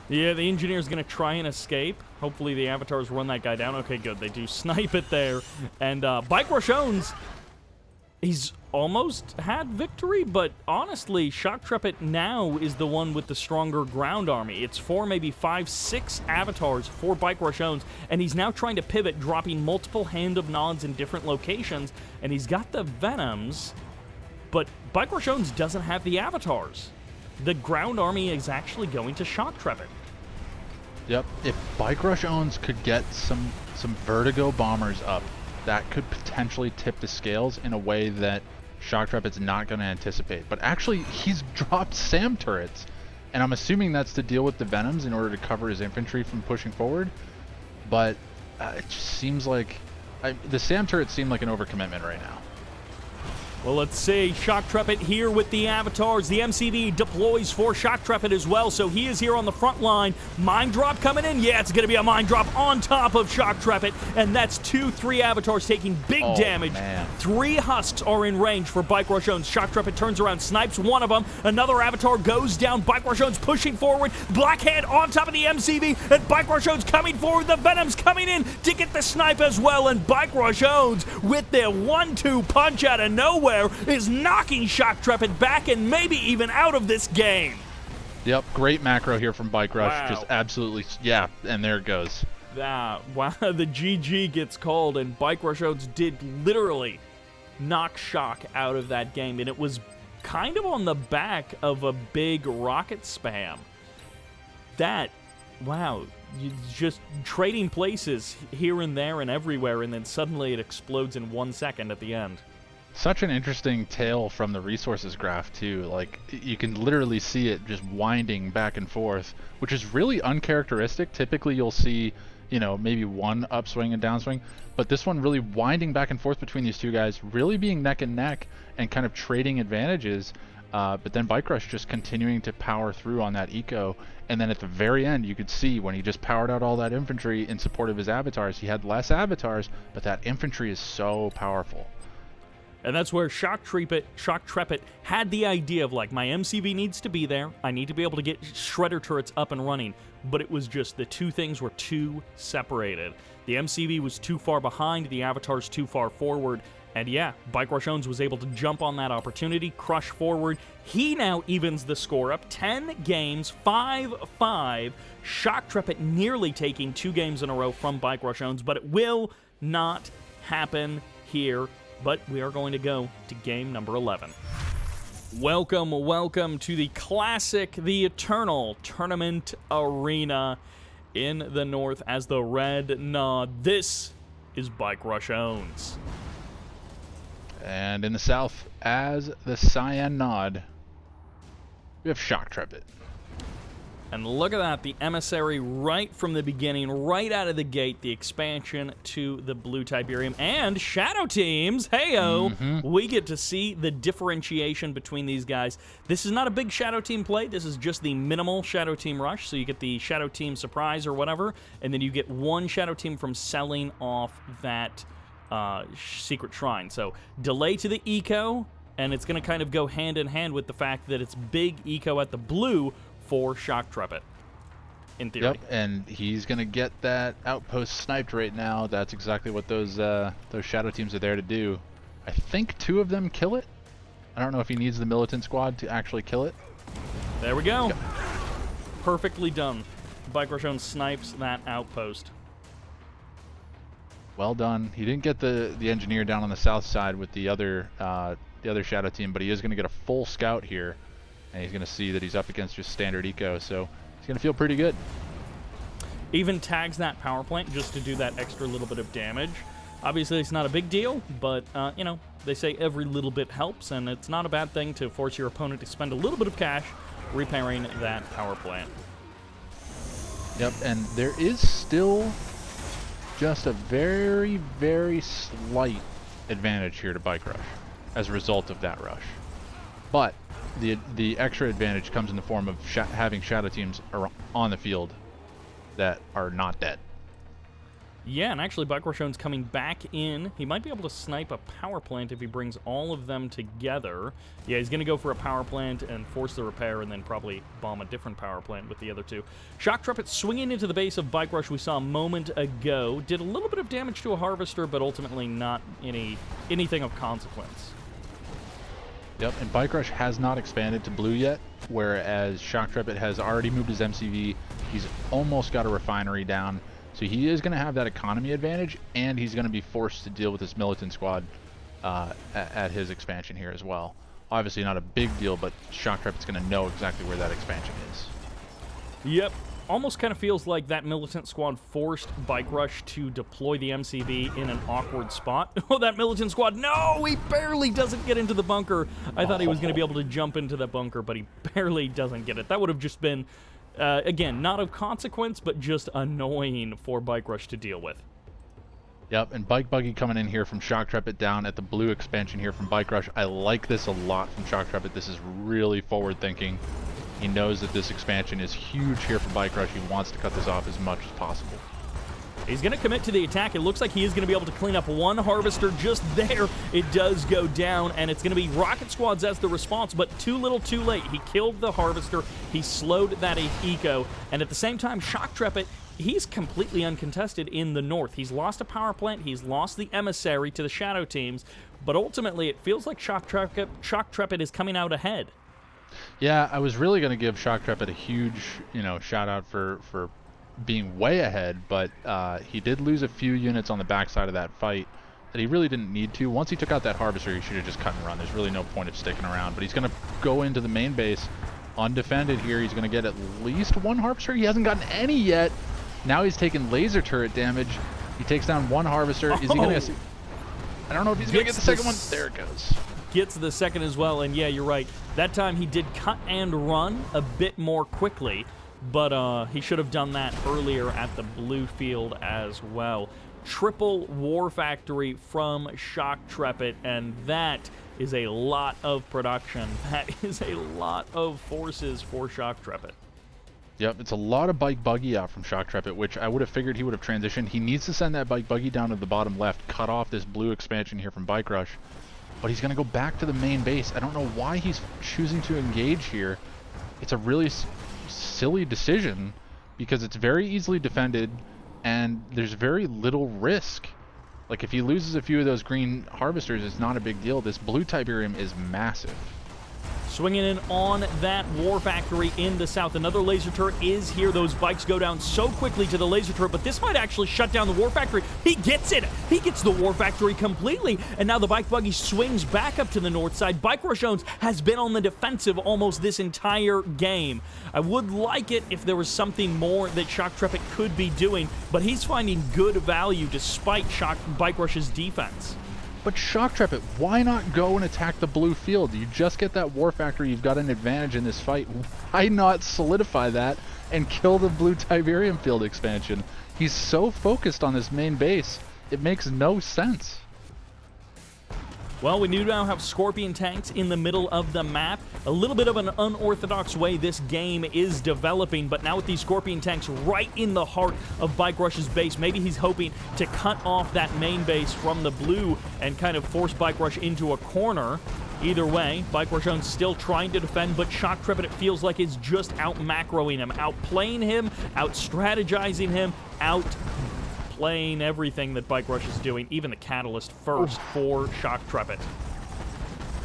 Yeah, the engineer's going to try and escape. Hopefully the avatars run that guy down. Okay, good. They do snipe it there. And BikeRushOwnz, he's almost had victory, but honestly, Shoktrepet now is the one with the stronger ground army. It's 4, maybe 5, 6 avatars for BikeRushOwnz, and he's now trying to pivot, dropping multiple Hand of Nods in different locations, and he's got the Venoms, but BikeRushOwnz doesn't have the avatars. The ground army is actually going to Shoktrepet. Yep, if BikeRushOwnz could get some Vertigo bombers up, that could potentially tip the scales in a way that Shoktrepet's not going to anticipate. But actually, he's dropped SAM turrets, and I'm assuming that's to deal with the Venoms in order to cover his infantry from pushing forward. But it just seems like... the SAM turrets seem like an overcommitment right now. Well, let's see. Shoktrepet here with the avatars. The MCV deploys for Shoktrepet as well, so he is here on the front line. Mine drop coming in. Yeah, it's going to be a mine drop on top of Shoktrepet, and that's 2, 3 avatars taking big damage. Man. 3 husks are in range for BikeRushOwnz. Shoktrepet turns around, snipes one of them. Another avatar goes down. BikeRushOwnz pushing forward. Blackhand on top of the MCV, and BikeRushOwnz coming forward. The Venom's coming in to get the snipe as well, and BikeRushOwnz with their 1-2 punch out of nowhere is knocking Shoktrepet back and maybe even out of this game. Yep, great macro here from BikeRush. Wow. Just absolutely, yeah, and there it goes. Wow, the GG gets called, and BikeRushOwnz did literally knock Shok out of that game, and it was kind of on the back of a big rocket spam. That, wow, you just trading places here and there and everywhere, and then suddenly it explodes in 1 second at the end. Such an interesting tale from the resources graph, too. Like, you can literally see it just winding back and forth, which is really uncharacteristic. Typically, you'll see, you know, maybe one upswing and downswing, but this one really winding back and forth between these two guys, really being neck and neck and kind of trading advantages. But then BikeRush just continuing to power through on that eco, and then at the very end, you could see when he just powered out all that infantry in support of his avatars. He had less avatars, but that infantry is so powerful. And that's where Shoktrepet had the idea of, like, my MCV needs to be there. I need to be able to get shredder turrets up and running. But it was just the two things were too separated. The MCV was too far behind, the avatars too far forward. And yeah, BikeRushOwnz was able to jump on that opportunity, crush forward. He now evens the score up. 10 games, 5-5. Shoktrepet nearly taking 2 games in a row from BikeRushOwnz, but it will not happen here, but we are going to go to game number 11. Welcome to the classic, the eternal tournament arena in the north as the red nod. This is BikeRushOwnz. And in the south, as the cyan nod, we have Shoktrepet. And look at that, the emissary right from the beginning, right out of the gate, the expansion to the blue Tiberium and shadow teams. Heyo, we get to see the differentiation between these guys. This is not a big shadow team play. This is just the minimal shadow team rush. So you get the shadow team surprise or whatever, and then you get one shadow team from selling off that secret shrine. So delay to the eco, and it's going to kind of go hand in hand with the fact that it's big eco at the blue for Shoktrepet, in theory. Yep, and he's going to get that outpost sniped right now. That's exactly what those shadow teams are there to do. I think 2 of them kill it. I don't know if he needs the militant squad to actually kill it. There we go. Perfectly done. BikeRushOwnz snipes that outpost. Well done. He didn't get the engineer down on the south side with the other shadow team, but he is going to get a full scout here. And he's going to see that he's up against just standard eco, so he's going to feel pretty good. Even tags that power plant just to do that extra little bit of damage. Obviously, it's not a big deal, but, you know, they say every little bit helps, and it's not a bad thing to force your opponent to spend a little bit of cash repairing that power plant. Yep, and there is still just a very, very slight advantage here to BikeRush as a result of that rush. But the extra advantage comes in the form of having shadow teams on the field that are not dead. Yeah, and actually BikeRushOwnz coming back in. He might be able to snipe a power plant if he brings all of them together. Yeah, he's going to go for a power plant and force the repair and then probably bomb a different power plant with the other 2. Shoktrepet swinging into the base of BikeRush we saw a moment ago. Did a little bit of damage to a harvester, but ultimately not anything of consequence. Yep, and BikeRush has not expanded to blue yet, whereas Shoktrepet has already moved his MCV. He's almost got a refinery down, so he is going to have that economy advantage, and he's going to be forced to deal with this militant squad at his expansion here as well. Obviously not a big deal, but Shoktrepet's going to know exactly where that expansion is. Yep. Almost kind of feels like that militant squad forced BikeRush to deploy the MCV in an awkward spot. Oh, that militant squad, no, he barely doesn't get into the bunker. I thought he was going to be able to jump into the bunker, but he barely doesn't get it. That would have just been, again, not of consequence, but just annoying for BikeRush to deal with. Yep, and Bike Buggy coming in here from Shoktrepet down at the blue expansion here from BikeRush. I like this a lot from Shoktrepet. This is really forward thinking. He knows that this expansion is huge here for BikeRush. He wants to cut this off as much as possible. He's going to commit to the attack. It looks like he is going to be able to clean up one harvester just there. It does go down, and it's going to be rocket squads as the response, but too little too late. He killed the harvester. He slowed that eco, and at the same time, Shoktrepet, he's completely uncontested in the north. He's lost a power plant. He's lost the emissary to the shadow teams, but ultimately it feels like Shoktrepet is coming out ahead. Yeah, I was really going to give Shoktrepet a huge, shout out for being way ahead, but he did lose a few units on the backside of that fight that he really didn't need to. Once he took out that harvester, he should have just cut and run. There's really no point of sticking around, but he's going to go into the main base undefended here. He's going to get at least one harvester. He hasn't gotten any yet. Now he's taking laser turret damage. He takes down one harvester. Is he going to... I don't know if he's going to get the second one. There it goes. Gets the second as well, and yeah, you're right. That time he did cut and run a bit more quickly, but he should have done that earlier at the blue field as well. Triple War Factory from Shoktrepet, and that is a lot of production. That is a lot of forces for Shoktrepet. Yep, it's a lot of bike buggy out from Shoktrepet, which I would have figured he would have transitioned. He needs to send that bike buggy down to the bottom left, cut off this blue expansion here from BikeRush. But he's going to go back to the main base. I don't know why he's choosing to engage here. It's a really silly decision because it's very easily defended and there's very little risk. Like, if he loses a few of those green harvesters, it's not a big deal. This blue Tiberium is massive. Swinging in on that War Factory in the south. Another laser turret is here. Those bikes go down so quickly to the laser turret, but this might actually shut down the War Factory. He gets it. He gets the War Factory completely, and now the bike buggy swings back up to the north side. BikeRushOwnz has been on the defensive almost this entire game. I would like it if there was something more that Shoktrepet could be doing, but he's finding good value despite BikeRush's defense. But Shoktrepet, why not go and attack the blue field? You just get that War Factory, you've got an advantage in this fight. Why not solidify that and kill the blue Tiberium field expansion? He's so focused on this main base, it makes no sense. Well, we do now have Scorpion tanks in the middle of the map. A little bit of an unorthodox way this game is developing, but now with these Scorpion tanks right in the heart of BikeRush's base, maybe he's hoping to cut off that main base from the blue and kind of force BikeRush into a corner. Either way, BikeRushOwnz still trying to defend, but Shoktrepet, it feels like, is just out-macroing him, outplaying him, out-strategizing him, playing everything that BikeRush is doing, even the Catalyst first for Shoktrepet.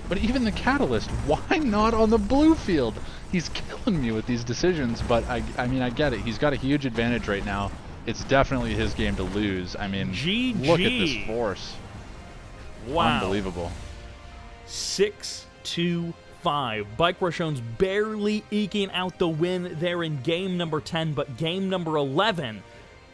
But even the Catalyst, why not on the blue field? He's killing me with these decisions, but I mean, I get it. He's got a huge advantage right now. It's definitely his game to lose. I mean, look at this force. Wow. Unbelievable. 6-2-5. BikeRushOwnz barely eking out the win there in game number 10, but game number 11,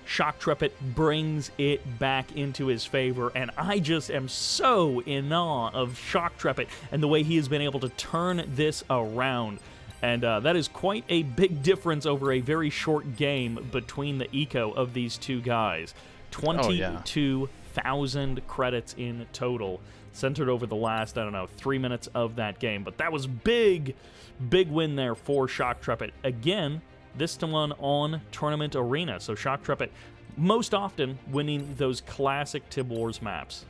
Shoktrepet brings it back into his favor, and I just am so in awe of Shoktrepet and the way he has been able to turn this around. And that is quite a big difference over a very short game between the eco of these two guys. 22,000 credits in total, centered over the last, I don't know, 3 minutes of that game. But that was big win there for Shoktrepet. Again, this one on Tournament Arena. So Shoktrepet most often winning those classic Tib Wars maps.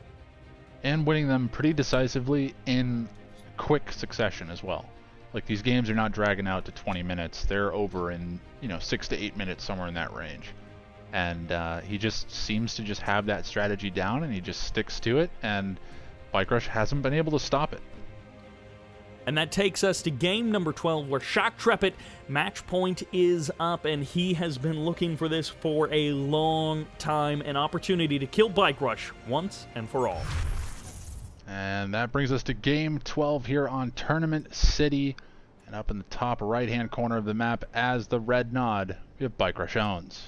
And winning them pretty decisively in quick succession as well. Like, these games are not dragging out to 20 minutes. They're over in, 6 to 8 minutes, somewhere in that range. And he just seems to just have that strategy down, and he just sticks to it, and BikeRush hasn't been able to stop it. And that takes us to game number 12, where Shoktrepet match point is up, and he has been looking for this for a long time, an opportunity to kill BikeRush once and for all. And that brings us to game 12 here on Tournament City. And up in the top right-hand corner of the map as the red nod, we have BikeRushOwnz.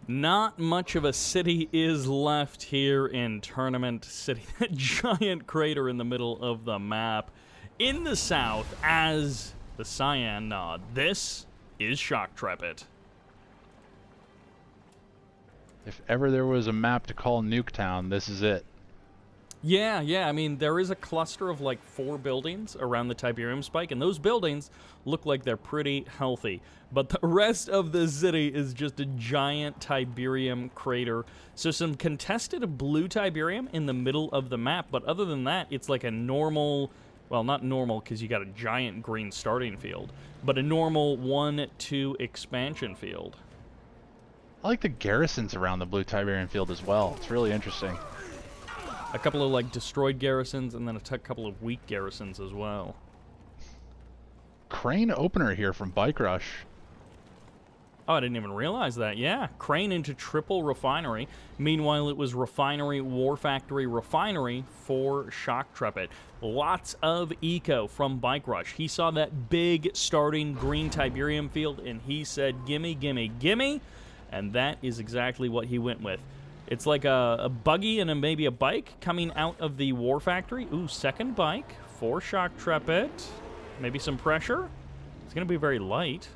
Not much of a city is left here in Tournament City. That giant crater in the middle of the map. In the south, as the cyan nod, this is Shoktrepet. If ever there was a map to call Nuketown, this is it. Yeah, I mean, there is a cluster of like 4 buildings around the Tiberium spike, and those buildings look like they're pretty healthy. But the rest of the city is just a giant Tiberium crater. So some contested blue Tiberium in the middle of the map, but other than that, it's like a normal, well, not normal because you got a giant green starting field, but a normal 1-2 expansion field. I like the garrisons around the blue Tiberium field as well. It's really interesting. A couple of like destroyed garrisons, and then a couple of weak garrisons as well. Crane opener here from BikeRush. Oh, I didn't even realize that. Yeah, Crane into triple refinery. Meanwhile, it was refinery, War Factory, refinery for Shoktrepet. Lots of eco from BikeRush. He saw that big starting green Tiberium field, and he said, gimme, gimme, gimme. And that is exactly what he went with. It's like a buggy and maybe a bike coming out of the War Factory. Ooh, second bike for Shoktrepet. Maybe some pressure. It's going to be very light.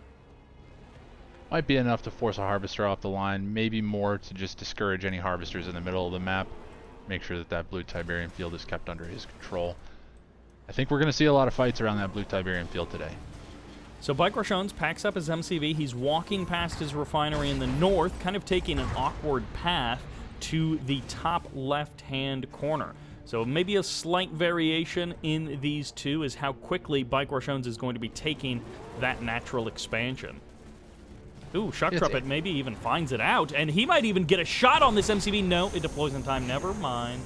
Might be enough to force a harvester off the line. Maybe more to just discourage any harvesters in the middle of the map. Make sure that that blue Tiberium field is kept under his control. I think we're going to see a lot of fights around that blue Tiberium field today. So BikeRushOwnz packs up his MCV. He's walking past his refinery in the north, kind of taking an awkward path to the top left-hand corner. So maybe a slight variation in these two is how quickly BikeRushOwnz is going to be taking that natural expansion. Ooh, Shoktrepet maybe even finds it out, and he might even get a shot on this MCV. No, it deploys in time. Never mind.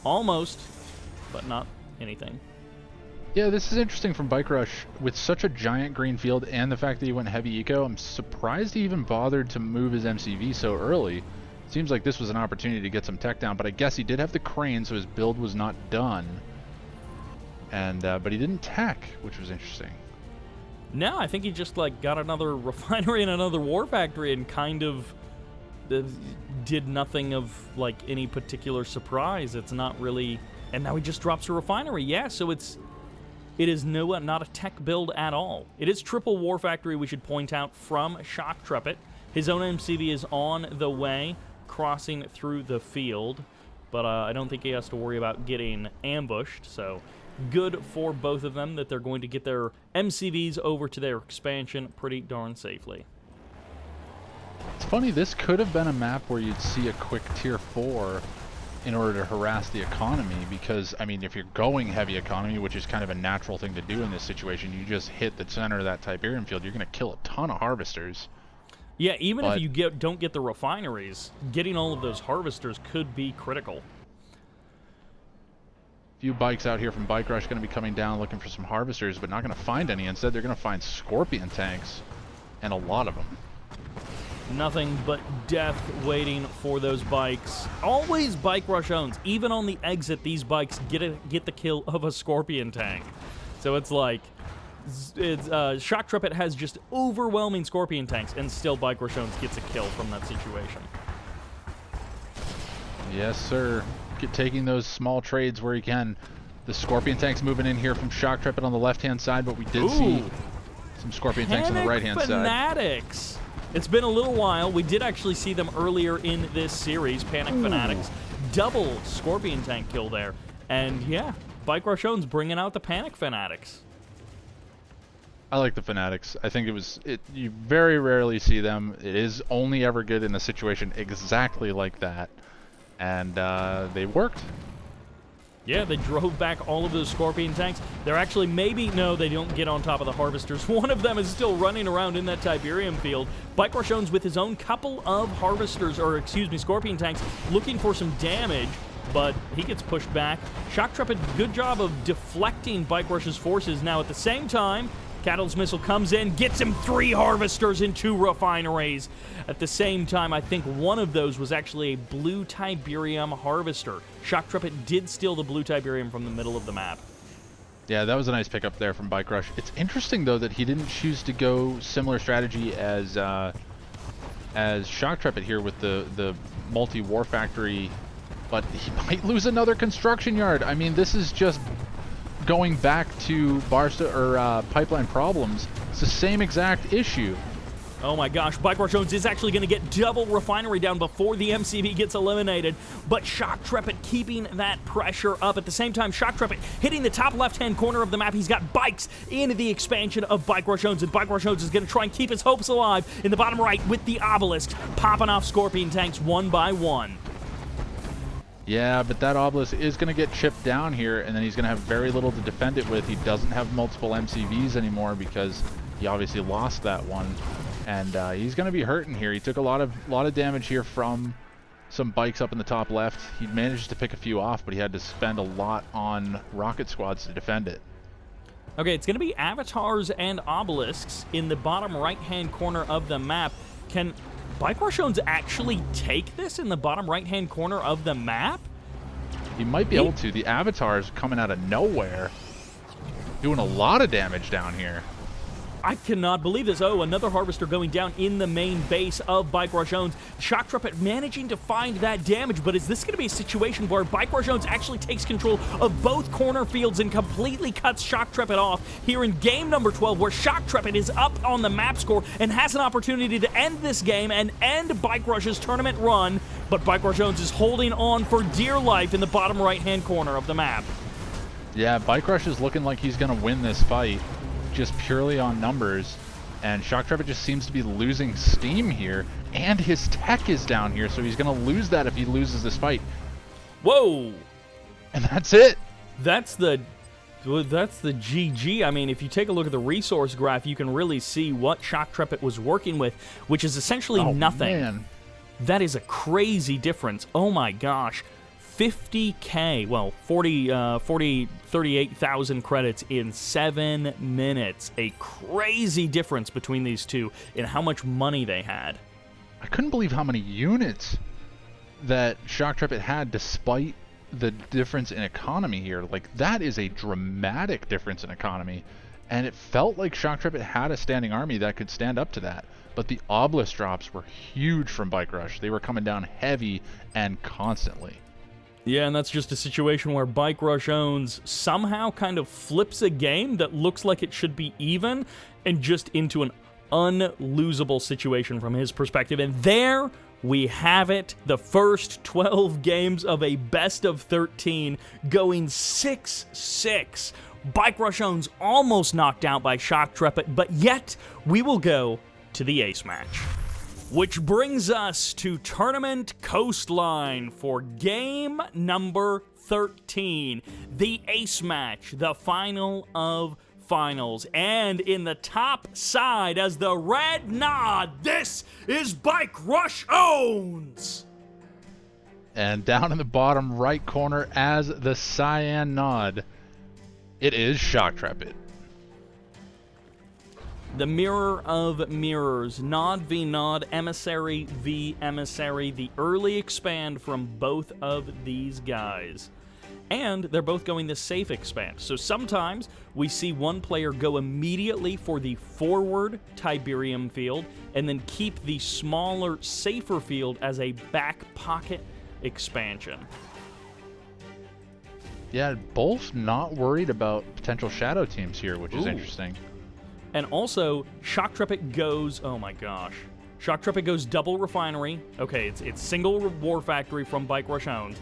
Almost, but not anything. Yeah, this is interesting from Bike Rush. With such a giant green field and the fact that he went heavy eco, I'm surprised he even bothered to move his MCV so early. Seems like this was an opportunity to get some tech down, but I guess he did have the crane, so his build was not done. And but he didn't tech, which was interesting. No, I think he just like got another refinery and another war factory and kind of did nothing of like any particular surprise. It's not really, and now he just drops a refinery. Yeah, so it is not a tech build at all. It is triple war factory, we should point out, from Shoktrepet. His own MCV is on the way, crossing through the field, but I don't think he has to worry about getting ambushed, so good for both of them that they're going to get their MCVs over to their expansion pretty darn safely. It's funny, this could have been a map where you'd see a quick tier 4 in order to harass the economy, because, I mean, if you're going heavy economy, which is kind of a natural thing to do in this situation, you just hit the center of that Tiberium field, you're going to kill a ton of harvesters. Yeah, even if you don't get the refineries, getting all of those harvesters could be critical. Few bikes out here from Bike Rush going to be coming down looking for some harvesters, but not going to find any. Instead, they're going to find Scorpion tanks, and a lot of them. Nothing but death waiting for those bikes. Always BikeRushOwnz. Even on the exit, these bikes get the kill of a Scorpion tank. So it's like, Shoktrepet has just overwhelming Scorpion tanks, and still BikeRushOwnz gets a kill from that situation. Yes, sir. Taking those small trades where he can. The Scorpion tanks moving in here from Shoktrepet on the left-hand side, but we did see some Scorpion tanks on the right-hand side. Fanatics! It's been a little while. We did actually see them earlier in this series. Panic Fanatics. Double Scorpion tank kill there. And yeah, BikeRushOwnz bringing out the Panic Fanatics. I like the Fanatics. I think you very rarely see them. It is only ever good in a situation exactly like that. And they worked. Yeah, they drove back all of those Scorpion tanks. They're actually no, they don't get on top of the harvesters. One of them is still running around in that Tiberium field. BikeRushOwnz with his own couple of harvesters, or excuse me, Scorpion tanks, looking for some damage, but he gets pushed back. Shoktrepet, good job of deflecting Bike Rush's forces. Now at the same time, Catalyst Missile comes in, gets him 3 harvesters and 2 refineries. At the same time, I think one of those was actually a blue Tiberium harvester. Shoktrepet did steal the blue Tiberium from the middle of the map. Yeah, that was a nice pickup there from Bike Rush. It's interesting, though, that he didn't choose to go similar strategy as Shoktrepet here with the multi-war factory, but he might lose another construction yard. I mean, this is just going back to pipeline problems. It's the same exact issue. Oh my gosh, BikeRushOwnz is actually going to get double refinery down before the MCV gets eliminated, but Shoktrepet keeping that pressure up. At the same time, Shoktrepet hitting the top left-hand corner of the map. He's got bikes in the expansion of BikeRushOwnz, and BikeRushOwnz is going to try and keep his hopes alive in the bottom right with the obelisk, popping off Scorpion tanks one by one. Yeah, but that obelisk is going to get chipped down here, and then he's going to have very little to defend it with. He doesn't have multiple MCVs anymore because he obviously lost that one. And he's going to be hurting here. He took a lot of damage here from some bikes up in the top left. He managed to pick a few off, but he had to spend a lot on rocket squads to defend it. Okay, it's going to be avatars and obelisks in the bottom right-hand corner of the map. Can BikeRushOwnz actually take this in the bottom right-hand corner of the map? He might be able to. The avatars coming out of nowhere, doing a lot of damage down here. I cannot believe this. Oh, another harvester going down in the main base of BikeRushOwnz. Shoktrepet managing to find that damage, but is this going to be a situation where BikeRushOwnz actually takes control of both corner fields and completely cuts Shoktrepet off here in game number 12, where Shoktrepet is up on the map score and has an opportunity to end this game and end Bike Rush's tournament run, but BikeRushOwnz is holding on for dear life in the bottom right-hand corner of the map. Yeah, Bike Rush is looking like he's going to win this fight, just purely on numbers, and Shoktrepet just seems to be losing steam here, and his tech is down here, so he's going to lose that if he loses this fight. Whoa! And that's it. That's the GG. I mean, if you take a look at the resource graph, you can really see what Shoktrepet was working with, which is essentially nothing. Man. That is a crazy difference. Oh my gosh. 50K, well, 38,000 credits in 7 minutes. A crazy difference between these two in how much money they had. I couldn't believe how many units that Shoktrepet had despite the difference in economy here. Like, that is a dramatic difference in economy. And it felt like Shoktrepet had a standing army that could stand up to that. But the obelisk drops were huge from BikeRush. They were coming down heavy and constantly. Yeah, and that's just a situation where BikeRushOwnz somehow kind of flips a game that looks like it should be even and just into an unlosable situation from his perspective. And there we have it. The first 12 games of a best of 13 going 6-6. BikeRushOwnz almost knocked out by Shoktrepet, but yet we will go to the ace match. Which brings us to Tournament Coastline for game number 13. The ace match, the final of finals. And in the top side as the red nod, this is BikeRushOwnz! And down in the bottom right corner as the cyan nod, it is Shoktrepet. The mirror of mirrors, Nod v Nod, Emissary v Emissary, the early expand from both of these guys. And they're both going the safe expand. So sometimes we see one player go immediately for the forward Tiberium field and then keep the smaller, safer field as a back pocket expansion. Yeah, both not worried about potential shadow teams here, which is interesting. And also, Shoktrepet goes, oh my gosh. Shoktrepet goes double refinery. Okay, it's single war factory from BikeRushOwnz.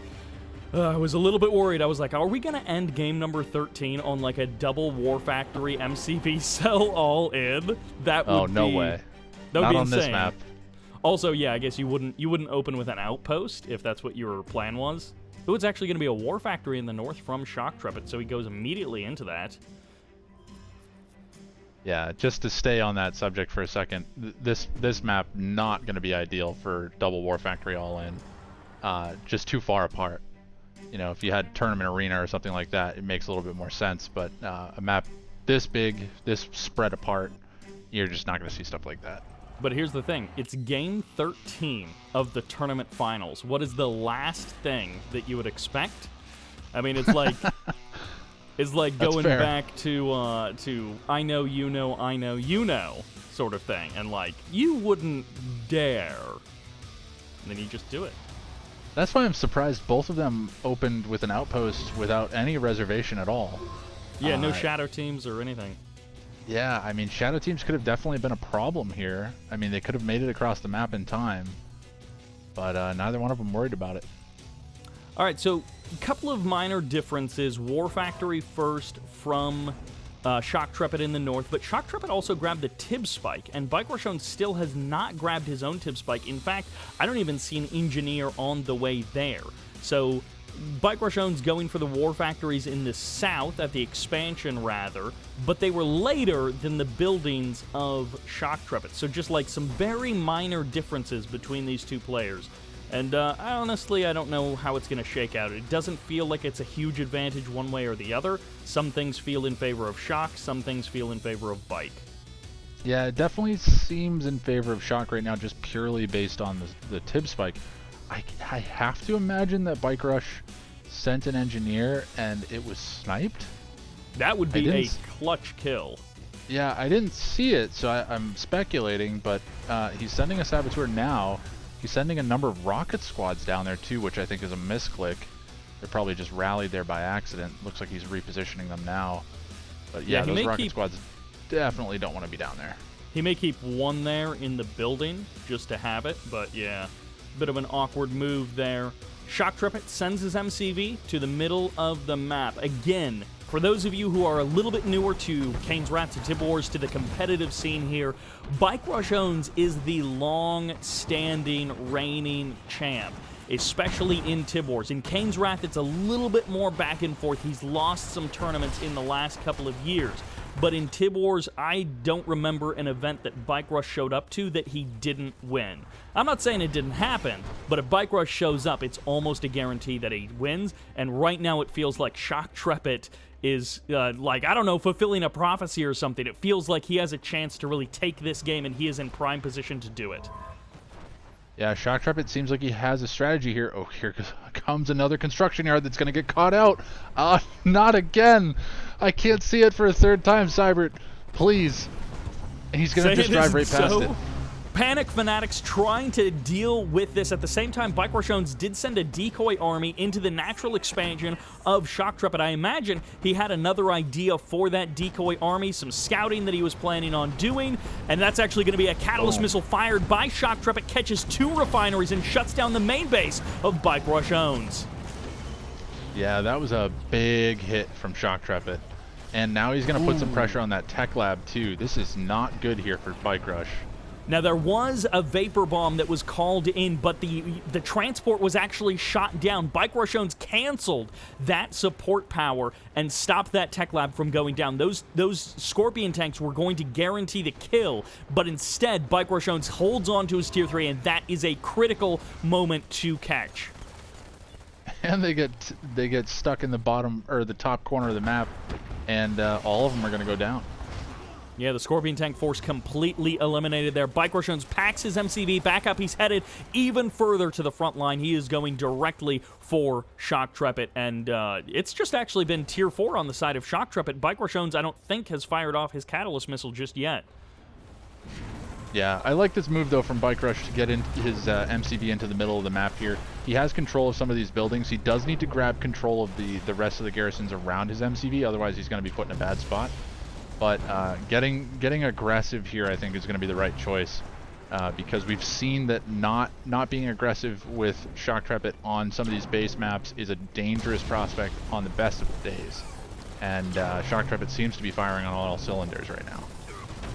I was a little bit worried. I was like, are we going to end game number 13 on like a double war factory MCV sell all in? That would no be, way. That would Not be on insane. this map. Also, yeah, I guess you wouldn't open with an outpost if that's what your plan was. Ooh, it's actually going to be a war factory in the north from Shoktrepet, so he goes immediately into that. Yeah, just to stay on that subject for a second, this map not going to be ideal for double war factory all in. Just too far apart. You know, if you had tournament arena or something like that, it makes a little bit more sense. But a map this big, this spread apart, you're just not going to see stuff like that. But here's the thing. It's game 13 of the tournament finals. What is the last thing that you would expect? I mean, it's like... It's like going back to I know you know sort of thing. And like, you wouldn't dare. And then you just do it. That's why I'm surprised both of them opened with an outpost without any reservation at all. Yeah, no shadow teams or anything. Yeah, I mean, shadow teams could have definitely been a problem here. I mean, they could have made it across the map in time. But neither one of them worried about it. All right, so a couple of minor differences. War Factory first from Shoktrepet in the north, but Shoktrepet also grabbed the Tib Spike, and BikeRushOwnz still has not grabbed his own Tib Spike. In fact, I don't even see an engineer on the way there. So BikeRushOwnz going for the War Factories in the south, at the expansion rather, but they were later than the buildings of Shoktrepet. So just like some very minor differences between these two players. And honestly, I don't know how it's going to shake out. It doesn't feel like it's a huge advantage one way or the other. Some things feel in favor of Shok, some things feel in favor of Bike. Yeah, it definitely seems in favor of Shok right now, just purely based on the Tib Spike. I have to imagine that BikeRush sent an engineer and it was sniped? That would be a clutch kill. Yeah, I didn't see it, so I'm speculating, but he's sending a Saboteur now. He's sending a number of rocket squads down there too, which I think is a misclick. They're probably just rallied there by accident. Looks like he's repositioning them now. But yeah, those rocket squads definitely don't want to be down there. He may keep one there in the building just to have it, but yeah, bit of an awkward move there. Shoktrepet sends his MCV to the middle of the map. Again, for those of you who are a little bit newer to Cain's Wrath, to Tib Wars, to the competitive scene here, BikeRushOwnz is the long-standing, reigning champ, especially in Tib Wars. In Cain's Wrath, it's a little bit more back and forth. He's lost some tournaments in the last couple of years. but in Tib Wars, I don't remember an event that Bike Rush showed up to that he didn't win. I'm not saying it didn't happen, but if Bike Rush shows up, it's almost a guarantee that he wins, and right now it feels like Shoktrepet is, like, I don't know, fulfilling a prophecy or something. It feels like he has a chance to really take this game, and he is in prime position to do it. Yeah, Shoktrepet seems like he has a strategy here. Oh, here comes another construction yard that's going to get caught out. Not again. I can't see it for a third time, Cybert. Please. He's going to just drive right past it. Panic Fanatics trying to deal with this. At the same time, BikeRushOwnz did send a decoy army into the natural expansion of Shoktrepet. I imagine he had another idea for that decoy army, some scouting that he was planning on doing, and that's actually going to be a catalyst missile fired by Shoktrepet, catches 2 refineries and shuts down the main base of BikeRushOwnz. Yeah, that was a big hit from Shoktrepet. And now he's going to put some pressure on that tech lab, too. This is not good here for Bike Rush. Now, there was a vapor bomb that was called in, but the transport was actually shot down. BikeRushOwnz canceled that support power and stopped that tech lab from going down. Those Scorpion tanks were going to guarantee the kill, but instead, BikeRushOwnz holds on to his tier 3, and that is a critical moment to catch. And they get stuck in the bottom, or the top corner of the map, and all of them are going to go down. Yeah, the Scorpion tank force completely eliminated there. BikeRushOwnz packs his MCV back up. He's headed even further to the front line. He is going directly for Shoktrepet, and it's just actually been tier 4 on the side of Shoktrepet. BikeRushOwnz, I don't think, has fired off his catalyst missile just yet. Yeah, I like this move, though, from Bike Rush to get in his MCV into the middle of the map here. He has control of some of these buildings. He does need to grab control of the rest of the garrisons around his MCV, otherwise he's going to be put in a bad spot. But getting aggressive here, I think, is going to be the right choice, because we've seen that not being aggressive with Shoktrepet on some of these base maps is a dangerous prospect on the best of days. And Shoktrepet seems to be firing on all cylinders right now.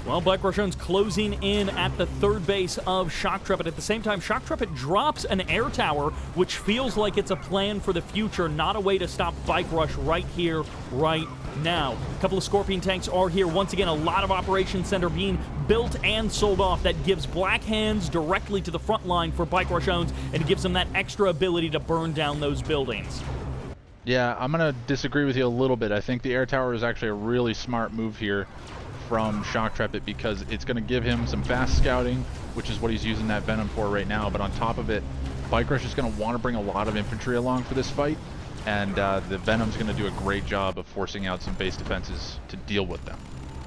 Well, BikeRushOwnz closing in at the third base of Shoktrepet. At the same time, Shoktrepet drops an air tower, which feels like it's a plan for the future, not a way to stop Bike Rush right here, right now. A couple of Scorpion tanks are here. Once again, a lot of operations center being built and sold off. That gives Black Hands directly to the front line for BikeRushOwnz, and it gives them that extra ability to burn down those buildings. Yeah, I'm going to disagree with you a little bit. I think the air tower is actually a really smart move here from Shoktrepet, because it's going to give him some fast scouting, which is what he's using that Venom for right now. But on top of it, Bike Rush is going to want to bring a lot of infantry along for this fight, and the Venom's going to do a great job of forcing out some base defenses to deal with them.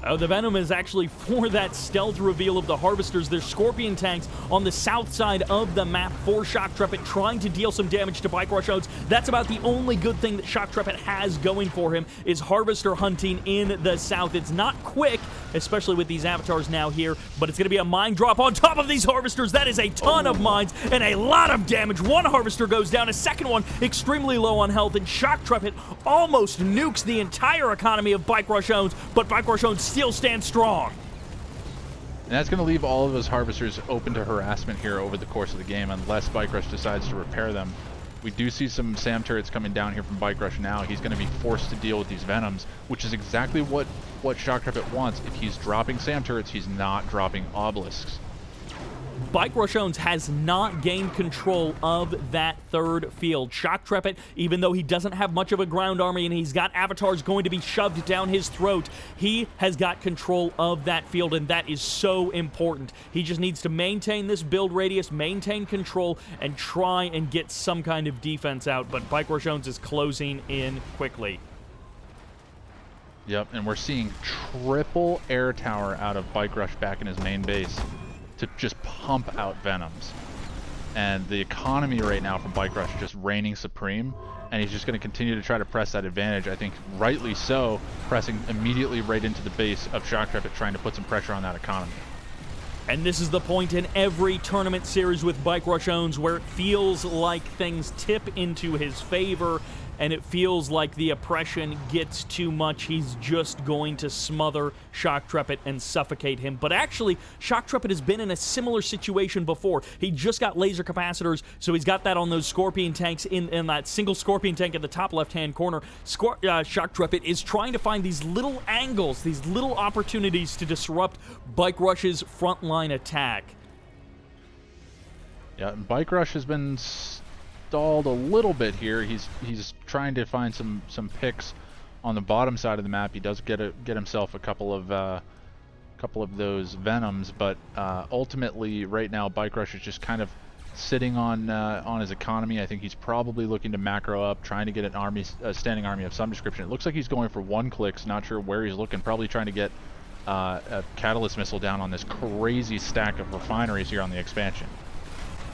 Oh, the Venom is actually for that stealth reveal of the Harvesters. There's Scorpion tanks on the south side of the map for Shoktrepet, trying to deal some damage to BikeRushOwnz. That's about the only good thing that Shoktrepet has going for him, is Harvester hunting in the south. It's not quick, especially with these avatars now here, but it's going to be a mine drop on top of these Harvesters. That is a ton of mines and a lot of damage. One Harvester goes down, a second one extremely low on health, and Shoktrepet almost nukes the entire economy of BikeRushOwnz, but BikeRushOwnz still stands strong. And that's going to leave all of those Harvesters open to harassment here over the course of the game, unless Bike Rush decides to repair them. We do see some SAM turrets coming down here from Bike Rush now. He's going to be forced to deal with these Venoms, which is exactly what Shoktrepet wants. If he's dropping SAM turrets, he's not dropping obelisks. BikeRushOwnz has not gained control of that third field. Shoktrepet, even though he doesn't have much of a ground army and he's got avatars going to be shoved down his throat, he has got control of that field, and that is so important. He just needs to maintain this build radius, maintain control, and try and get some kind of defense out, but BikeRushOwnz is closing in quickly. Yep, and we're seeing triple air tower out of Bike Rush back in his main base to just pump out Venoms. And the economy right now from Bike Rush is just reigning supreme, and he's just going to continue to try to press that advantage. I think rightly so, pressing immediately right into the base of Shoktrepet, trying to put some pressure on that economy. And this is the point in every tournament series with BikeRushOwnz where it feels like things tip into his favor, and it feels like the oppression gets too much. He's just going to smother Shoktrepet and suffocate him. But actually, Shoktrepet has been in a similar situation before. He just got laser capacitors, so he's got that on those Scorpion tanks in that single Scorpion tank at the top left-hand corner. Shoktrepet is trying to find these little angles, these little opportunities to disrupt BikeRush's frontline attack. Yeah, BikeRush has been stalled a little bit here. He's trying to find some picks on the bottom side of the map. He does get himself a couple of those Venoms, but ultimately right now BikeRush is just kind of sitting on his economy. I think he's probably looking to macro up, trying to get an army, a standing army of some description. It looks like he's going for 1 clicks. Not sure where he's looking. Probably trying to get a catalyst missile down on this crazy stack of refineries here on the expansion.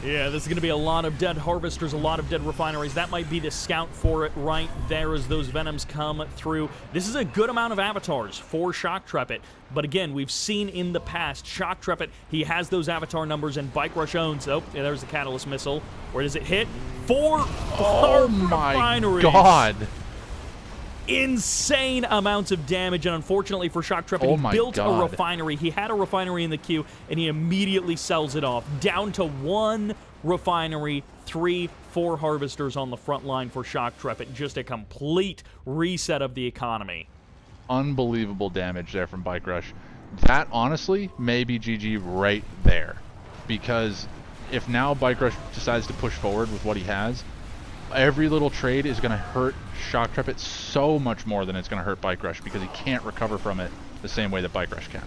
Yeah, this is going to be a lot of dead harvesters, a lot of dead refineries. That might be the scout for it right there as those Venoms come through. This is a good amount of avatars for Shoktrepet. But again, we've seen in the past, Shoktrepet, he has those avatar numbers, and BikeRushOwnz, oh, yeah, there's the catalyst missile. Where does it hit? 4 refineries. Oh my god. Insane amounts of damage, and unfortunately for Shoktrepet, he built a refinery. He had a refinery in the queue, and he immediately sells it off. Down to 1 refinery, 3, 4 harvesters on the front line for Shoktrepet. Just a complete reset of the economy. Unbelievable damage there from BikeRush. That, honestly, may be GG right there. Because if now BikeRush decides to push forward with what he has, every little trade is going to hurt Shoktrepet so much more than it's going to hurt BikeRush, because he can't recover from it the same way that BikeRush can.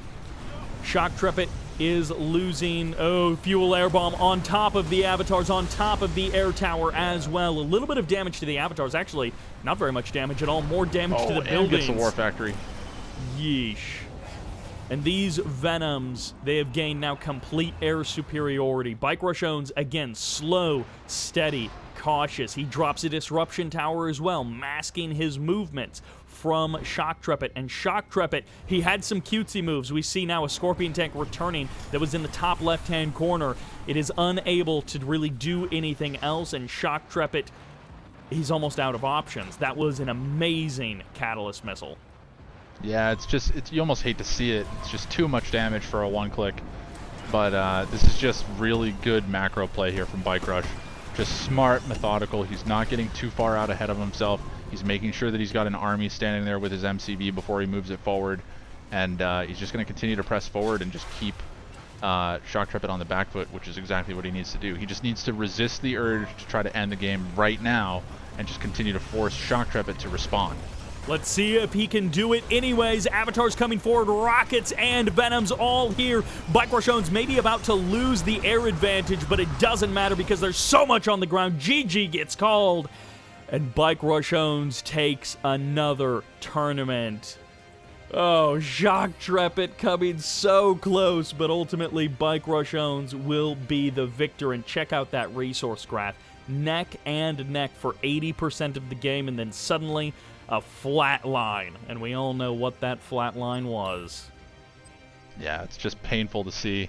Shoktrepet is losing, fuel air bomb on top of the avatars, on top of the air tower as well. A little bit of damage to the avatars. Actually, not very much damage at all. More damage to the buildings. And gets the war factory. Yeesh. And these Venoms, they have gained now complete air superiority. BikeRushOwnz, again, slow, steady, cautious. He drops a disruption tower as well, masking his movements from Shoktrepet. And Shoktrepet, he had some cutesy moves. We see now a Scorpion tank returning that was in the top left-hand corner. It is unable to really do anything else, and Shoktrepet, he's almost out of options. That was an amazing catalyst missile. Yeah, you almost hate to see it. It's just too much damage for a 1-click. But this is just really good macro play here from BikeRush. Just smart, methodical. He's not getting too far out ahead of himself. He's making sure that he's got an army standing there with his MCV before he moves it forward. And he's just going to continue to press forward and just keep Shoktrepet on the back foot, which is exactly what he needs to do. He just needs to resist the urge to try to end the game right now and just continue to force Shoktrepet to respond. Let's see if he can do it anyways. Avatars coming forward, rockets and Venoms all here. BikeRushOwnz may be about to lose the air advantage, but it doesn't matter because there's so much on the ground. GG gets called, and BikeRushOwnz takes another tournament. Oh, Shoktrepet coming so close, but ultimately BikeRushOwnz will be the victor. And check out that resource graph. Neck and neck for 80% of the game, and then suddenly a flat line, and we all know what that flat line was. Yeah, it's just painful to see.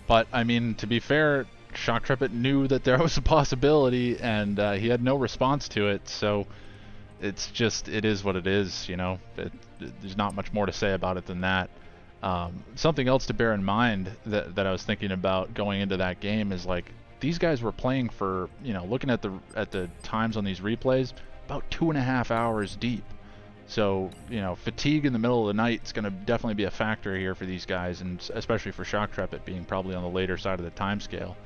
But, I mean, to be fair, Shoktrepet knew that there was a possibility, and he had no response to it, so it's just, it is what it is, you know. There's not much more to say about it than that. Something else to bear in mind that I was thinking about going into that game is, like, these guys were playing for, you know, looking at the times on these replays, about 2.5 hours deep. So, you know, fatigue in the middle of the night is going to definitely be a factor here for these guys, and especially for Shoktrepet being probably on the later side of the time scale.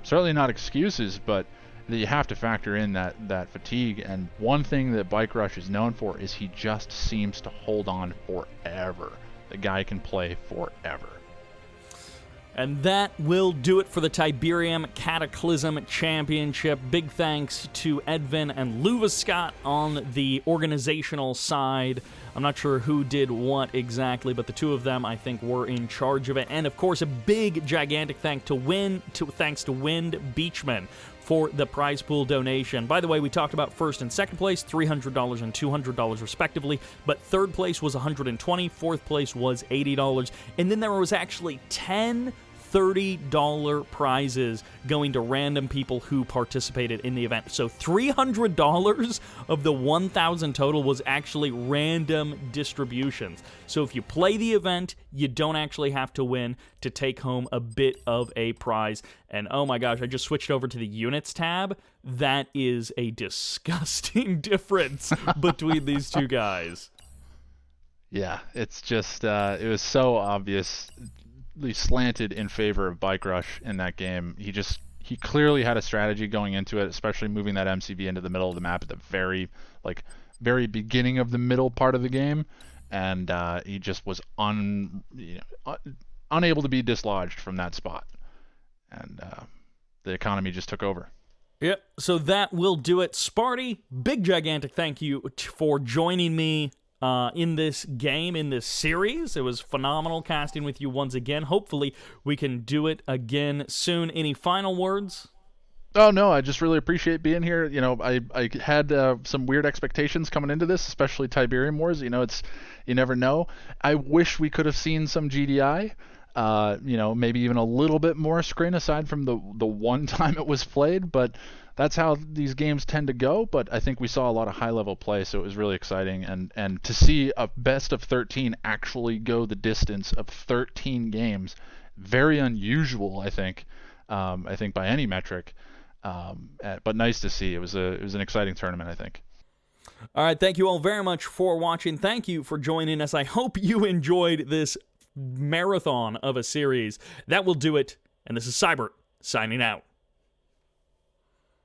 Certainly not excuses, but you have to factor in that fatigue. And one thing that BikeRush is known for is he just seems to hold on forever. The guy can play forever. And that will do it for the Tiberium Cataclysm Championship. Big thanks to Edvin and Luvascott on the organizational side. I'm not sure who did what exactly, but the two of them, I think, were in charge of it. And, of course, a big, gigantic thanks to Wind Beachman for the prize pool donation. By the way, we talked about first and second place, $300 and $200 respectively, but third place was $120, fourth place was $80, and then there was actually 10 $30 prizes going to random people who participated in the event. So $300 of the 1,000 total was actually random distributions. So if you play the event, you don't actually have to win to take home a bit of a prize. And oh my gosh, I just switched over to the units tab. That is a disgusting difference between these two guys. Yeah, it's just, it was so obviously slanted in favor of Bike Rush in that game. He clearly had a strategy going into it, especially moving that MCV into the middle of the map at the very beginning of the middle part of the game. And he just was unable to be dislodged from that spot. And the economy just took over. Yep, so that will do it. Sparty, big gigantic thank you for joining me in this game, in this series. It was phenomenal casting with you once again. Hopefully we can do it again soon. Any final words? Oh, no, I just really appreciate being here. You know, I had some weird expectations coming into this, especially Tiberium Wars. You know, you never know. I wish we could have seen some GDI. You know, maybe even a little bit more screen aside from the one time it was played, but that's how these games tend to go. But I think we saw a lot of high-level play, so it was really exciting. And to see a best of 13 actually go the distance of 13 games, very unusual, I think by any metric. But nice to see. It was an exciting tournament, I think. All right, thank you all very much for watching. Thank you for joining us. I hope you enjoyed this marathon of a series. That will do it, and this is Cybert signing out.